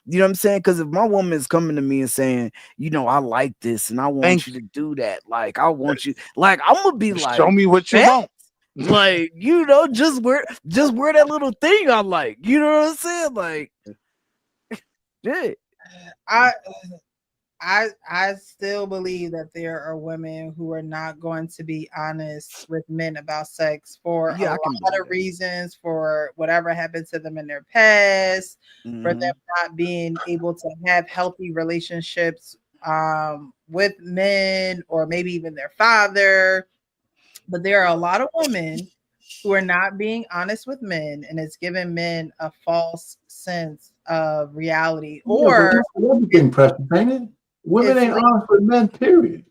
You know what I'm saying? Because if my woman is coming to me and saying, you know, I like this and I want you to do that, like, I want you, like, I'm gonna be like, show me what you want. Like, you know, just wear that little thing I like. You know what I'm saying? Like, yeah. I still believe that there are women who are not going to be honest with men about sex for a lot of reasons, for whatever happened to them in their past, for them not being able to have healthy relationships with men, or maybe even their father. But there are a lot of women who are not being honest with men, and it's giving men a false sense of reality. Or everything, Preston, ain't it? Women ain't honest with men, period.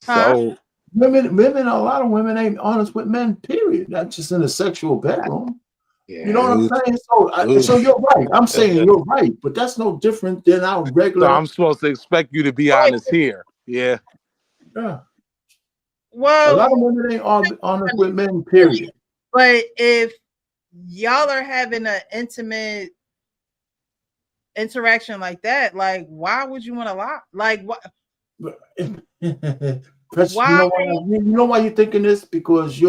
So women, a lot of women ain't honest with men, period. Not just in the sexual bedroom. Yeah. You know what I'm saying? So you're right. I'm saying you're right, but that's no different than our regular. So I'm supposed to expect you to be honest here. Yeah. Yeah. Well, a lot of women ain't honest with men, period. But if y'all are having an intimate interaction like that, like, why would you want to lie? Like, what? Precious, Why? you know why you're thinking this? Because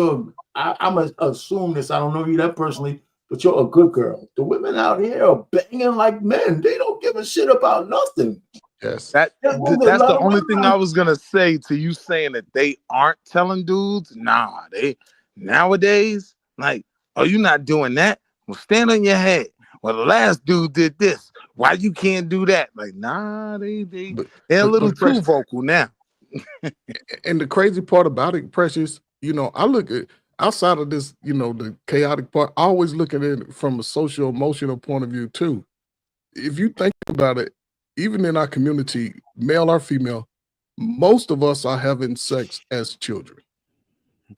I'm gonna assume this. I don't know you that personally, but you're a good girl. The women out here are banging like men. They don't give a shit about nothing. Yes. That's the only thing I was gonna say to you, saying that they aren't telling dudes. Nah, they nowadays, like, oh, you not doing that? Well, stand on your head. Well, the last dude did this. Why you can't do that? Like, nah, they're a little too vocal now. And the crazy part about it, Precious, I look at outside of this, the chaotic part, I always look at it from a social emotional point of view too. If you think about it, even in our community, male or female, most of us are having sex as children.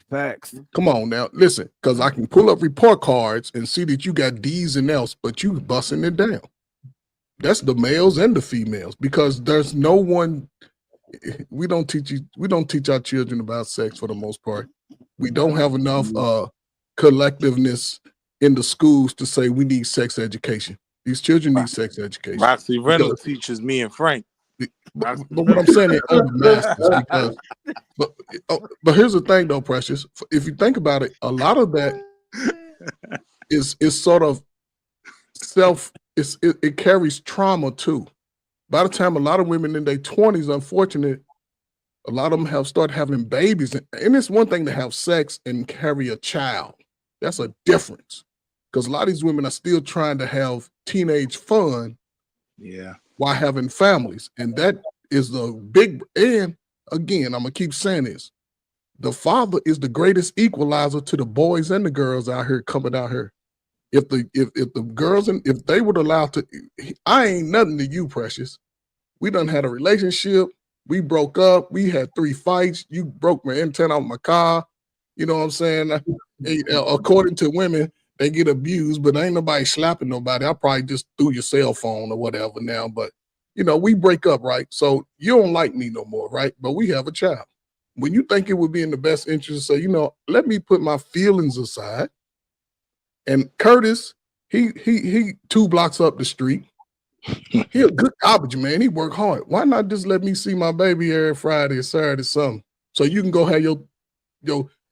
Facts. Come on now, listen, because I can pull up report cards and see that you got D's and L's, but you busting it down. That's the males and the females, because there's no one. We don't teach our children about sex for the most part. We don't have enough collectiveness in the schools to say we need sex education. These children need sex education. Roxy Reynolds teaches me and Frank. But what I'm saying is over masters, but here's the thing though, Precious. If you think about it, a lot of that is sort of it carries trauma too. By the time a lot of women in their 20s, unfortunately, a lot of them have started having babies. And it's one thing to have sex and carry a child. That's a difference. Because a lot of these women are still trying to have teenage fun while having families. And that is the big, and again, I'm going to keep saying this. The father is the greatest equalizer to the boys and the girls out here coming out here. If the girls, and if they would allow to, I ain't nothing to you, Precious. We done had a relationship. We broke up. We had 3 fights. You broke my antenna on my car. You know what I'm saying? According to women, they get abused, but ain't nobody slapping nobody. I probably just threw your cell phone or whatever now. But, we break up, right? So you don't like me no more, right? But we have a child. When you think it would be in the best interest to say, let me put my feelings aside. And Curtis, he 2 blocks up the street. He a good garbage man. He work hard. Why not just let me see my baby every Friday or Saturday or something? So you can go have your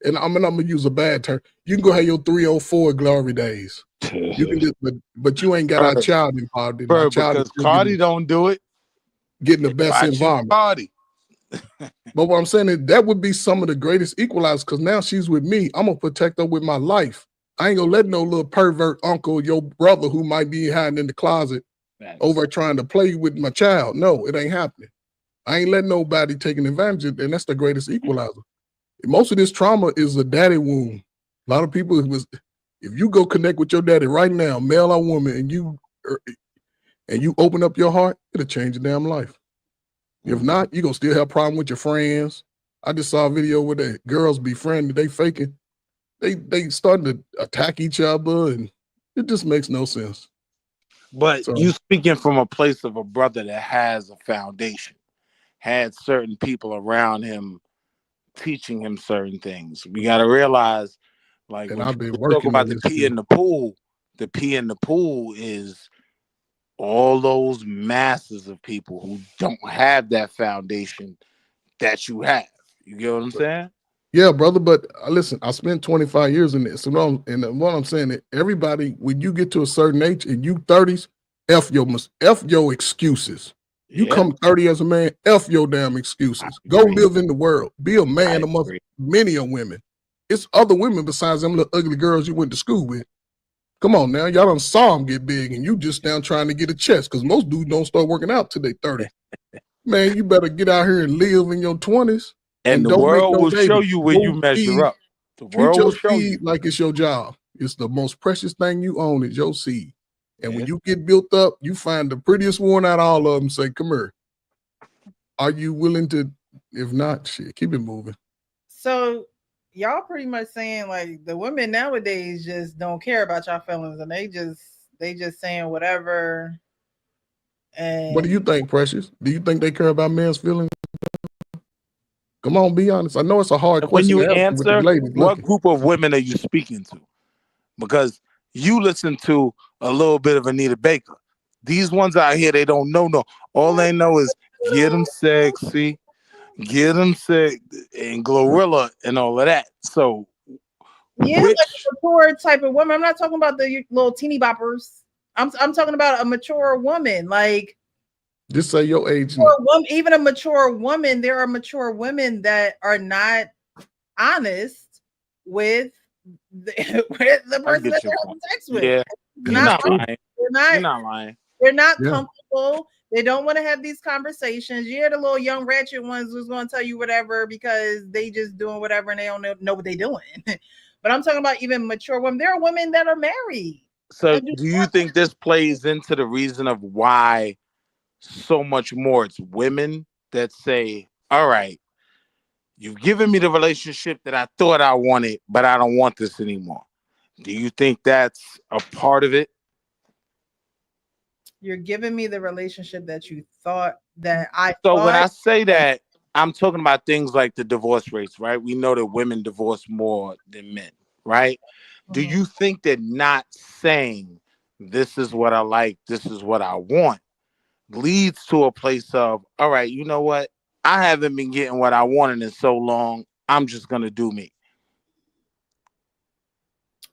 and I'm gonna use a bad term. You can go have your 304 glory days. You can just, but you ain't got our child involved. Because Cardi don't do it. Getting the best environment. Cardi. But what I'm saying is that would be some of the greatest equalizers, because now she's with me. I'm gonna protect her with my life. I ain't gonna let no little pervert uncle, your brother who might be hiding in the closet over trying to play with my child. No, it ain't happening. I ain't letting nobody taking advantage of it, and that's the greatest equalizer. Most of this trauma is a daddy wound. A lot of people, if you go connect with your daddy right now, male or woman, and you open up your heart, it'll change your damn life. If not, you're gonna still have a problem with your friends. I just saw a video where the girls befriended, they faking. They starting to attack each other, and it just makes no sense. But you speaking from a place of a brother that has a foundation, had certain people around him teaching him certain things. We got to realize, like, when we talk about the pee in the pool is all those masses of people who don't have that foundation that you have. You get what I'm saying? Yeah, brother, but listen, I spent 25 years in this. And what I'm saying is everybody, when you get to a certain age and you 30s, F your excuses. You come 30 as a man, F your damn excuses. Go live in the world. Be a man amongst many of women. It's other women besides them little ugly girls you went to school with. Come on now, y'all done saw them get big and you just down trying to get a chest, because most dudes don't start working out till they 30. Man, you better get out here and live in your 20s. And the world will show you when you measure up. The world will show you like it's your job. It's the most precious thing you own is your seed. And when you get built up, you find the prettiest one out of all of them, say, come here. Are you willing to, if not, shit, keep it moving. So y'all pretty much saying like the women nowadays just don't care about y'all feelings, and they just saying whatever. And what do you think, Precious? Do you think they care about men's feelings? Come on, be honest. I know it's a hard question. When you answer, what group of women are you speaking to? Because you listen to a little bit of Anita Baker. These ones out here, they don't know. No, all they know is get them sexy, Get them sick and Glorilla and all of that. So, yeah, like a mature type of woman. I'm not talking about the little teeny boppers. I'm talking about a mature woman. Like, just say your age. Even a mature woman. There are mature women that are not honest with the person that they're having sex with. Yeah, you're not lying. You're not lying. They're not comfortable. They don't want to have these conversations. You're the little young ratchet ones who's going to tell you whatever because they just doing whatever and they don't know what they're doing. But I'm talking about even mature women. There are women that are married. So do you think this plays into the reason of why so much more it's women that say, all right, you've given me the relationship that I thought I wanted, but I don't want this anymore. Do you think that's a part of it? You're giving me the relationship that you thought that I So thought. when I say that, I'm talking about things like the divorce rates, right? We know that women divorce more than men, right? Mm-hmm. Do you think that not saying this is what I like, this is what I want, leads to a place of, all right, you know what? I haven't been getting what I wanted in so long. I'm just going to do me.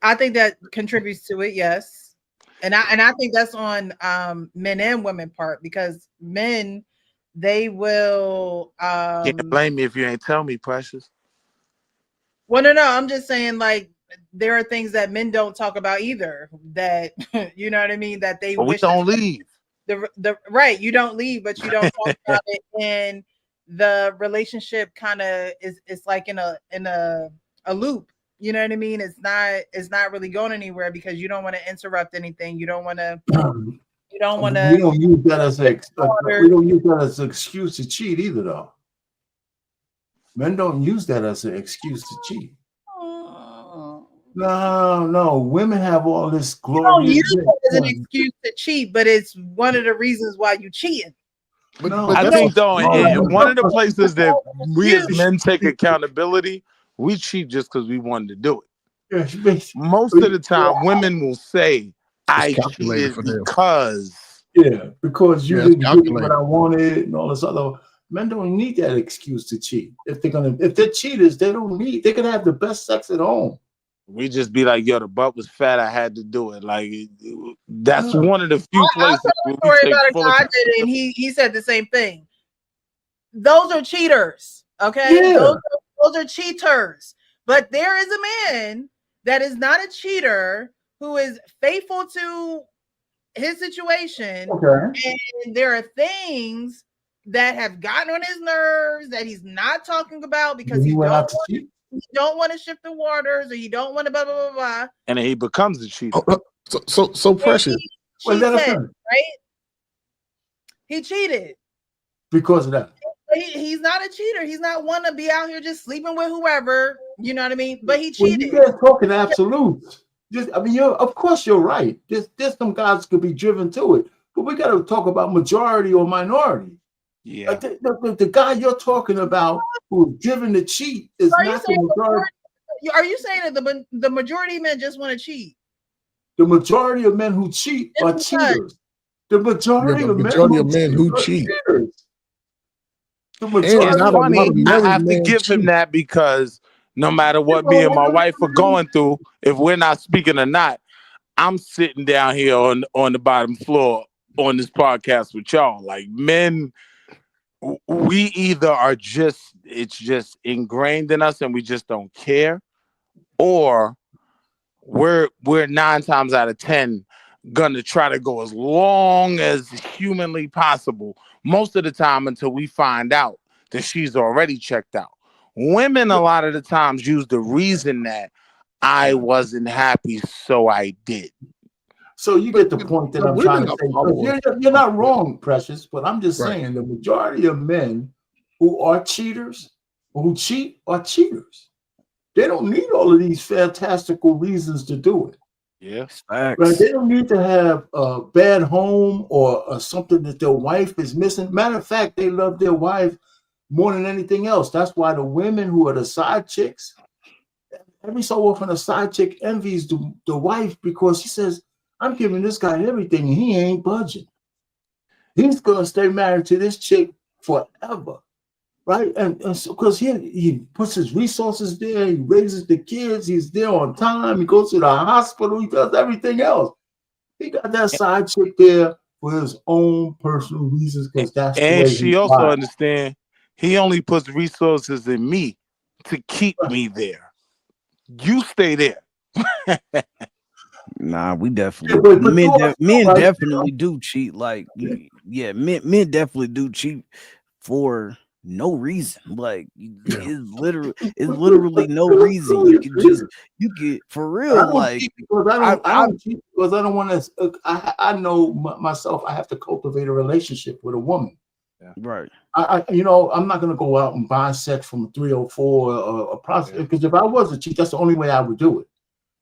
I think that contributes to it, yes. And I think that's on men and women part, because men, they will can't blame me if you ain't tell me, Precious. Well, no, I'm just saying, like, there are things that men don't talk about either, that you know what I mean, that they wish we don't leave. The right, you don't leave, but you don't talk about it, and the relationship kind of is like in a loop. You know what I mean? It's not really going anywhere because you don't want to interrupt anything. You don't want to. We don't use that as we don't use that as an excuse to cheat either, though. Men don't use that as an excuse to cheat. No. Women have all this glory. You don't use it as an excuse to cheat, but it's one of the reasons why you cheating. I think though, one of the places that we as men take accountability, we cheat just because we wanted to do it. Most of the time, women will say, "I cheated because." Yeah, because you didn't give me what I wanted and all this other. Men don't need that excuse to cheat. If they're cheaters, they can have the best sex at home. We just be like, yo, the butt was fat, I had to do it. Like, that's one of the few places where we take full accountability. And he said the same thing. Those are cheaters, okay? Yeah. Those are cheaters. But there is a man that is not a cheater who is faithful to his situation. Okay. And there are things that have gotten on his nerves that he's not talking about because he don't want to shift the waters, or you don't want to blah blah blah blah. And he becomes the cheater. So Precious. Right? He cheated because of that. He's not a cheater. He's not one to be out here just sleeping with whoever. You know what I mean? But he cheated. You guys talking absolutes. Of course you're right. There's some guys could be driven to it, but we got to talk about majority or minority. Yeah. The guy you're talking about who's driven to cheat is not the majority. Are you saying that the majority of men just want to cheat? The majority of men who cheat are cheaters. The majority of men who cheat. The majority. I have to give him that because no matter what me and my wife are going through, if we're not speaking or not, I'm sitting down here on the bottom floor on this podcast with y'all. Like, men, we either are it's just ingrained in us and we just don't care, or we're 9 times out of 10 gonna try to go as long as humanly possible, most of the time until we find out that she's already checked out. Women a lot of the times use the reason that I wasn't happy, so I did. So you get the point that I'm trying to say. You're not wrong, Precious, but I'm just saying the majority of men who are cheaters, who cheat, are cheaters. They don't need all of these fantastical reasons to do it. Yes, right? They don't need to have a bad home or something that their wife is missing. Matter of fact, they love their wife more than anything else. That's why the women who are the side chicks, every so often a side chick envies the wife because she says, I'm giving this guy everything and he ain't budging. He's going to stay married to this chick forever. right? And so, because he puts his resources there, he raises the kids, he's there on time, he goes to the hospital, he does everything else. He got that side chick there for his own personal reasons, because that's the And way she he's also wired. understand he only puts resources in me to keep me there. You stay there. Nah, we definitely men right, definitely do cheat. Like, yeah, men definitely do cheat for no reason. Like, it's literally no reason. You can just for real. I don't Like, cheat because I don't cheat because I don't want to. I know myself. I have to cultivate a relationship with a woman. Right. I'm not gonna go out and buy sex from a 304 or a prostitute, because if I was a cheat, that's the only way I would do it.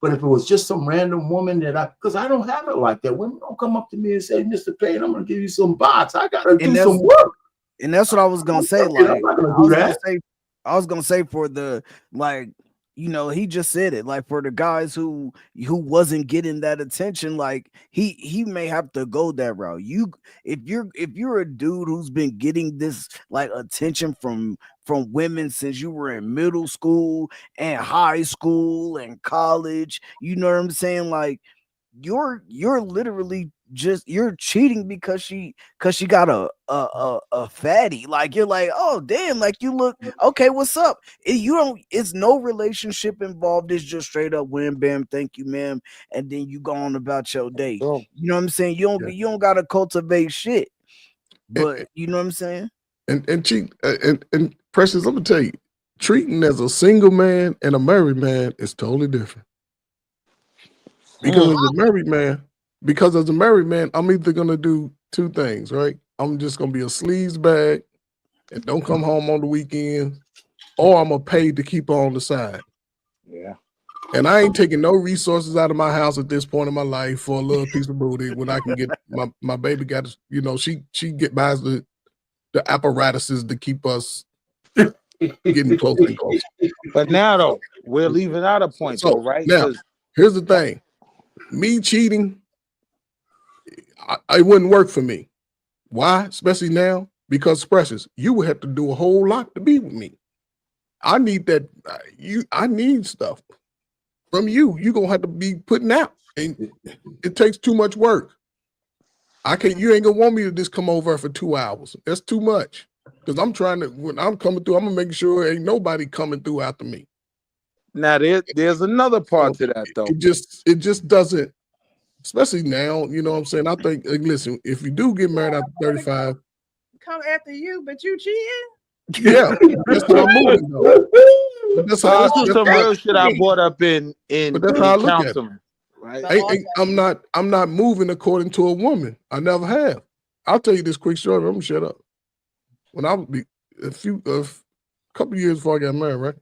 But if it was just some random woman because I don't have it like that. Women don't come up to me and say, "Mr. Payne, I'm gonna give you some box." I gotta do some work. And that's what I was gonna say. Like, I'm not gonna do that. I was gonna say for the, like, he just said it. Like, for the guys who wasn't getting that attention, like, he may have to go that route. If you're a dude who's been getting this like attention from women since you were in middle school and high school and college, you know what I'm saying? Like, you're literally you're cheating because she got a fatty. Like, you're like, oh damn, like, you look okay, what's up? It's no relationship involved. It's just straight up wham bam, thank you ma'am, and then you go on about your day. You know what I'm saying? You don't gotta cultivate shit, but you know what I'm saying? And cheat and Precious, let me tell you, treating as a single man and a married man is totally different. Because as a married man, I'm either gonna do two things, right? I'm just gonna be a sleaze bag and don't come home on the weekend, or I'm gonna pay to keep her on the side. Yeah. And I ain't taking no resources out of my house at this point in my life for a little piece of booty when I can get my baby got, she buys the apparatuses to keep us getting closer and closer. But now though, we're leaving out a point though, right? Now, here's the thing. Me cheating, it wouldn't work for me. Why? Especially now, because Precious, you would have to do a whole lot to be with me. I need that. I need stuff from you. You're gonna have to be putting out, and it takes too much work. I can't. You ain't gonna want me to just come over for 2 hours. That's too much. Because I'm trying to. When I'm coming through, I'm gonna make sure ain't nobody coming through after me. Now there's another part to that though. It just doesn't. Especially now, you know what I'm saying? I think, listen, if you do get married after 35, come after you, but you cheating? Yeah, that's how I'm moving though. But that's how this is some real shit I brought up in but that's how I look counseling, at it. Right? I'm not moving according to a woman. I never have. I'll tell you this quick story. I'm gonna shut up. When I was a couple years before I got married, right?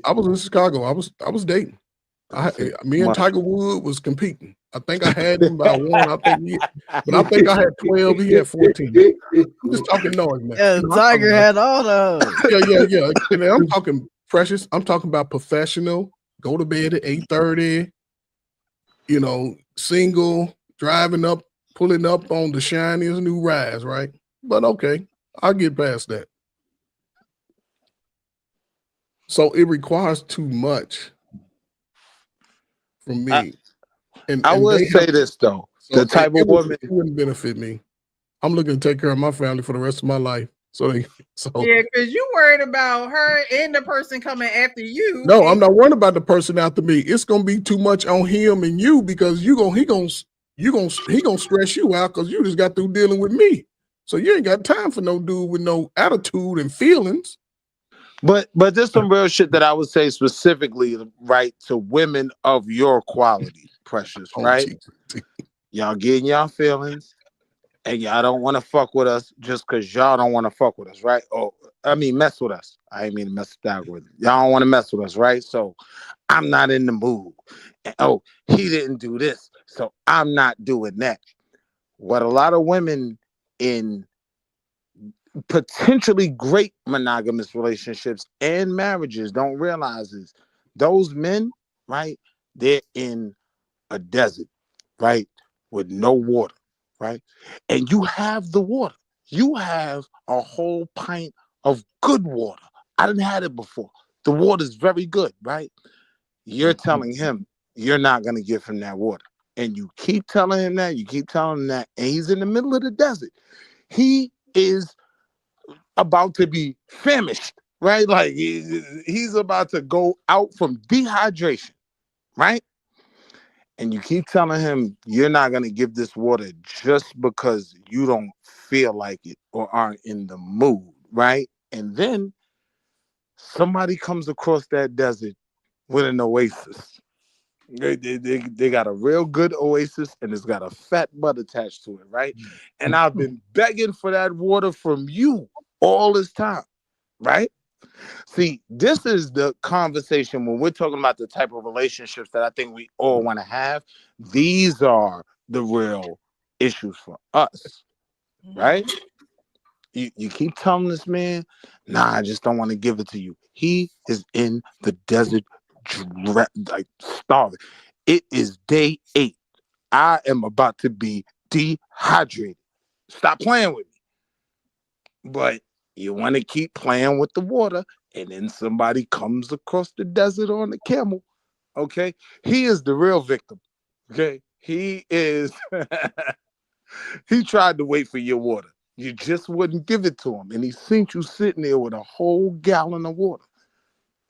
I was in Chicago. I was dating. Me and Tiger Woods was competing. I think I had him by one. I think I had 12. He had 14. I'm just talking noise, man. Yeah, Tiger had all those. Yeah. And I'm talking Precious. I'm talking about professional. Go to bed at 8:30. Single, driving up, pulling up on the shiniest new rise, right? But okay, I'll get past that. So it requires too much from me. I would say this though. The type of woman it wouldn't benefit me. I'm looking to take care of my family for the rest of my life. Yeah, because you worried about her and the person coming after you. No, I'm not worried about the person after me. It's gonna be too much on him and you because he gonna stress you out because you just got through dealing with me. So you ain't got time for no dude with no attitude and feelings. But there's some real shit that I would say specifically, right, to women of your quality, Precious, right? Y'all getting y'all feelings and y'all don't want to fuck with us just because y'all don't want to fuck with us, right? Mess with us. I ain't mean to mess with the algorithm. Y'all don't want to mess with us, right? So I'm not in the mood. And, he didn't do this, so I'm not doing that. What a lot of women in potentially great monogamous relationships and marriages don't realize is those men, right? They're in a desert, right? With no water, right? And you have the water. You have a whole pint of good water. I didn't have it before. The water's very good, right? You're telling him you're not going to give him that water. And you keep telling him that, and he's in the middle of the desert. He is about to be famished, right? Like he's about to go out from dehydration, right? And you keep telling him you're not going to give this water just because you don't feel like it or aren't in the mood, right? And then somebody comes across that desert with an oasis. They got a real good oasis, and it's got a fat butt attached to it, right? And I've been begging for that water from you all this time, right? See, this is the conversation when we're talking about the type of relationships that I think we all want to have. These are the real issues for us, right? You keep telling this man, nah, I just don't want to give it to you. He is in the desert, like starving. It is day 8. I am about to be dehydrated. Stop playing with me. But you want to keep playing with the water, and then somebody comes across the desert on a camel. Okay, he is the real victim. Okay, he is. He tried to wait for your water. You just wouldn't give it to him, and he seen you sitting there with a whole gallon of water.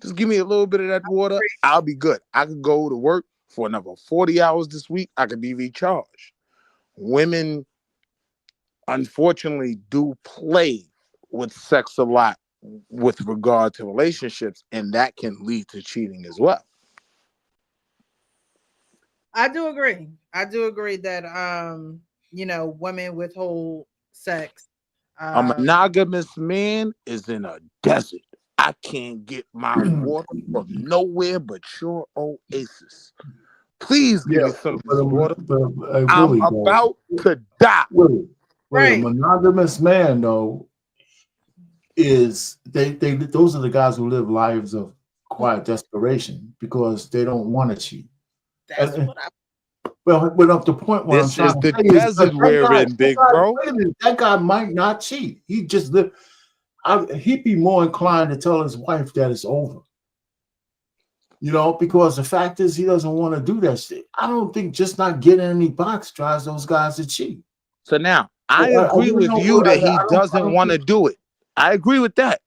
Just give me a little bit of that water, I'll be good. I could go to work for another 40 hours this week. I could be recharged. Women, unfortunately, do play with sex a lot with regard to relationships, and that can lead to cheating as well. I do agree. I do agree that women withhold sex. A monogamous man is in a desert. I can't get my water from nowhere but your oasis. Please give me some of this water. I'm about to die. A monogamous man, though, is they those are the guys who live lives of quiet desperation because they don't want to cheat. That's what I. Well, but up to the point where this is the desert we're in, big bro. Wait a minute, that guy might not cheat. He just live. He'd be more inclined to tell his wife that it's over. Because the fact is he doesn't want to do that shit. I don't think just not getting any box drives those guys to cheat. So now I agree with you that he doesn't want to do it. I agree with that.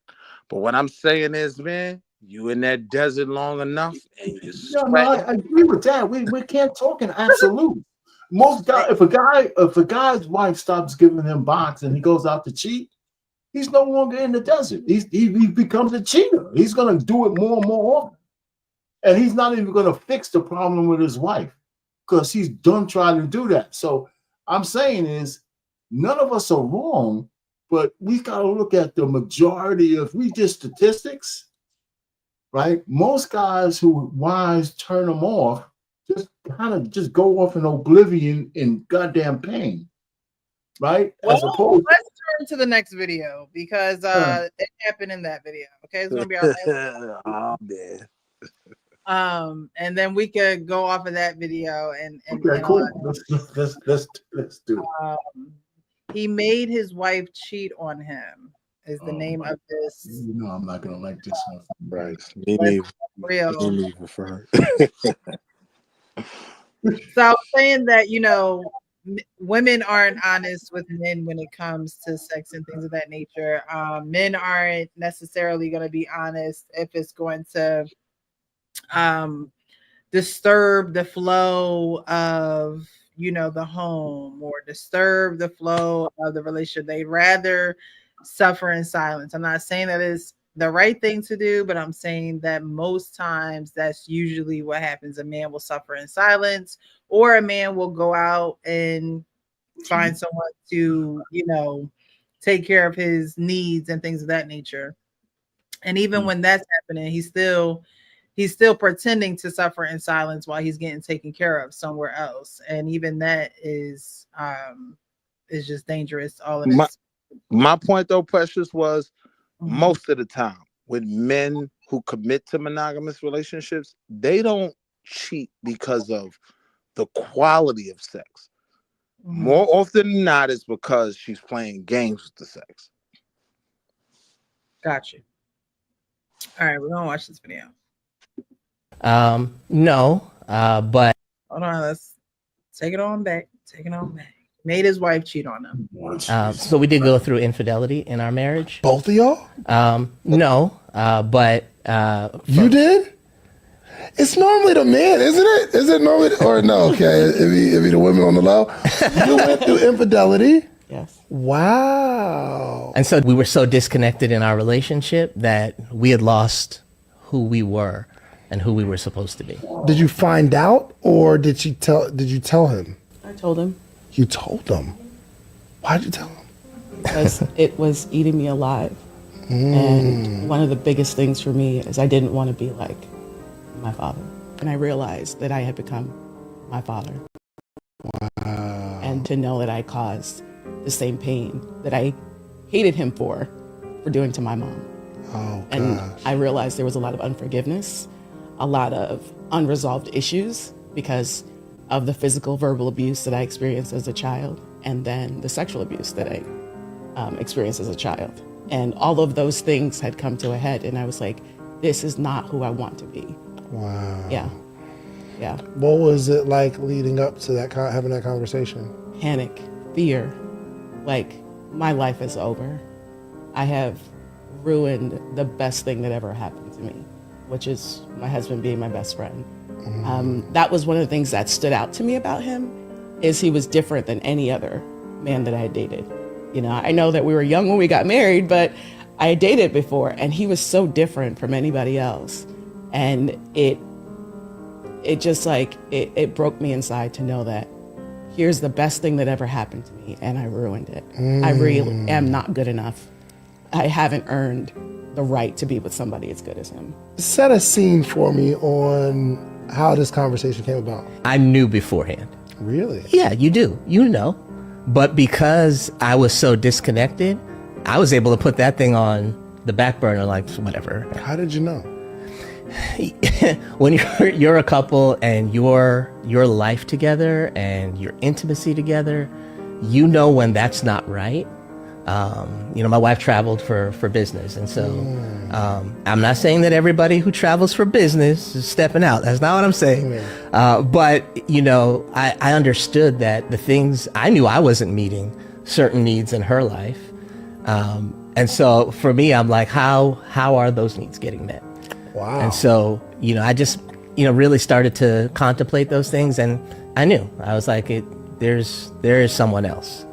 But what I'm saying is, man, you in that desert long enough and you're sweating. No, I agree with that. We can't talk in absolute. Most guys, if a guy's wife stops giving him box and he goes out to cheat, he's no longer in the desert. He becomes a cheater. He's gonna do it more and more often. And he's not even gonna fix the problem with his wife because he's done trying to do that. So I'm saying is none of us are wrong, but we gotta look at the majority of we just statistics. Right, most guys who wives turn them off just go off in oblivion in goddamn pain, right? Well, let's turn to the next video because it happened in that video. Okay, it's gonna be our last. Oh man. And then we could go off of that video and okay, cool. Let's do it. He made his wife cheat on him. Is the name of this? I'm not gonna like this one. Right. Me neither. Real. So I was saying that women aren't honest with men when it comes to sex and things of that nature. Men aren't necessarily going to be honest if it's going to disturb the flow of the home or disturb the flow of the relationship. They'd rather suffer in silence. I'm not saying that it's the right thing to do, but I'm saying that most times that's usually what happens. A man will suffer in silence, or a man will go out and find someone to, take care of his needs and things of that nature. And even when that's happening, he's still pretending to suffer in silence while he's getting taken care of somewhere else. And even that is just dangerous. All of this. My point, though, Precious, was most of the time with men who commit to monogamous relationships, they don't cheat because of the quality of sex. More often than not, it's because she's playing games with the sex. Got you. All right, we're gonna watch this video. No, but hold on, let's take it on back. Take it on back. Made his wife cheat on him. so we did go through infidelity in our marriage. Both of y'all? No, but you did? It's normally the man, isn't it? Is it normally, or no? Okay, it be the women on the low. You went through infidelity. Yes. Wow. And so we were so disconnected in our relationship that we had lost who we were and who we were supposed to be. Did you find out, or did you tell him? I told him. You told him? Why'd you tell him? Because it was eating me alive. And one of the biggest things for me is I didn't want to be like my father. And I realized that I had become my father. Wow. And to know that I caused the same pain that I hated him for doing to my mom. Oh, and gosh. I realized there was a lot of unforgiveness, a lot of unresolved issues because of the physical, verbal abuse that I experienced as a child, and then the sexual abuse that I experienced as a child. And all of those things had come to a head, and I was like, this is not who I want to be. Wow. Yeah. Yeah. What was it like leading up to that, having that conversation? Panic, fear, like my life is over. I have ruined the best thing that ever happened to me, which is my husband being my best friend. That was one of the things that stood out to me about him, is he was different than any other man that I had dated. You know, I know that we were young when we got married, but I had dated before, and he was so different from anybody else. And it just like, it broke me inside to know that here's the best thing that ever happened to me, and I ruined it. I really am not good enough. I haven't earned the right to be with somebody as good as him. Set a scene for me on how this conversation came about. I knew beforehand. Really? Yeah, you do. You know. But because I was so disconnected, I was able to put that thing on the back burner, like whatever. How did you know? When you're a couple and your life together and your intimacy together, you know when that's not right. You know, my wife traveled for business, and so I'm not saying that everybody who travels for business is stepping out. That's not what I'm saying. But you know, I understood that the things I knew I wasn't meeting certain needs in her life, and so for me, I'm like, how are those needs getting met? Wow. And so, you know, I just, you know, really started to contemplate those things, and I knew. I was like, there is someone else.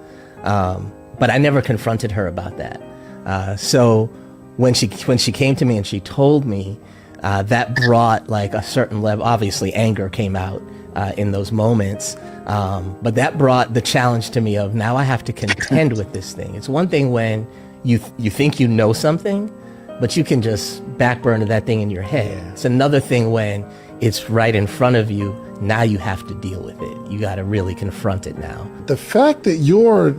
But I never confronted her about that. So when she came to me and she told me, that brought like a certain level. Obviously, anger came out in those moments, but that brought the challenge to me of, now I have to contend with this thing. It's one thing when you think you know something, but you can just backburner that thing in your head. Yeah. It's another thing when it's right in front of you. Now you have to deal with it. You got to really confront it now. The fact that you're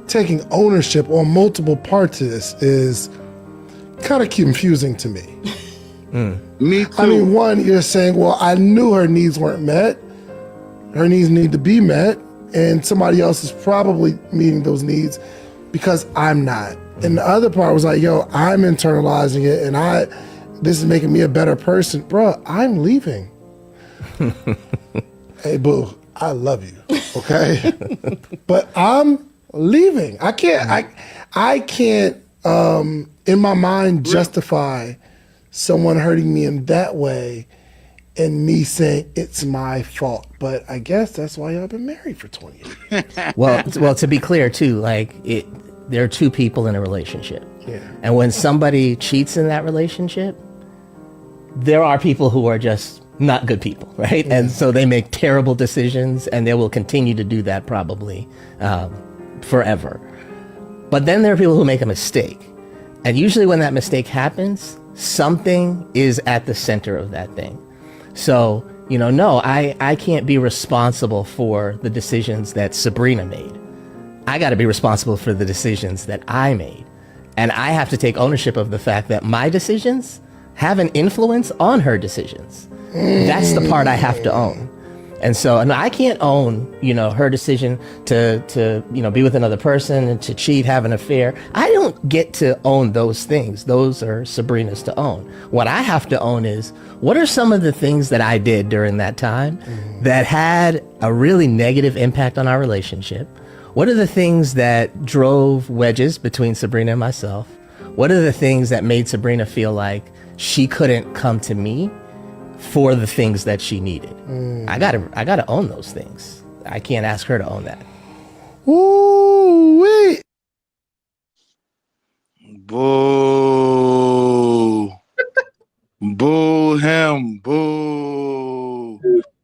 taking ownership on multiple parts of this is kind of confusing to me. Me too. I mean, one, you're saying, well, I knew her needs weren't met. Her needs need to be met, and somebody else is probably meeting those needs because I'm not. And the other part was like, yo, I'm internalizing it, and this is making me a better person. Bruh, I'm leaving. Hey, boo, I love you, okay? But I'm leaving. I can't in my mind justify someone hurting me in that way and me saying it's my fault. But I guess that's why y'all been married for 20 years. Well, to be clear too, like there are two people in a relationship. Yeah. And when somebody cheats in that relationship, there are people who are just not good people, right? Yeah. And so they make terrible decisions, and they will continue to do that probably forever. But then there are people who make a mistake. And usually when that mistake happens, something is at the center of that thing. So, you know, no, I can't be responsible for the decisions that Sabrina made. I got to be responsible for the decisions that I made. And I have to take ownership of the fact that my decisions have an influence on her decisions. That's the part I have to own. And so, and I can't own, her decision to be with another person and to cheat, have an affair. I don't get to own those things. Those are Sabrina's to own. What I have to own is, what are some of the things that I did during that time that had a really negative impact on our relationship? What are the things that drove wedges between Sabrina and myself? What are the things that made Sabrina feel like she couldn't come to me for the things that she needed? I gotta own those things. I can't ask her to own that. Ooh, wait. Boo. Boo him. Boo.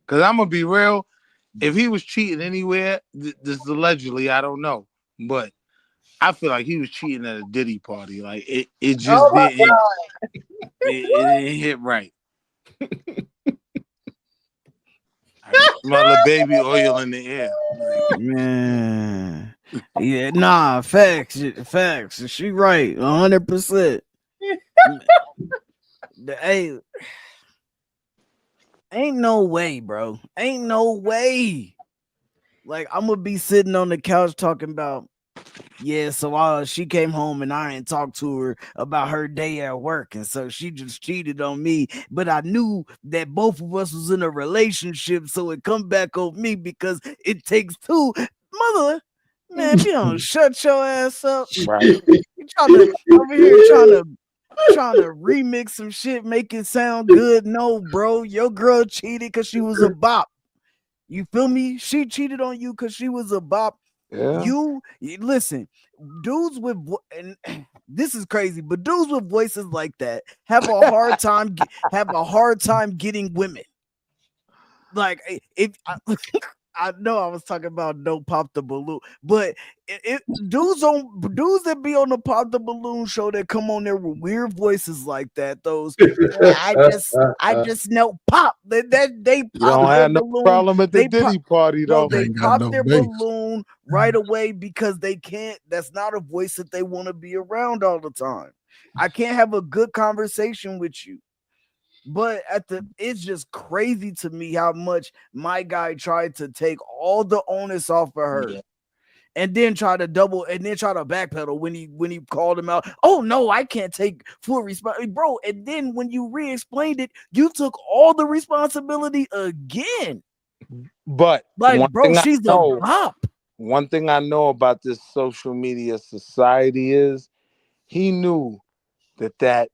Because I'm going to be real. If he was cheating anywhere, this is allegedly, I don't know. But I feel like he was cheating at a Diddy party. Like, it just didn't. It didn't hit right. I can smell the baby oil in the air. Like, man. Yeah, nah, facts. She right, 100%. Hey, ain't no way, bro. Ain't no way. Like, I'm gonna be sitting on the couch talking about, yeah, so she came home and I didn't talk to her about her day at work, and so she just cheated on me. But I knew that both of us was in a relationship, so it come back on me because it takes two. Mother, man, if you don't shut your ass up, right? You trying to over here trying to remix some shit, make it sound good. No, bro, your girl cheated because she was a bop. You feel me? She cheated on you because she was a bop. Yeah. You listen, dudes with and this is crazy, but dudes with voices like that have a hard time getting women. Like if I know I was talking about don't pop the balloon, but dudes that be on the pop the balloon show that come on there with weird voices like that. Those I just know pop they pop don't their have no balloon. problem at the Diddy party though. They Ain't got pop no their bass. balloon right away because they can't. That's not a voice that they want to be around all the time. I can't have a good conversation with you. But it's just crazy to me how much my guy tried to take all the onus off of her. Yeah. And then try to backpedal when he called him out. Oh no, I can't take full responsibility, bro. And then when you re-explained it, you took all the responsibility again. But like, bro, she's a bop. One thing I know about this social media society is he knew that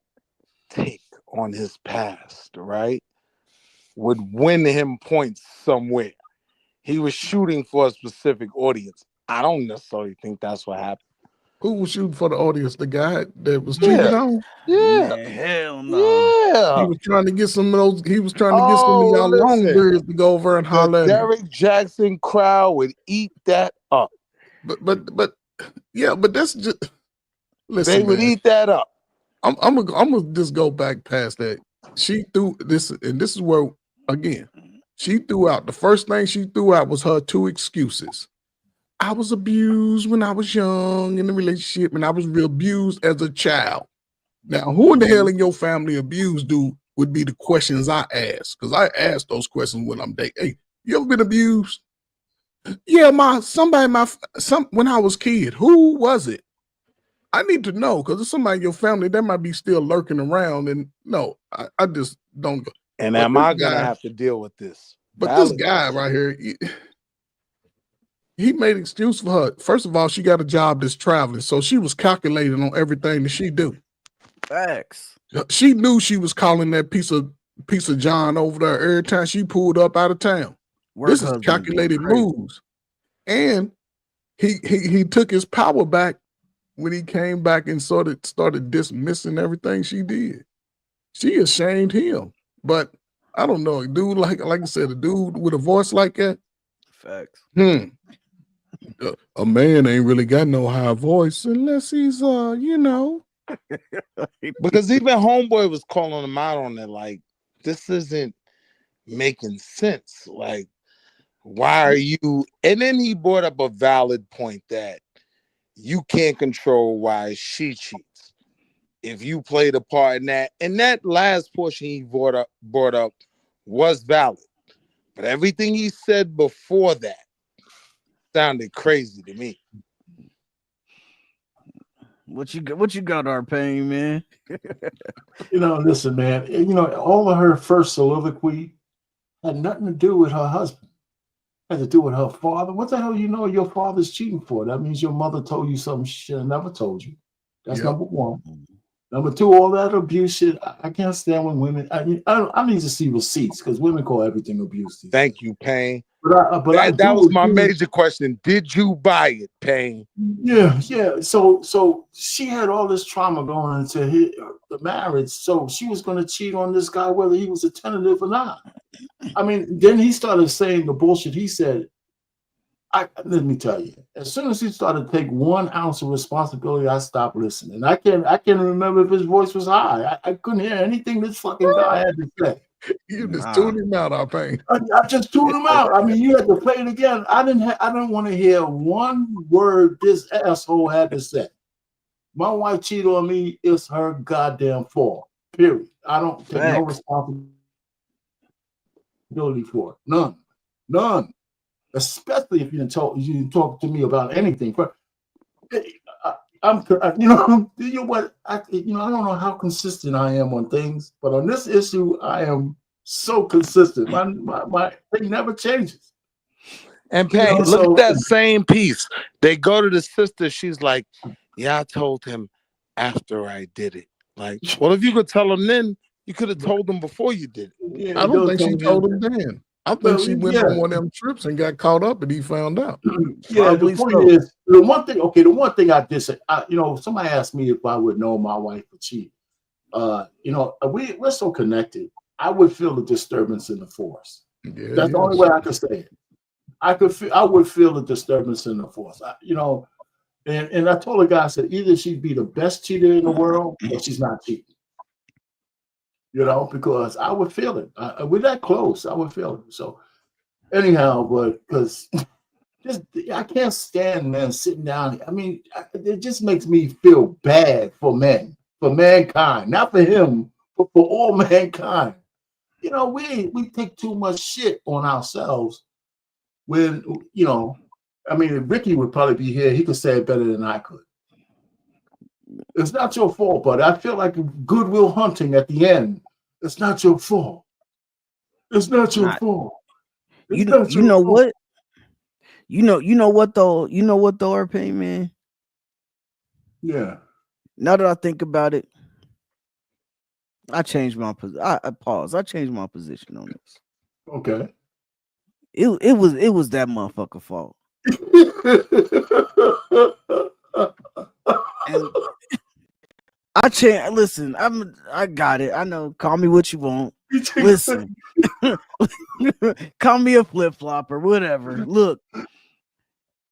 take on his past, right, would win him points somewhere. He was shooting for a specific audience. I don't necessarily think that's what happened. Who was shooting for the audience? The guy that was cheated on? Yeah. Man, hell no. Yeah. He was trying to get some of those. He was trying to get some of y'all longbeards to go over and holler. Derek Jackson crowd would eat that up. But yeah, but that's just. Listen, they would eat that up. I'm gonna just go back past that. She threw this, and this is where again she threw out the first thing she threw out was her two excuses. I was abused when I was young in the relationship, and I was real abused as a child. Now, who in the hell in your family abused dude would be the questions I ask, because I ask those questions when I'm dating. Hey, you ever been abused? Yeah, when I was a kid. Who was it? I need to know, because there's somebody in your family that might be still lurking around, and no, I just don't go. And am I gonna have to deal with this? But this guy right here, he made an excuse for her. First of all, she got a job that's traveling, so she was calculating on everything that she do. Facts. She knew she was calling that piece of John over there every time she pulled up out of town. This is calculated moves. And he took his power back when he came back and started dismissing everything she did. She ashamed him. But I don't know, a dude like I said, a dude with a voice like that. Facts. A man ain't really got no high voice unless he's because even homeboy was calling him out on it, like, this isn't making sense. Like, why are you? And then he brought up a valid point that you can't control why she cheats. If you played a part in that, and that last portion he brought up was valid. But everything he said before that sounded crazy to me. What you got, our pain, man? Listen, man. All of her first soliloquy had nothing to do with her husband. It had to do with her father. What the hell your father's cheating for? That means your mother told you something she should have never told you. That's number one. Number two, all that abuse shit. I can't stand when women. I need to see receipts because women call everything abuse. Thank you, Payne. But that was my major question. Did you buy it, Payne? Yeah. So she had all this trauma going into the marriage. So she was going to cheat on this guy whether he was attentive or not. I mean, then he started saying the bullshit he said. Let me tell you, as soon as he started to take 1 ounce of responsibility, I stopped listening. I can't remember if his voice was high. I couldn't hear anything this fucking guy had to say. You just tuned him out, our pain. I just tuned him out. I mean, you had to play it again. I didn't want to hear one word this asshole had to say. My wife cheated on me. It's her goddamn fault. Period. I don't take no responsibility for it. None. Especially if you didn't talk to me about anything. I'm you know what? I don't know how consistent I am on things, but on this issue, I am so consistent. My thing never changes. And Payne, look at that same piece. They go to the sister. She's like, "Yeah, I told him after I did it." Like, well, if you could tell him then, you could have told him before you did it. Yeah, I don't think she told him then. I think she went on one of them trips and got caught up, and he found out. Yeah, the point is the one thing. Okay, the one thing I did say, somebody asked me if I would know my wife would cheat. We're so connected. I would feel the disturbance in the force. Yeah, that's the only way I could say it. I would feel the disturbance in the force. And I told the guy, I said, either she'd be the best cheater in the world or she's not cheating. Because I would feel it. We're that close. I would feel it. So anyhow, but because I can't stand men sitting down. I mean, it just makes me feel bad for men, for mankind, not for him, but for all mankind. We take too much shit on ourselves when, I mean, if Ricky would probably be here, he could say it better than I could. It's not your fault, but I feel like Goodwill Hunting at the end. It's not your fault. It's not your fault. You know what? You know what though? You know what though, RP, man? Yeah. Now that I think about it, I changed my position. I pause. I changed my position on this. Okay. It was that motherfucker fault. And I changed. Listen, I got it. I know. Call me what you want. Listen, call me a flip flopper, whatever. Look,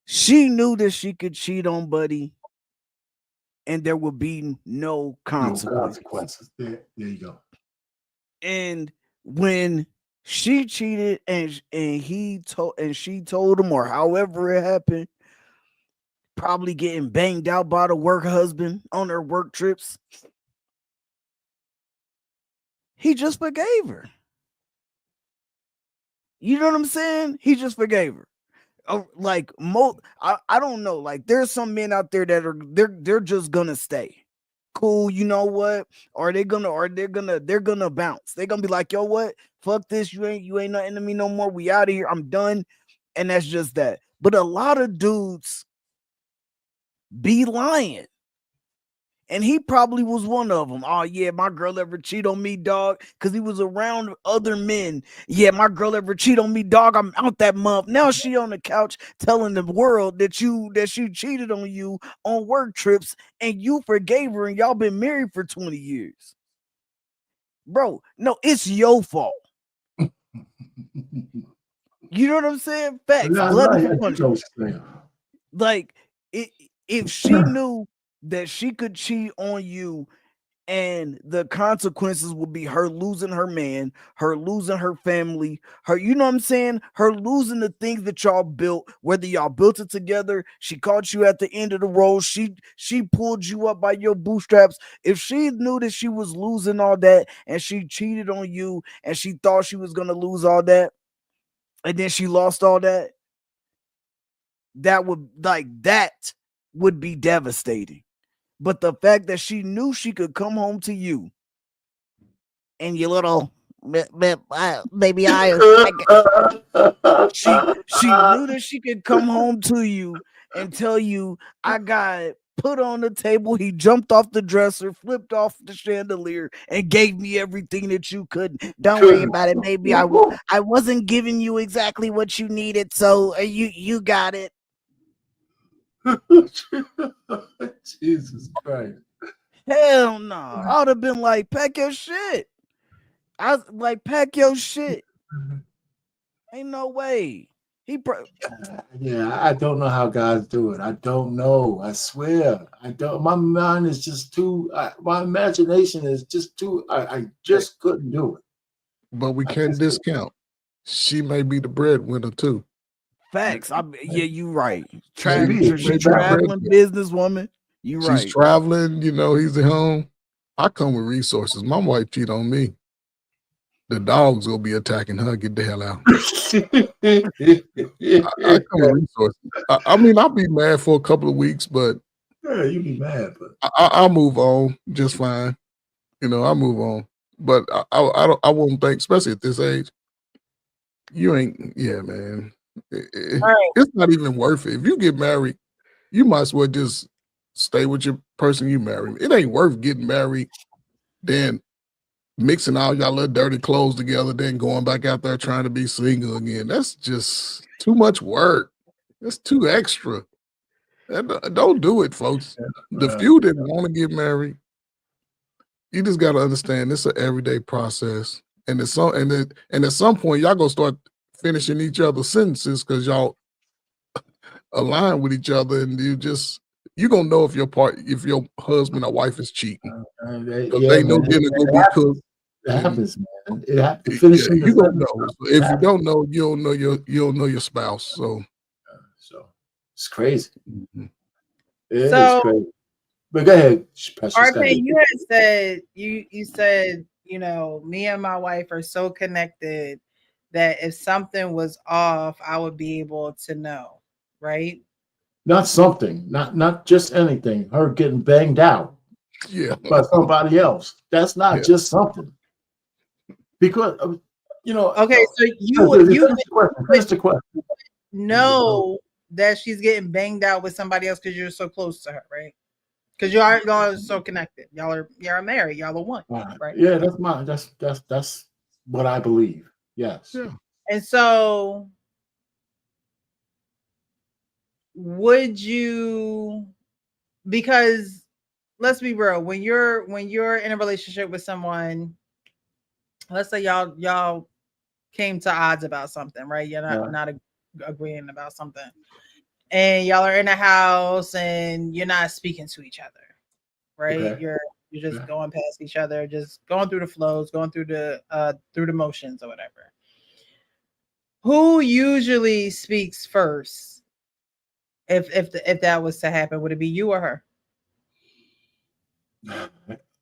she knew that she could cheat on Buddy, and there would be no consequences. There you go. And when she cheated, and she told him, or however it happened, probably getting banged out by the work husband on their work trips, he just forgave her. You know what I'm saying? He just forgave her. Like I don't know. Like there's some men out there that are they're just gonna stay cool. You know what? Or they're gonna bounce. They're gonna be like, yo, what? Fuck this. You ain't nothing to me no more. We out of here. I'm done. And that's just that. But a lot of dudes be lying. And he probably was one of them. Oh, yeah, my girl ever cheat on me, dog? Because he was around other men. Yeah, my girl ever cheat on me, dog? I'm out that month. Now she on the couch telling the world that she cheated on you on work trips and you forgave her and y'all been married for 20 years. Bro, no, it's your fault. You know what I'm saying? Facts. Like, if she knew that she could cheat on you and the consequences would be her losing her man, her losing her family, her, you know what I'm saying? Her losing the things that y'all built, whether y'all built it together, she caught you at the end of the road, she pulled you up by your bootstraps. If she knew that she was losing all that and she cheated on you and she thought she was going to lose all that, and then she lost all that, that would be devastating. But the fact that she knew she could come home to you and your little baby she knew that she could come home to you and tell you, I got put on the table, he jumped off the dresser, flipped off the chandelier, and gave me everything that you couldn't. Don't worry about it, baby. I wasn't giving you exactly what you needed, so you got it. Jesus Christ. Hell no. I would have been like, pack your shit. I was like, pack your shit. Ain't no way. Yeah, I don't know how guys do it. I don't know. I swear. I don't. My mind is just too. My imagination is just too. I just couldn't do it. But we can't discount. She may be the breadwinner too. Facts. Yeah, you right. She's traveling businesswoman. You right. She's traveling. You know, he's at home. I come with resources. My wife cheat on me. The dogs will be attacking her. Get the hell out. I come with resources. I mean, I'll be mad for a couple of weeks, but yeah, you be mad, but I'll move on just fine. You know, I'll move on. But I won't think, especially at this age, you ain't. Yeah, man. It's not even worth it. If you get married, you might as well just stay with your person you marry. It ain't worth getting married, then mixing all y'all little dirty clothes together, then going back out there trying to be single again. That's just too much work. That's too extra. Don't do it, folks. The few that want to get married, you just got to understand it's an everyday process. And at some point, y'all gonna start finishing each other's sentences because y'all align with each other, and you gonna know if your husband or wife is cheating. They know dinner gonna be cooked. It happens, man. It happens. Yeah, you don't know. So if you don't know, you don't know your spouse. So it's crazy. Mm-hmm. It is crazy. But go ahead, RK, you had said you said, you know, me and my wife are so connected that if something was off, I would be able to know, right? Not something, not just anything. Her getting banged out, by somebody else. That's not just something. Because you know. Okay, so you know that she's getting banged out with somebody else because you're so close to her, right? Because y'all are so connected. Y'all are married. Y'all are one, right? Yeah, that's what I believe. Yes. Yeah. And so, would you? Because let's be real. When you're in a relationship with someone, let's say y'all came to odds about something, right? You're not agreeing about something, and y'all are in a house and you're not speaking to each other, right? Okay. You're just going past each other, just going through the flows, going through the motions or whatever. Who usually speaks first? If that was to happen, would it be you or her?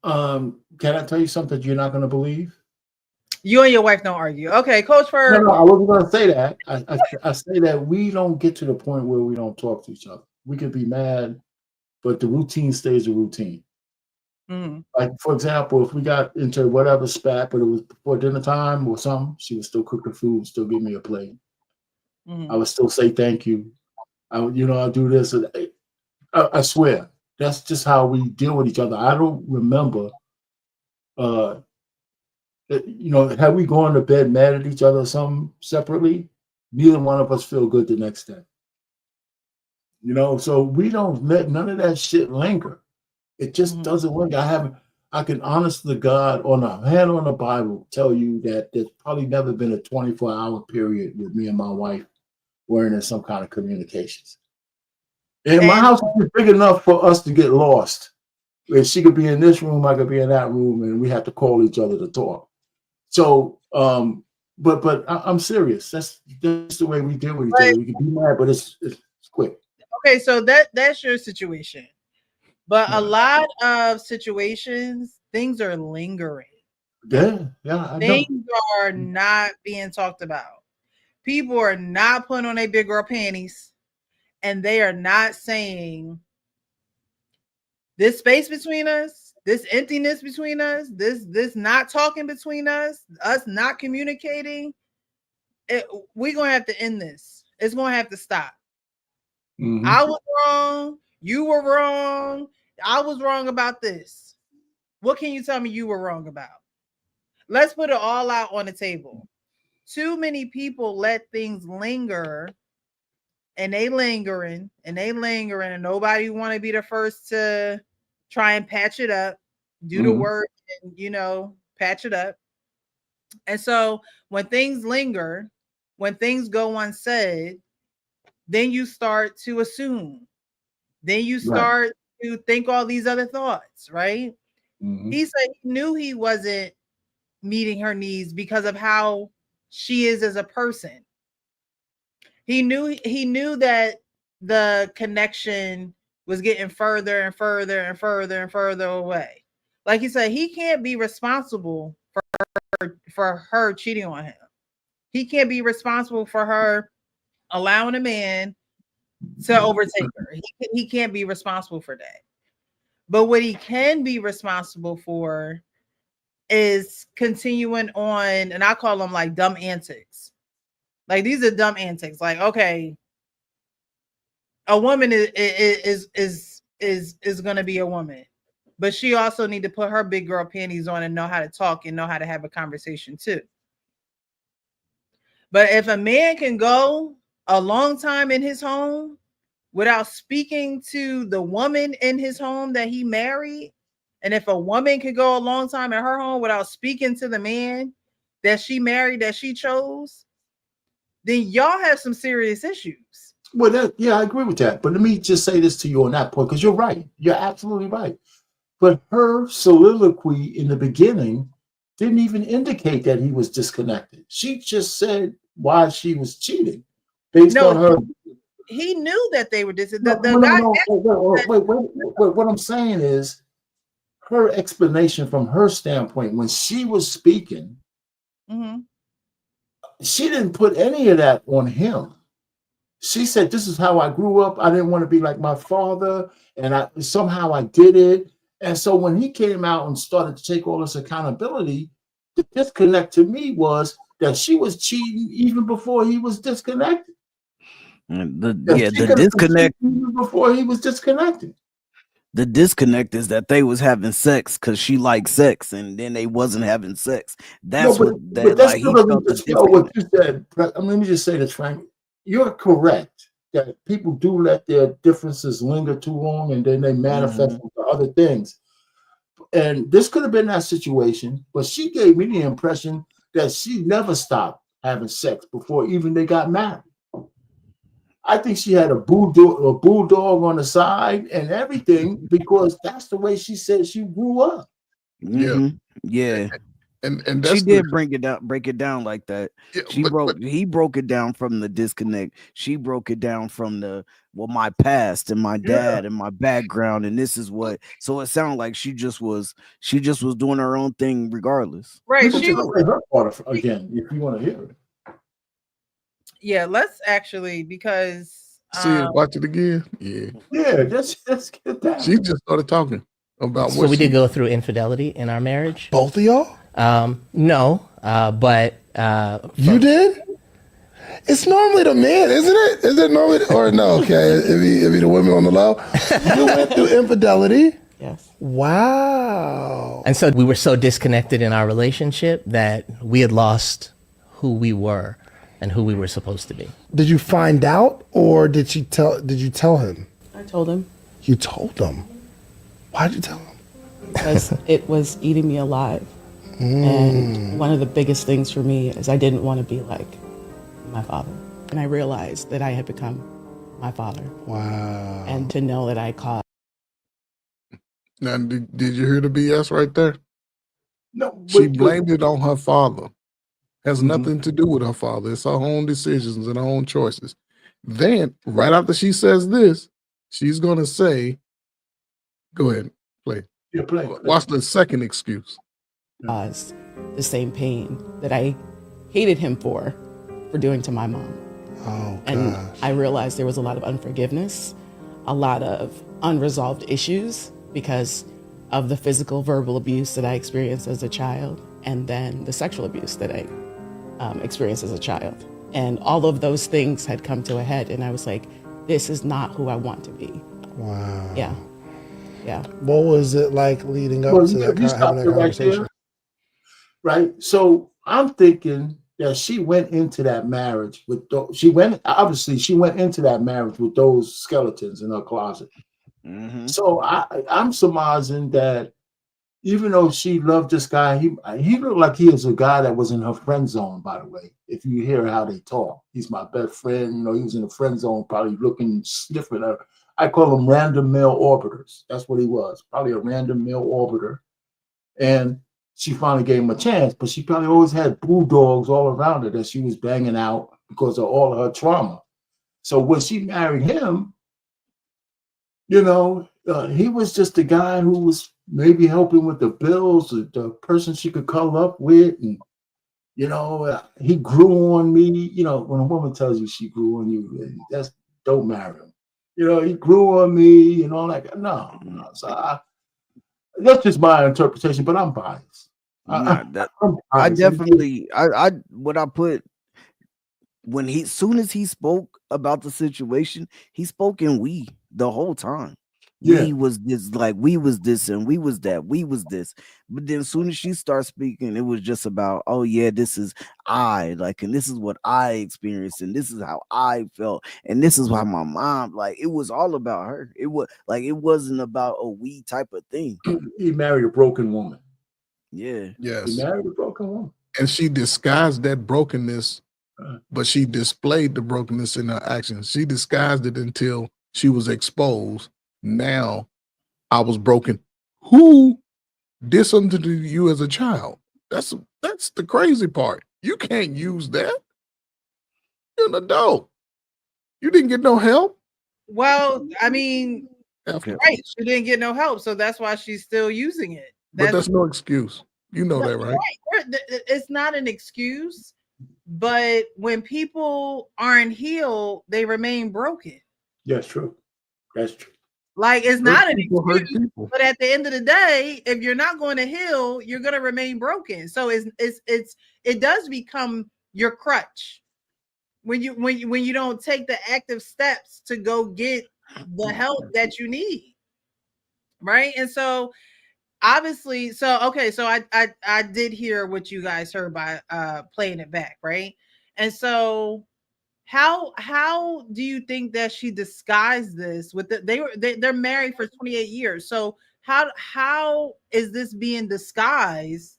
Can I tell you something you're not going to believe? You and your wife don't argue. Okay, Coach Ferg. No, I wasn't going to say that. I say that we don't get to the point where we don't talk to each other. We could be mad, but the routine stays a routine. Mm-hmm. Like, for example, if we got into whatever spat, but it was before dinner time or something, she would still cook the food, still give me a plate. Mm-hmm. I would still say thank you. I'll do this. I swear, that's just how we deal with each other. I don't remember, had we gone to bed mad at each other or something separately, neither one of us feel good the next day. So we don't let none of that shit linger. It just doesn't work. I can honestly, God, on a hand on the Bible, tell you that there's probably never been a 24-hour period with me and my wife where there's some kind of communications. And my house is big enough for us to get lost. If she could be in this room, I could be in that room, and we have to call each other to talk. So, but I'm serious. That's the way we deal with each other. We can be mad, but it's quick. Okay, so that's your situation. But a lot of situations, things are lingering. Yeah. Things are not being talked about. people are not putting on their big girl panties, and they are not saying this space between us, this emptiness between us, this not talking between us not communicating. We're gonna have to end this. It's gonna have to stop. I was wrong. You were wrong. I was wrong about this. What can you tell me you were wrong about? Let's put it all out on the table. Too many people let things linger, and they lingering and nobody want to be the first to try and patch it up, do the work, and patch it up. And so when things linger, when things go unsaid, then you start to assume. Then you start to think all these other thoughts, right? He said he knew he wasn't meeting her needs because of how she is as a person. He knew that the connection was getting further and further and further and further away. Like he said, he can't be responsible for her cheating on him. He can't be responsible for her allowing a man to overtake her. He can't be responsible for that. But what he can be responsible for is continuing on, and I call them like dumb antics. Like, these are dumb antics. Like, okay, a woman is going to be a woman, but she also need to put her big girl panties on and know how to talk and know how to have a conversation too. But if a man can go a long time in his home without speaking to the woman in his home that he married, and if a woman could go a long time in her home without speaking to the man that she married, that she chose, then y'all have some serious issues. Well, I agree with that. But let me just say this to you on that point, because you're right. You're absolutely right. But her soliloquy in the beginning didn't even indicate that he was disconnected. She just said why she was cheating based on her. He knew that they were disconnected. Wait. What I'm saying is, her explanation from her standpoint, when she was speaking, she didn't put any of that on him. She said, this is how I grew up. I didn't want to be like my father, and somehow I did it. And so when he came out and started to take all this accountability, the disconnect to me was that she was cheating even before he was disconnected. The disconnect even before he was disconnected. The disconnect is that they was having sex because she liked sex, and then they wasn't having sex. That's what he felt the disconnect. What you said. Let me just say this, Frank. You're correct that people do let their differences linger too long, and then they manifest into other things. And this could have been that situation, but she gave me the impression that she never stopped having sex before even they got married. I think she had a bulldog on the side and everything, because that's the way she said she grew up. Yeah. And she did break it down like that. Yeah, he broke it down from the disconnect. She broke it down from my past and my dad and my background, and this is what. So it sounded like she just was doing her own thing regardless. Right. She was her part again, if you want to hear it. Yeah, let's actually, because watch it again. Yeah, let's get that. She just started talking about what we did go through infidelity in our marriage. Both of y'all? No, but you did. It's normally the man, isn't it? Is it normally, or no? Okay, it be the women on the low. You went through infidelity. Yes. Wow. And so we were so disconnected in our relationship that we had lost who we were and who we were supposed to be. Did you find out, or did you tell him? I told him. You told him? Why'd you tell him? Because it was eating me alive. And one of the biggest things for me is I didn't want to be like my father. And I realized that I had become my father. Wow. And to know that I caused. Now, did you hear the BS right there? No. She blamed it on her father. Has nothing to do with her father. It's her own decisions and her own choices. Then, right after she says this, she's going to say, go ahead, play. Yeah, play. Watch the second excuse. Caused the same pain that I hated him for, for doing to my mom. Oh, and gosh. I realized there was a lot of unforgiveness, a lot of unresolved issues because of the physical, verbal abuse that I experienced as a child, and then the sexual abuse that I experienced as a child. And all of those things had come to a head, and I was like, this is not who I want to be. Wow. Yeah. Yeah. What was it like leading up Well, to that, you having stopped that it right conversation? there, right? So I'm thinking that she went into that marriage with she went into that marriage with those skeletons in her closet. So I'm surmising that even though she loved this guy, he looked like he was a guy that was in her friend zone, by the way. If you hear how they talk, he's my best friend. You know, he was in the friend zone, probably looking, sniffing her. I call them random male orbiters. That's what he was, probably a random male orbiter. And she finally gave him a chance, but she probably always had bulldogs all around her that she was banging out because of all of her trauma. So when she married him, you know, he was just a guy who was maybe helping with the bills, the person she could cuddle up with. And, you know, he grew on me. You know, when a woman tells you she grew on you, don't marry him. You know, he grew on me and all that. No. So that's just my interpretation, but I'm biased. Nah, I'm I biased. definitely, what I put when soon as he spoke about the situation, he spoke in we the whole time. Yeah. We was this, like we was this and we was that, we was this. But then as soon as she started speaking, it was just about, oh yeah, this is I, like, and this is what I experienced, and this is how I felt, and this is why my mom, like, it was all about her. It was like, it wasn't about a we type of thing. He married a broken woman. Yeah. He Yes. married a broken woman. And she disguised that brokenness, but she displayed the brokenness in her actions. She disguised it until she was exposed. Now I was broken. Who did something to you as a child? That's the crazy part. You can't use that. You're an adult. You didn't get no help. Well, I mean, Okay. right. She didn't get no help, so that's why she's still using it. But that's no excuse. You know that, right? It's not an excuse, but when people aren't healed, they remain broken. That's true. That's true. Like, it's not an excuse, people. but at the end of the day, if you're not going to heal, you're going to remain broken. So it does become your crutch when you don't take the active steps to go get the help that you need, right? And so obviously, so I did hear what you guys heard by playing it back, right? And so how do you think that she disguised this with they're married for 28 years? So how is this being disguised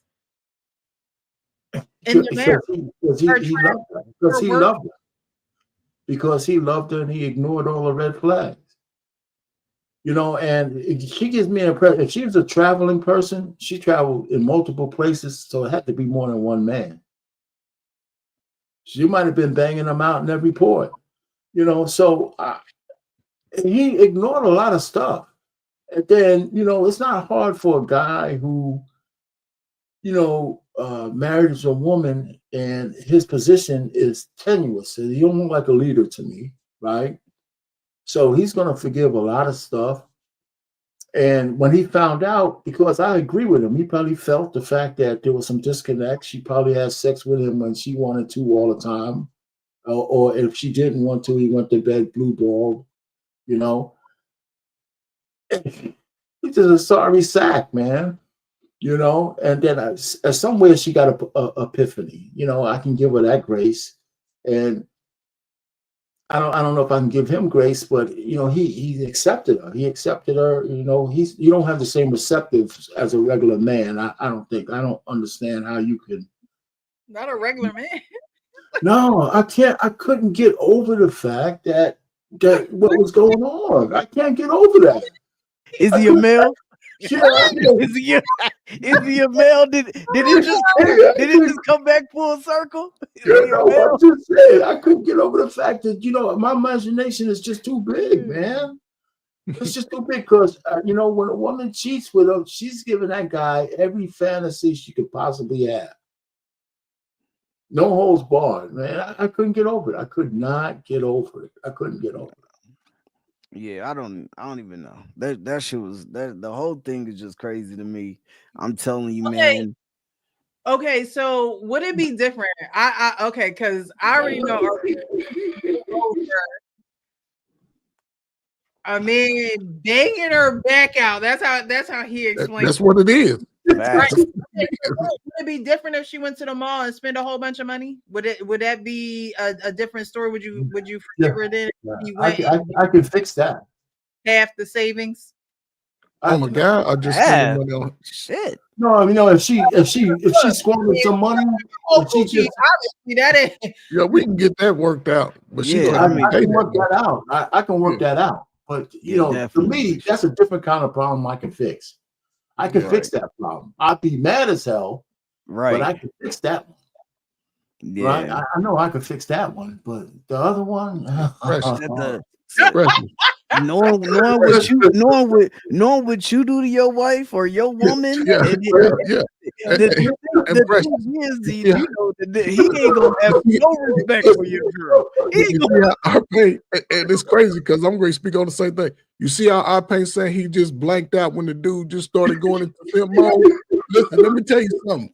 in the marriage? Because he loved her. Because he loved her. Because he loved her and he ignored all the red flags. You know, and she gives me an impression. If she was a traveling person, she traveled in multiple places, so it had to be more than one man. She might have been banging them out in every port, you know. So he ignored a lot of stuff. And then, you know, it's not hard for a guy who, you know, marries a woman and his position is tenuous. So he don't look like a leader to me, right? So he's going to forgive a lot of stuff. And when he found out, because I agree with him, he probably felt the fact that there was some disconnect. She probably had sex with him when she wanted to all the time. Or if she didn't want to, he went to bed blue ball, you know. He's just a sorry sack, man, you know. And then somewhere she got a epiphany, you know. I can give her that grace. And I don't know if I can give him grace, but you know, he accepted her. He accepted her. You know, you don't have the same receptive as a regular man. I don't understand how you can. Not a regular man. No, I can't. I couldn't get over the fact that what was going on. I can't get over that. Is he a male? Yeah, is he a male? Did it just come back full circle? You know, I'm just saying, I couldn't get over the fact that, you know, my imagination is just too big, man. It's just too big because, you know, when a woman cheats with him, she's giving that guy every fantasy she could possibly have. No holds barred, man. I couldn't get over it. I could not get over it. I couldn't get over it. Yeah, I don't even know. That shit was the whole thing is just crazy to me. I'm telling you, man. Okay, so would it be different? Okay, because I already know a man banging her back out. That's how he explained. That's what it is. Right. Would it be different if she went to the mall and spent a whole bunch of money? Would that be a different story? Would you forgive her then? I can fix that. Half the savings. Oh my God! I just spending money on shit. No, I mean, no. If she squandered some money, obviously that ain't. Yeah, we can get that worked out. But she I can work that out. I can work that out. But you know, for me, that's a different kind of problem I can fix. I can fix that problem. I'd be mad as hell, but I can fix that one. Yeah. Right? I know I could fix that one, but the other one, knowing what you do to your wife or your woman, the thing is, you know, he ain't gonna have no respect for your girl. And it's crazy because I'm going to speak on the same thing. You see how I Paint saying he just blanked out when the dude just started going into film mode? Listen, let me tell you something.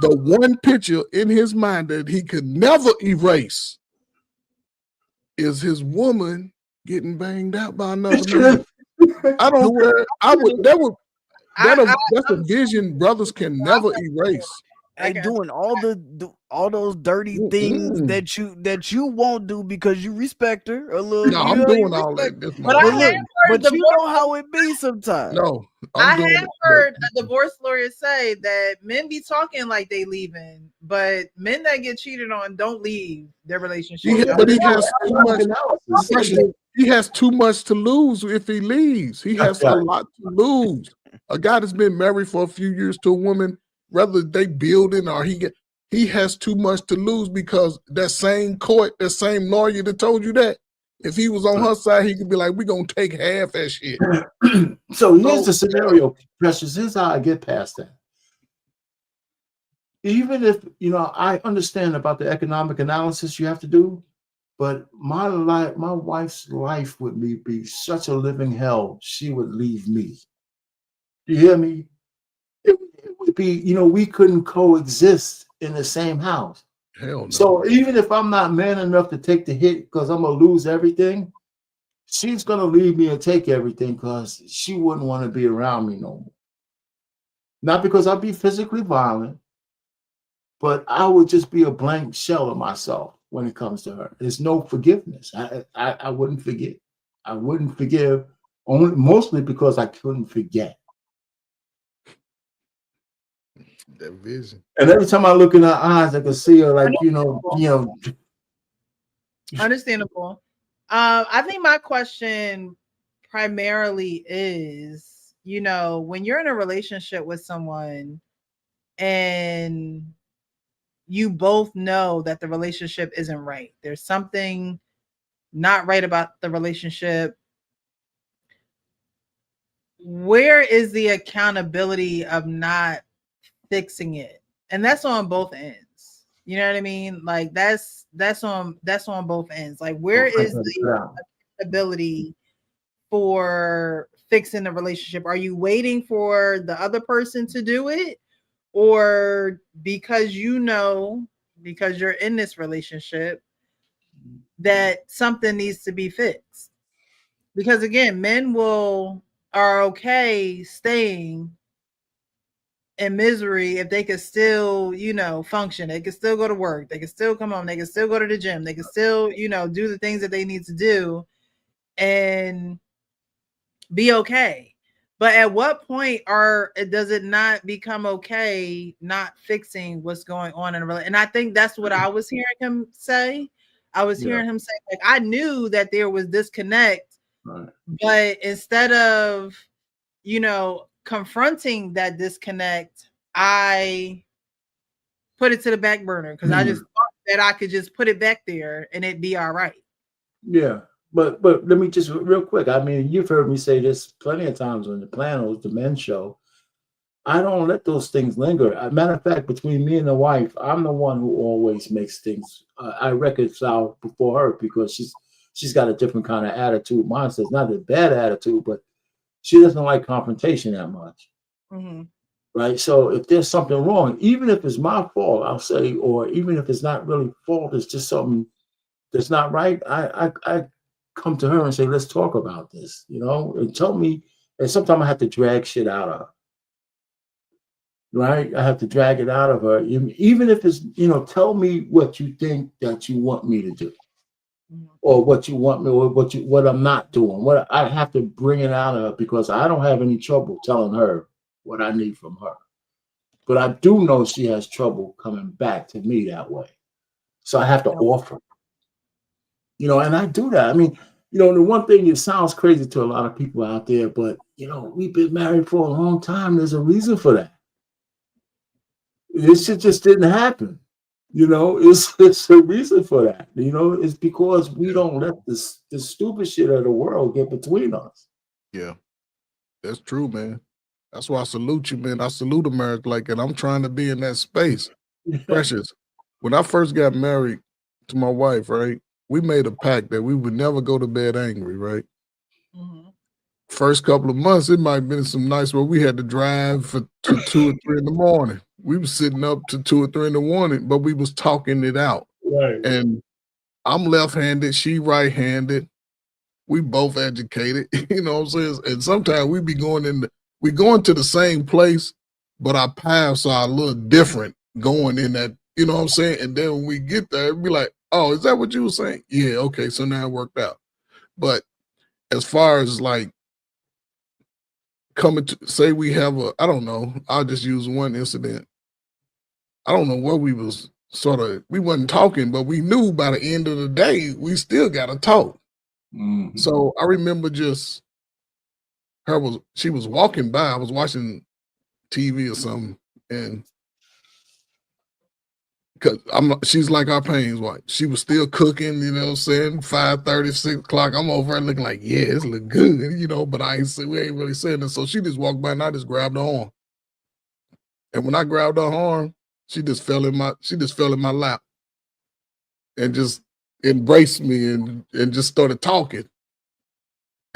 The one picture in his mind that he could never erase is his woman getting banged out by another man. I don't care. That's a vision brothers can never erase. And doing all those dirty things that you won't do because you respect her a little. No, I'm doing all that. But you know how it be sometimes. No, I have heard a divorce lawyer say that men be talking like they leaving, but men that get cheated on don't leave their relationship. But he has too much. He has too much to lose if he leaves. He has a lot to lose. A guy that's been married for a few years to a woman, whether they building or he has too much to lose because that same court, that same lawyer that told you that, if he was on her side, he could be like, we're going to take half that shit. So here's the scenario, Precious. Here's how I get past that. Even if, you know, I understand about the economic analysis you have to do, but my wife's life would be such a living hell, she would leave me. You hear me? It would be, you know, we couldn't coexist in the same house. Hell no. So even if I'm not man enough to take the hit because I'm gonna lose everything, she's gonna leave me and take everything because she wouldn't want to be around me no more. Not because I'd be physically violent, but I would just be a blank shell of myself when it comes to her. There's no forgiveness. I wouldn't forget. I wouldn't forgive mostly because I couldn't forget. That vision. And every time I look in her eyes, I can see her like, you know. Understandable. I think my question primarily is, you know, when you're in a relationship with someone and you both know that the relationship isn't right, there's something not right about the relationship, where is the accountability of not fixing it? And that's on both ends. You know what I mean? Like that's on both ends. Like where is the accountability for fixing the relationship? Are you waiting for the other person to do it? Or because you know, because you're in this relationship, that something needs to be fixed? Because again, men are okay staying in misery if they could still, you know, function. They could still go to work. They could still come home. They could still go to the gym. They could still, you know, do the things that they need to do and be okay. But at what point does it not become okay not fixing what's going on in a relationship? And I think that's what I was hearing him say. I was hearing him say, like, I knew that there was disconnect, but instead of, you know, confronting that disconnect, I put it to the back burner because I just thought that I could just put it back there and it'd be all right. Yeah. But let me just real quick. I mean, you've heard me say this plenty of times on the Planos, the men's show. I don't let those things linger. As a matter of fact, between me and the wife, I'm the one who always makes things. I reconcile before her because she's got a different kind of attitude. Mine says not a bad attitude, but she doesn't like confrontation that much. Mm-hmm. Right. So if there's something wrong, even if it's my fault, I'll say, or even if it's not really fault, it's just something that's not right. I come to her and say, let's talk about this, and tell me. And sometimes I have to drag shit out of her. Right. I have to drag it out of her. Even if it's, tell me what you think that you want me to do. Or what you want me, or what I'm not doing. What I have to bring it out of her because I don't have any trouble telling her what I need from her. But I do know she has trouble coming back to me that way. So I have to offer. And I do that. I mean, the one thing, it sounds crazy to a lot of people out there, but we've been married for a long time. There's a reason for that. This shit just didn't happen. It's a reason for that. It's because we don't let the stupid shit of the world get between us. Yeah, that's true, man. That's why I salute you, man. I salute America like that. I'm trying to be in that space. Precious. When I first got married to my wife, right, we made a pact that we would never go to bed angry, right? Mm-hmm. First couple of months, it might have been some nights where we had to drive to 2 or 3 in the morning. We was sitting up to 2 or 3 in the morning, but we was talking it out. Right. And I'm left-handed, she right-handed. We both educated, you know what I'm saying? And sometimes we be going to the same place, but our paths are a little different going in that, you know what I'm saying? And then when we get there, it'd be like, oh, is that what you were saying? Yeah, okay, so now it worked out. But as far as like coming to say we have I don't know, I'll just use one incident. I don't know what we wasn't talking, but we knew by the end of the day, we still got to talk. Mm-hmm. So I remember she was walking by, I was watching TV or something, and because she's like our Payne's wife. She was still cooking, you know what I'm saying, 5:30, 6 o'clock. I'm over there looking like, yeah, it's look good, but we ain't really saying it. So she just walked by and I just grabbed her arm. And when I grabbed her arm, she just fell in my lap and just embraced me and just started talking.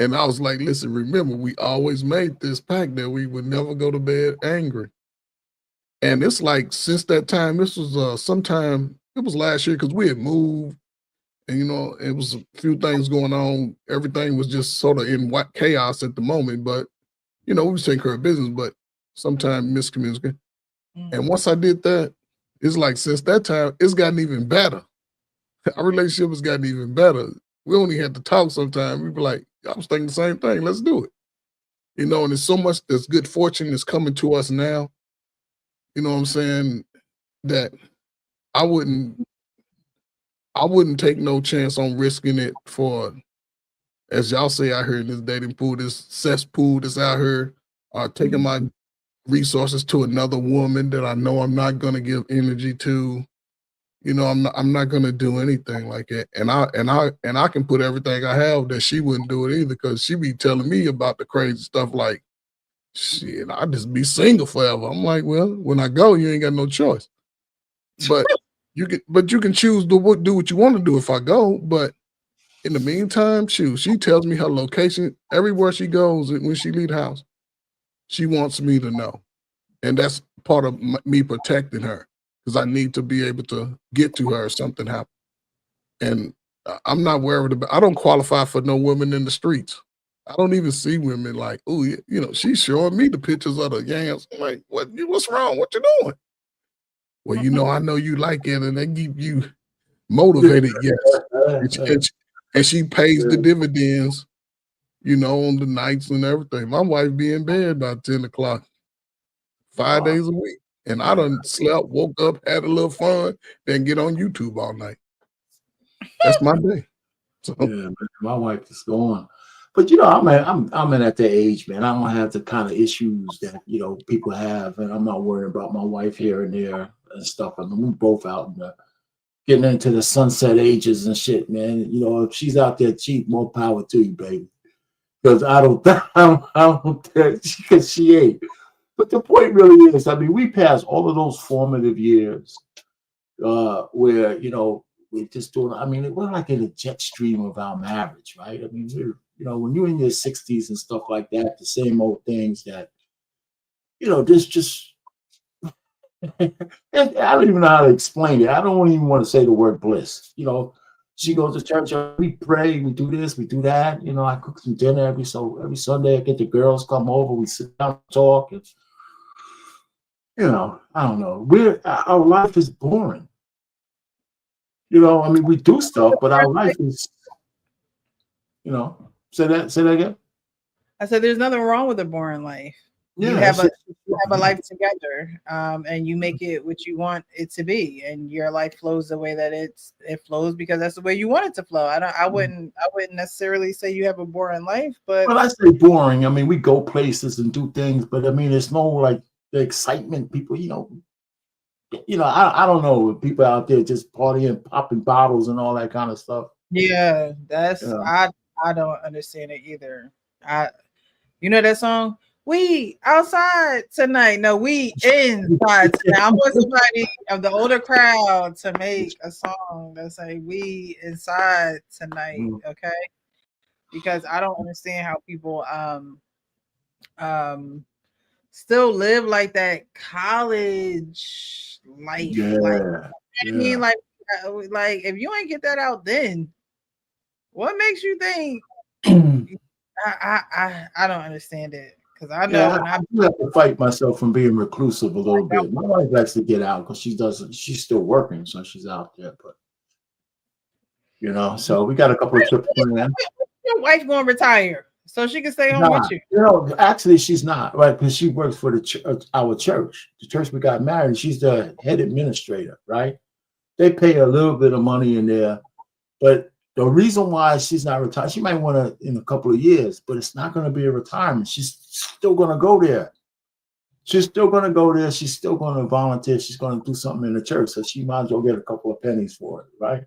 And I was like, listen, remember, we always made this pact that we would never go to bed angry. And it's like, since that time, this was sometime, it was last year, because we had moved and, it was a few things going on. Everything was just sort of in chaos at the moment, but, we was taking care of business, but sometimes miscommunication. Mm-hmm. And once I did that, it's like, since that time, it's gotten even better. Our relationship has gotten even better. We only had to talk sometimes. We'd be like, I was thinking the same thing. Let's do it. And there's so much that's good fortune that's coming to us now. You know what I'm saying? That I wouldn't take no chance on risking it for, as y'all say out here in this dating pool, this cesspool that's out here, taking my resources to another woman that I know I'm not gonna give energy to. I'm not gonna do anything like that. And I can put everything I have that she wouldn't do it either, because she be telling me about the crazy stuff like, shit, I'll just be single forever. I'm like, well, when I go, you ain't got no choice. But you can choose to do what you want to do if I go. But in the meantime, she tells me her location everywhere she goes when she leave the house. She wants me to know. And that's part of me protecting her, because I need to be able to get to her if something happens. And I'm not worried about, I don't qualify for no women in the streets. I don't even see women like, oh, she's showing me the pictures of the yams. I'm like, what's wrong? What you doing? Well, I know you like it, and they keep you motivated, yes. And she pays the dividends, on the nights and everything. My wife be in bed by 10 o'clock, 5 days a week. And I done slept, woke up, had a little fun, then get on YouTube all night. That's my day. So. Yeah, man, my wife is gone. But I'm in at the age, man. I don't have the kind of issues that people have, and I'm not worried about my wife here and there and stuff. I mean, we both out in getting into the sunset ages and shit, man. If she's out there cheap, more power to you, baby. Because I don't because she ain't. But the point really is, I mean, we passed all of those formative years where, you know, we're just doing, I mean, we're like in a jet stream of our marriage, right? I mean, we're, you know, when you're in your 60s and stuff like that, the same old things that, you know, this just, I don't even know how to explain it. I don't even want to say the word bliss. You know, she goes to church, we pray, we do this, we do that. You know, I cook some dinner every Sunday. I get the girls come over, we sit down and talk. It's, you know, I don't know. Our life is boring. You know, I mean, we do stuff, but our life is, you know, say that again. I said, there's nothing wrong with a boring life. Yeah, you have a life together, and you make it what you want it to be, and your life flows the way that it flows because that's the way you want it to flow. I wouldn't necessarily say you have a boring life, but well, I say boring. I mean, we go places and do things, but I mean, it's no like the excitement. People, you know, I don't know, people out there just partying, popping bottles, and all that kind of stuff. yeah, that's Yeah. I don't understand it either. You know that song? We outside tonight. No, we inside tonight. I want somebody of the older crowd to make a song that say we inside tonight. Okay. Because I don't understand how people um still live like that college life. Like I mean, like if you ain't get that out then, what makes you think I don't understand it. Because I know when I do have to fight myself from being reclusive a little bit. My wife likes to get out because she's still working, so she's out there. But you know, so we got a couple of trips planned. Your wife gonna retire so she can stay home with you. You know, actually, she's not, right? Because she works for our church, the church we got married. She's the head administrator, right? They pay a little bit of money in there, but the reason why she's not retired, she might want to in a couple of years, but it's not going to be a retirement. She's still going to go there. She's still going to go there. She's still going to volunteer. She's going to do something in the church, so she might as well get a couple of pennies for it, right?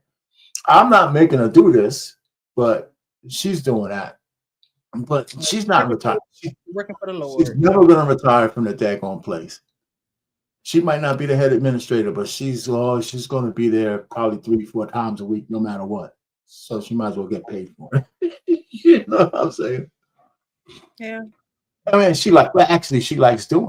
I'm not making her do this, but she's doing that. But she's not retired. Working for the Lord. She's never going to retire from the daggone place. She might not be the head administrator, but she's going to be there probably 3-4 times a week, no matter what. So she might as well get paid for it. You know what I'm saying? Yeah. I mean, she likes doing it. She likes doing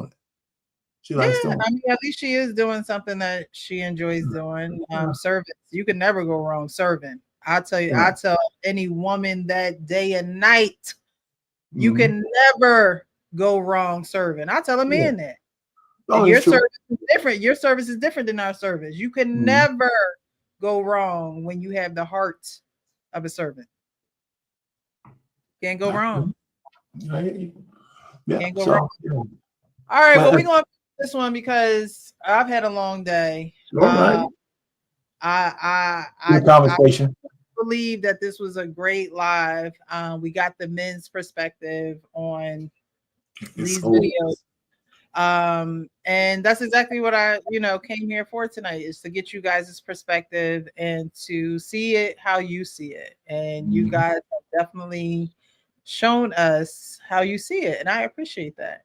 it. I mean, at least she is doing something that she enjoys doing. Service. You can never go wrong serving. I tell you, I tell any woman that day and night, you can never go wrong serving. I tell a man that. Your service is different. Your service is different than our service. You can never go wrong when you have the heart of a servant. Can't go wrong. Can't go wrong. All right, well, we're going to this one because I've had a long day. All right. I conversation. I believe that this was a great live. We got the men's perspective on these videos. And that's exactly what I came here for tonight, is to get you guys' perspective and to see it how you see it. And you guys have definitely shown us how you see it, and I appreciate that.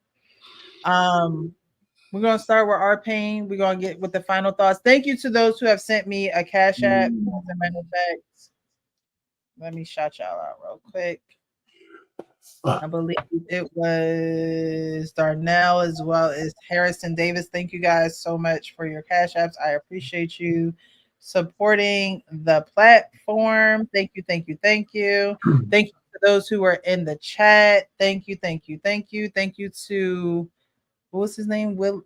We're gonna start with our pain. We're gonna get with the final thoughts. Thank you to those who have sent me a Cash App. Let me shout y'all out real quick. I believe it was Darnell as well as Harrison Davis. Thank you guys so much for your Cash Apps. I appreciate you supporting the platform. Thank you, thank you, thank you. Thank you to those who are in the chat. Thank you, thank you, thank you. Thank you to, what was his name? Will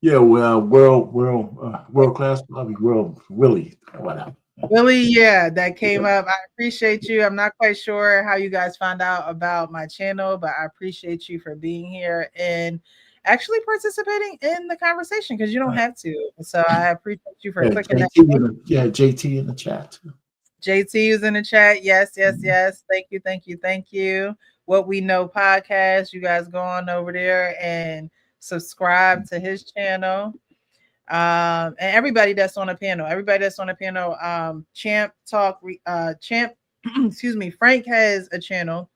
yeah, well, world class, Willie, whatever. Willie, yeah, that came up. I appreciate you. I'm not quite sure how you guys found out about my channel, but I appreciate you for being here and actually participating in the conversation, because you don't have to. So I appreciate you for clicking that. JT in the chat. JT is in the chat. Yes. Thank you, thank you, thank you. What We Know podcast. You guys go on over there and subscribe to his channel. And everybody that's on the panel, Champ Talk, Champ, excuse me, Frank has a channel,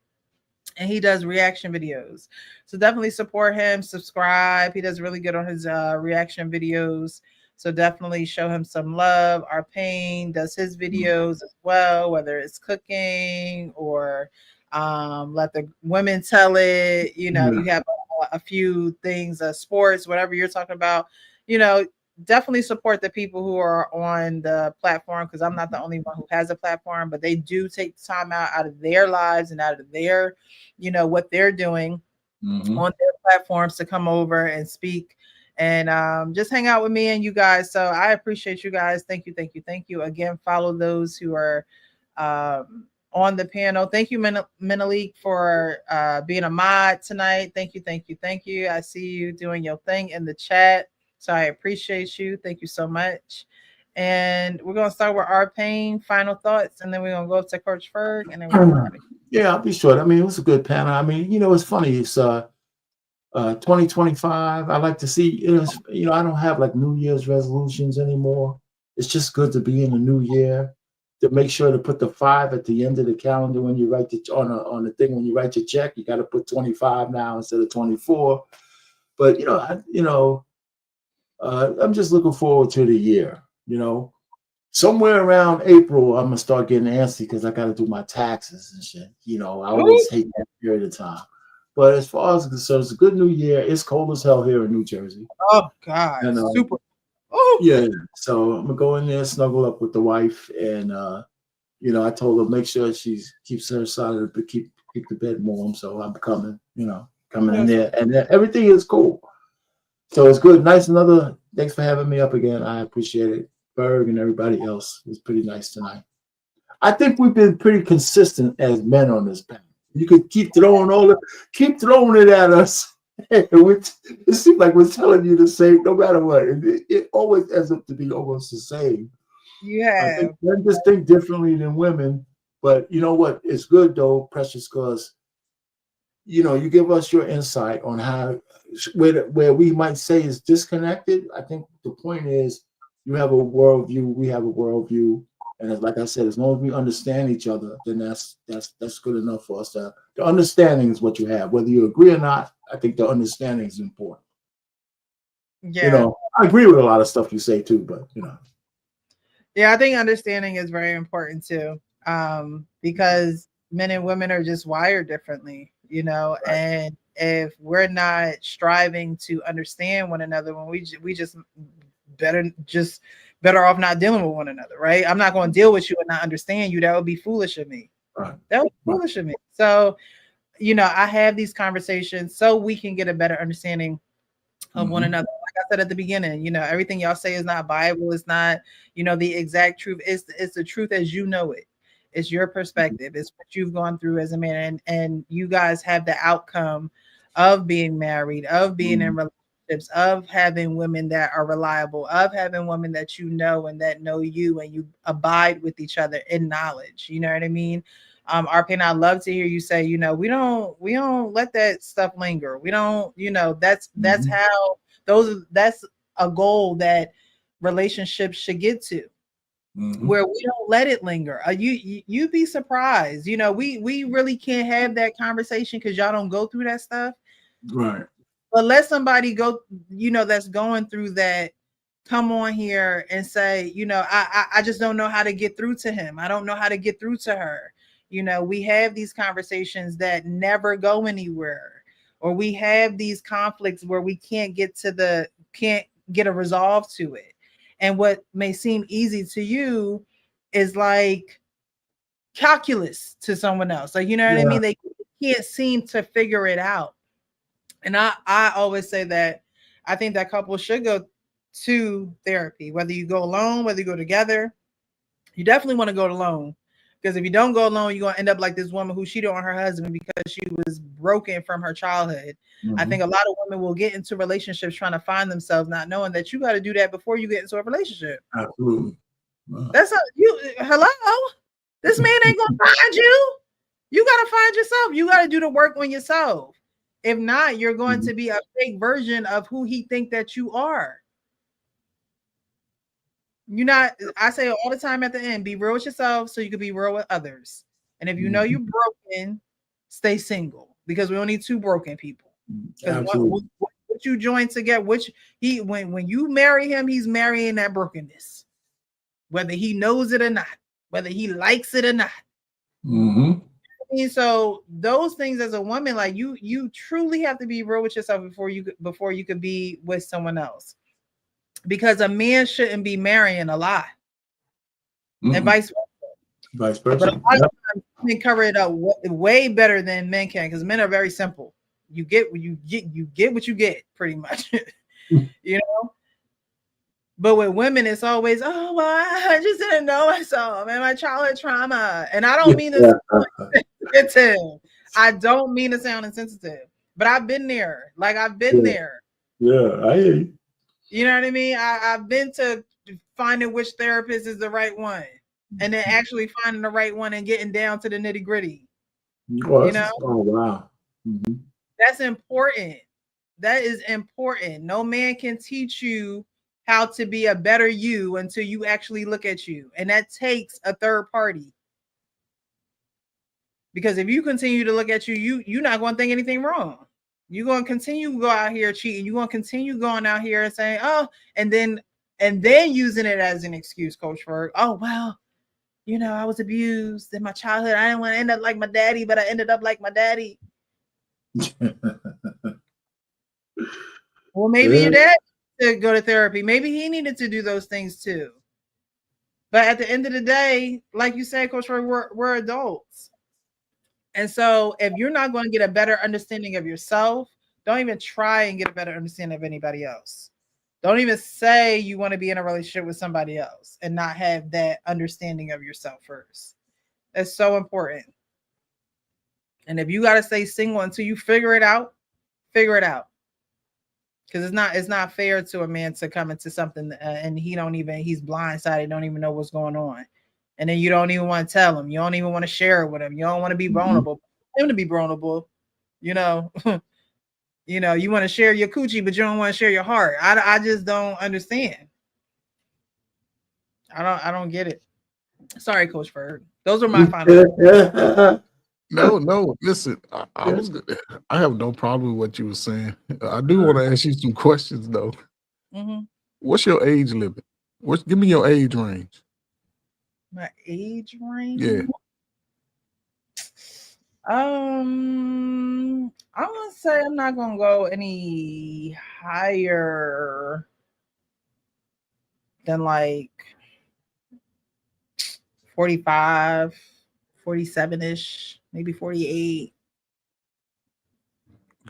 and he does reaction videos. So definitely support him, subscribe. He does really good on his reaction videos. So definitely show him some love. Our Pain does his videos as well, whether it's cooking or let the women tell it. You know, you have a few things, sports, whatever you're talking about. You know, definitely support the people who are on the platform, because I'm not the only one who has a platform, but they do take time out of their lives and out of their, you know, what they're doing on their platforms to come over and speak and just hang out with me and you guys. So I appreciate you guys. Thank you, thank you, thank you. Again, follow those who are on the panel. Thank you, Menelik, for being a mod tonight. Thank you, thank you, thank you. I see you doing your thing in the chat. So I appreciate you. Thank you so much. And we're going to start with Our Pain, final thoughts, and then we're going to go up to Coach Ferg, and then we're going to Yeah, I'll be short. I mean, it was a good panel. I mean, you know, it's funny. It's 2025. I like to see, you know, I don't have like New Year's resolutions anymore. It's just good to be in the new year, to make sure to put the 5 at the end of the calendar when you write on the thing when you write your check. You got to put 25 now instead of 24. But I'm just looking forward to the year. You know, somewhere around April, I'm gonna start getting antsy because I got to do my taxes and shit. You know, I always hate that period of time. But as far as concerned, it's a good new year. It's cold as hell here in New Jersey. Oh God, and, super. Yeah, so I'm gonna go in there, snuggle up with the wife, and you know, I told her make sure she keeps her side of the keep the bed warm. So I'm coming in there, and everything is cool. So it's good. Nice. Thanks for having me up again. I appreciate it. Berg and everybody else. It was pretty nice tonight. I think we've been pretty consistent as men on this panel. You could keep throwing it at us. It seems like we're telling you the same, no matter what. It always ends up to be almost the same. I think men just think differently than women. But you know what? It's good though, Precious, because you know, you give us your insight on how where we might say is disconnected. I think the point is you have a worldview, we have a worldview, and like I said, as long as we understand each other, then that's good enough for us. The understanding is what you have, whether you agree or not. I think the understanding is important. Yeah, you know, I agree with a lot of stuff you say too, but you know. Yeah, I think understanding is very important too, because men and women are just wired differently, you know, and if we're not striving to understand one another, when we just better off not dealing with one another, right? I'm not going to deal with you and not understand you. That would be foolish of me. That would be foolish of me. So, you know, I have these conversations so we can get a better understanding of one another. Like I said at the beginning, you know, everything y'all say is not Bible. It's not, you know, the exact truth. It's the truth as you know it. It's your perspective. It's what you've gone through as a man, and you guys have the outcome of being married, of being in relationships, of having women that are reliable, of having women that you know and that know you, and you abide with each other in knowledge. You know what I mean? Arpin, I love to hear you say, you know, we don't let that stuff linger. We don't, you know, that's how that's a goal that relationships should get to, where we don't let it linger. You'd be surprised. You know, we really can't have that conversation because y'all don't go through that stuff. Right. But let somebody go, you know, that's going through that, come on here and say, you know, I just don't know how to get through to him. I don't know how to get through to her. You know, we have these conversations that never go anywhere, or we have these conflicts where we can't get a resolve to it. And what may seem easy to you is like calculus to someone else. Like, you know what I mean? They can't seem to figure it out. And I always say that I think that couples should go to therapy, whether you go alone, whether you go together. You definitely want to go alone, because if you don't go alone, you're going to end up like this woman who cheated on her husband because she was broken from her childhood. I think a lot of women will get into relationships trying to find themselves, not knowing that you got to do that before you get into a relationship. Absolutely. That's not you. Hello, this man ain't going to find you. You got to find yourself. You got to do the work on yourself. If not, you're going to be a fake version of who he think that you are. You're not. I say all the time at the end, be real with yourself so you can be real with others. And if you know you're broken, stay single, because we don't need two broken people. Because Absolutely. what you join together, when you marry him, he's marrying that brokenness, whether he knows it or not, whether he likes it or not. Mm-hmm. And so those things, as a woman, like you truly have to be real with yourself before you could be with someone else, because a man shouldn't be marrying a lie, and vice versa. But a lot of times men cover it up way better than men can, because men are very simple. You get what you get, pretty much. You know. But with women, it's always, oh, well, I just didn't know myself and my childhood trauma. And I don't mean to sound insensitive. I don't mean to sound insensitive, but I've been there. Like, I've been there. Yeah, I hear you. You know what I mean? I've been to finding which therapist is the right one, and then actually finding the right one and getting down to the nitty gritty. You know? Oh, wow. Mm-hmm. That's important. That is important. No man can teach you how to be a better you until you actually look at you. And that takes a third party. Because if you continue to look at you're not going to think anything wrong. You're going to continue to go out here cheating. You're going to continue going out here and saying, oh, and then using it as an excuse, Coach Ferg. Oh, well, I was abused in my childhood. I didn't want to end up like my daddy, but I ended up like my daddy. Well, maybe your dad to go to therapy. Maybe he needed to do those things too. But at the end of the day, like you said, Coach Roy, we're adults. And so if you're not going to get a better understanding of yourself, don't even try and get a better understanding of anybody else. Don't even say you want to be in a relationship with somebody else and not have that understanding of yourself first. That's so important. And if you got to stay single until you figure it out, figure it out. Because it's not fair to a man to come into something and he's blindsided, don't even know what's going on, and then you don't even want to tell him, you don't even want to share it with him, you don't want to be vulnerable. Him to be vulnerable, you want to share your coochie, but you don't want to share your heart. I just don't understand. I don't get it. Sorry, Coach Ferg. Those are my final. No. Listen, I have no problem with what you were saying. I do want to ask you some questions though. Mm-hmm. What's your age limit? Give me your age range. My age range? Yeah. I'm gonna say I'm not gonna go any higher than like 45, 47-ish, maybe 48.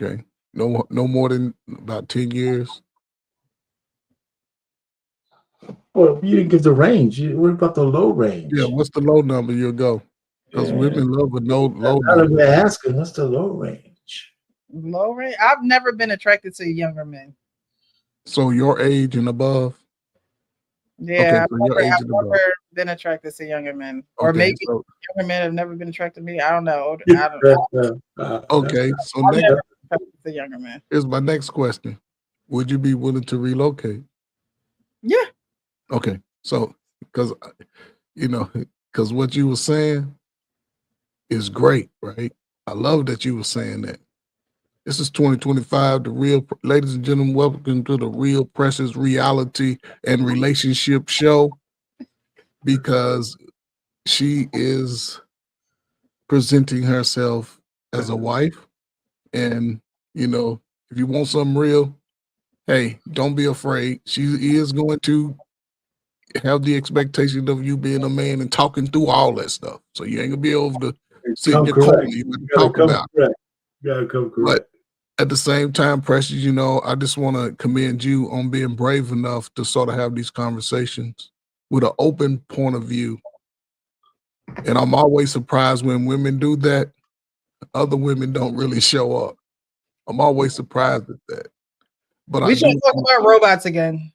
Okay. No more than about 10 years. Well, you didn't give the range. What about the low range? Yeah, what's the low number you'll go? Because women love a low number. They're asking, what's the low range? Low range? I've never been attracted to younger men. So your age and above? Yeah, okay, I've never been attracted to younger men. Or maybe younger men have never been attracted to me. I don't know. Okay, so I've never been attracted to younger men. Here's my next question. Would you be willing to relocate? Yeah. Okay, so because what you were saying is great, right? I love that you were saying that. This is 2025. Ladies and gentlemen, welcome to the Real Precious Reality and Relationship Show, because she is presenting herself as a wife. And, if you want something real, hey, don't be afraid. She is going to have the expectation of you being a man and talking through all that stuff. So you ain't gonna be able to sit in your corner. You gotta talk about it. You gotta come correct. But at the same time, Precious, I just want to commend you on being brave enough to sort of have these conversations with an open point of view. And I'm always surprised when women do that, other women don't really show up. I'm always surprised at that. But we should talk about robots again.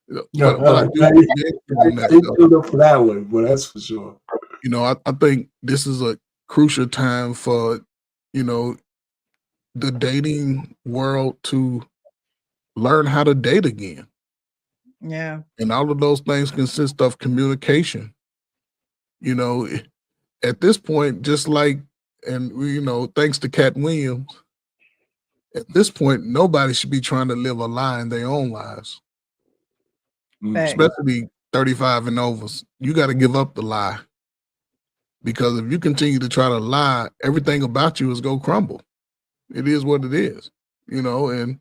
But I do the flat way, but that's for sure. I think this is a crucial time for, the dating world to learn how to date again. Yeah. And all of those things consist of communication. At this point, just like and you know, thanks to Cat Williams, at this point, nobody should be trying to live a lie in their own lives, especially 35 and overs. You got to give up the lie, because if you continue to try to lie, everything about you is going to crumble. It is what it is, you know, and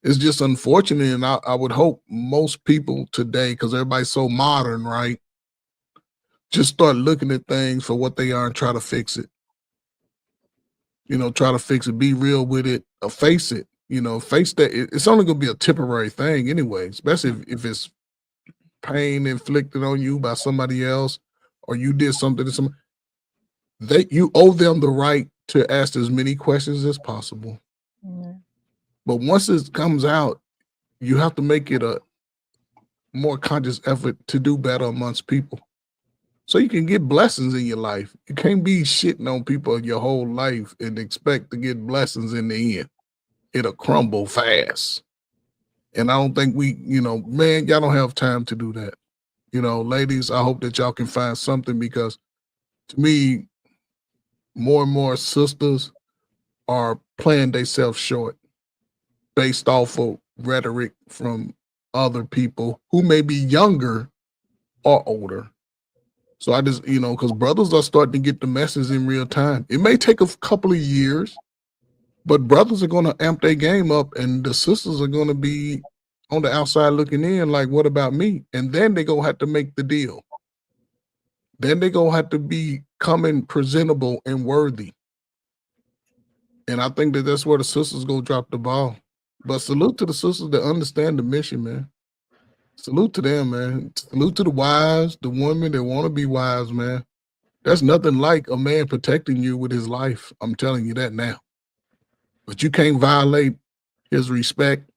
it's just unfortunate. And I would hope most people today, because everybody's so modern, right, just start looking at things for what they are and try to fix it. You know, try to fix it, be real with it, or face it. You know, face that it's only going to be a temporary thing anyway, especially if it's pain inflicted on you by somebody else, or you did something to somebody. You owe them the right to ask as many questions as possible. But once it comes out, you have to make it a more conscious effort to do better amongst people, so you can get blessings in your life. You can't be shitting on people your whole life and expect to get blessings in the end. It'll crumble fast. And I don't think you know, man, y'all don't have time to do that. You know, ladies, I hope that y'all can find something, because to me, more and more sisters are playing themselves short based off of rhetoric from other people who may be younger or older. So I just, you know, because brothers are starting to get the message in real time. It may take a couple of years, but brothers are going to amp their game up, and the sisters are going to be on the outside looking in like, what about me? And then they're going to have to make the deal. Then they're going to have to be coming presentable and worthy. And I think that that's where the sisters go drop the ball. But salute to the sisters that understand the mission, man. Salute to them, man. Salute to the wives, the women that want to be wives, man. There's nothing like a man protecting you with his life. I'm telling you that now. But you can't violate his respect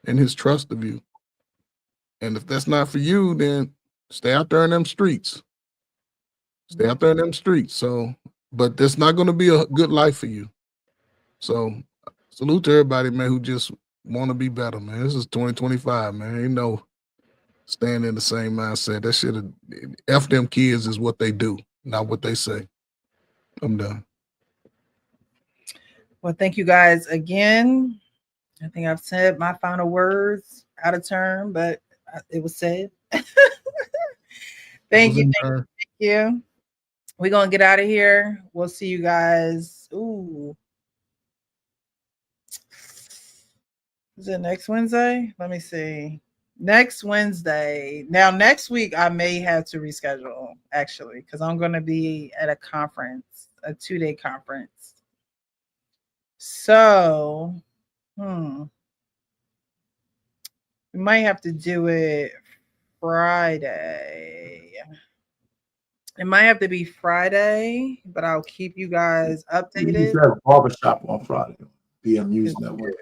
and his trust of you. And if that's not for you, then stay out there in them streets. Stay out there in them streets. So, but that's not going to be a good life for you. So salute to everybody, man, who just want to be better, man. This is 2025, man. Ain't no staying in the same mindset. That shit, F them kids is what they do, not what they say. I'm done. Well, thank you guys again. I think I've said my final words out of turn, but it was said. Thank you. We're going to get out of here. We'll see you guys. Ooh. Is it next Wednesday? Let me see. Next Wednesday. Now, next week, I may have to reschedule, actually, because I'm going to be at a conference, a 2-day conference. So, we might have to do it Friday. It might have to be Friday, but I'll keep you guys updated. You have a barbershop on Friday. BM News Network.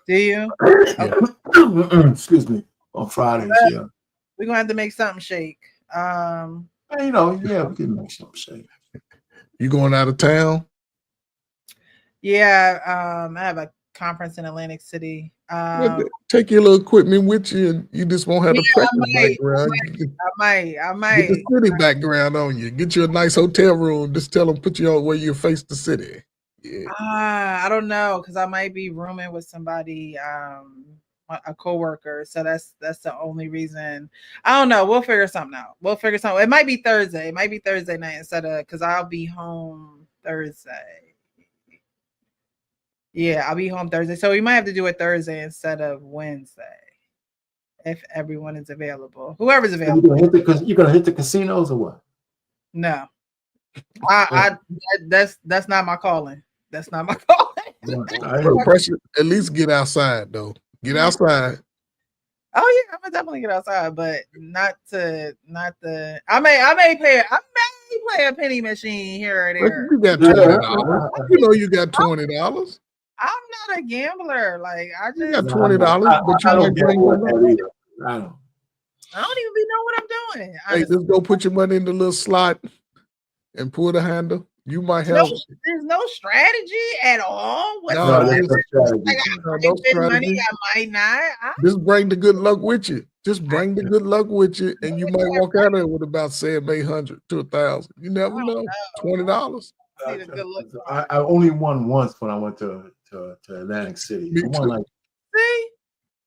Do you? Okay. Excuse me. On Fridays, yeah. We're gonna have to make something shake. You know, yeah, we can make something shake. You going out of town? Yeah, I have a conference in Atlantic City. Take your little equipment with you, and you just won't have the pressure background. I might. Get the city background on you. Get you a nice hotel room. Just tell them put you on where you face the city. Yeah. I don't know, because I might be rooming with somebody, a coworker. So that's the only reason. I don't know. We'll figure something out. It might be Thursday. It might be Thursday night instead of, because I'll be home Thursday. Yeah, I'll be home Thursday. So we might have to do it Thursday instead of Wednesday, if everyone is available. Whoever's available. You're gonna hit the casinos or what? No. That's not my calling. That's not my calling. Pressure, at least get outside though. Get outside. Oh yeah, I'm gonna definitely get outside, but not the. I may play a penny machine here or there. You got $20. You know you got $20. I'm not a gambler. Like I just got $20, but you might bring either. I don't even know what I'm doing. Hey, just go put your money in the little slot and pull the handle. You might have. There's no strategy at all. No money, I might not. Just bring the good luck with you. Just bring the good luck with you, and you might walk out of there with about say $800 to $1,000. You never know. $20. See the good look. I only won once when I went to Atlantic City. I won like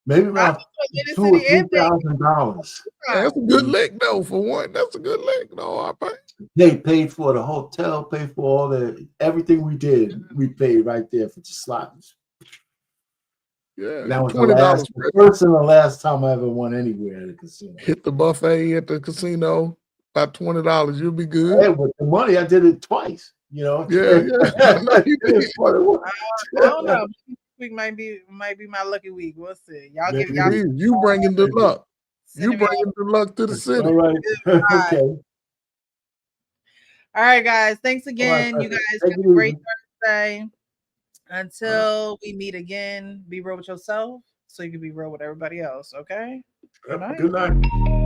maybe around $2,000 or $3,000. That's a good lick though. For one, that's a good lick. No, I pay. They paid for the hotel, paid for all everything we did. We paid right there for the slots. Yeah, that was $20. the first and the last time I ever won anywhere at a casino. Hit the buffet at the casino, about $20. You'll be good. Hey, with the money, I did it twice. You know. Yeah. I don't know. This week might be my lucky week. We'll see. Y'all give y'all. You bringing the luck. You bringing the luck to the city. All right. Okay. All right, guys. Thanks again. Right, you guys have have a great Thursday. Until we meet again, be real with yourself so you can be real with everybody else. Okay. Good night. Good night.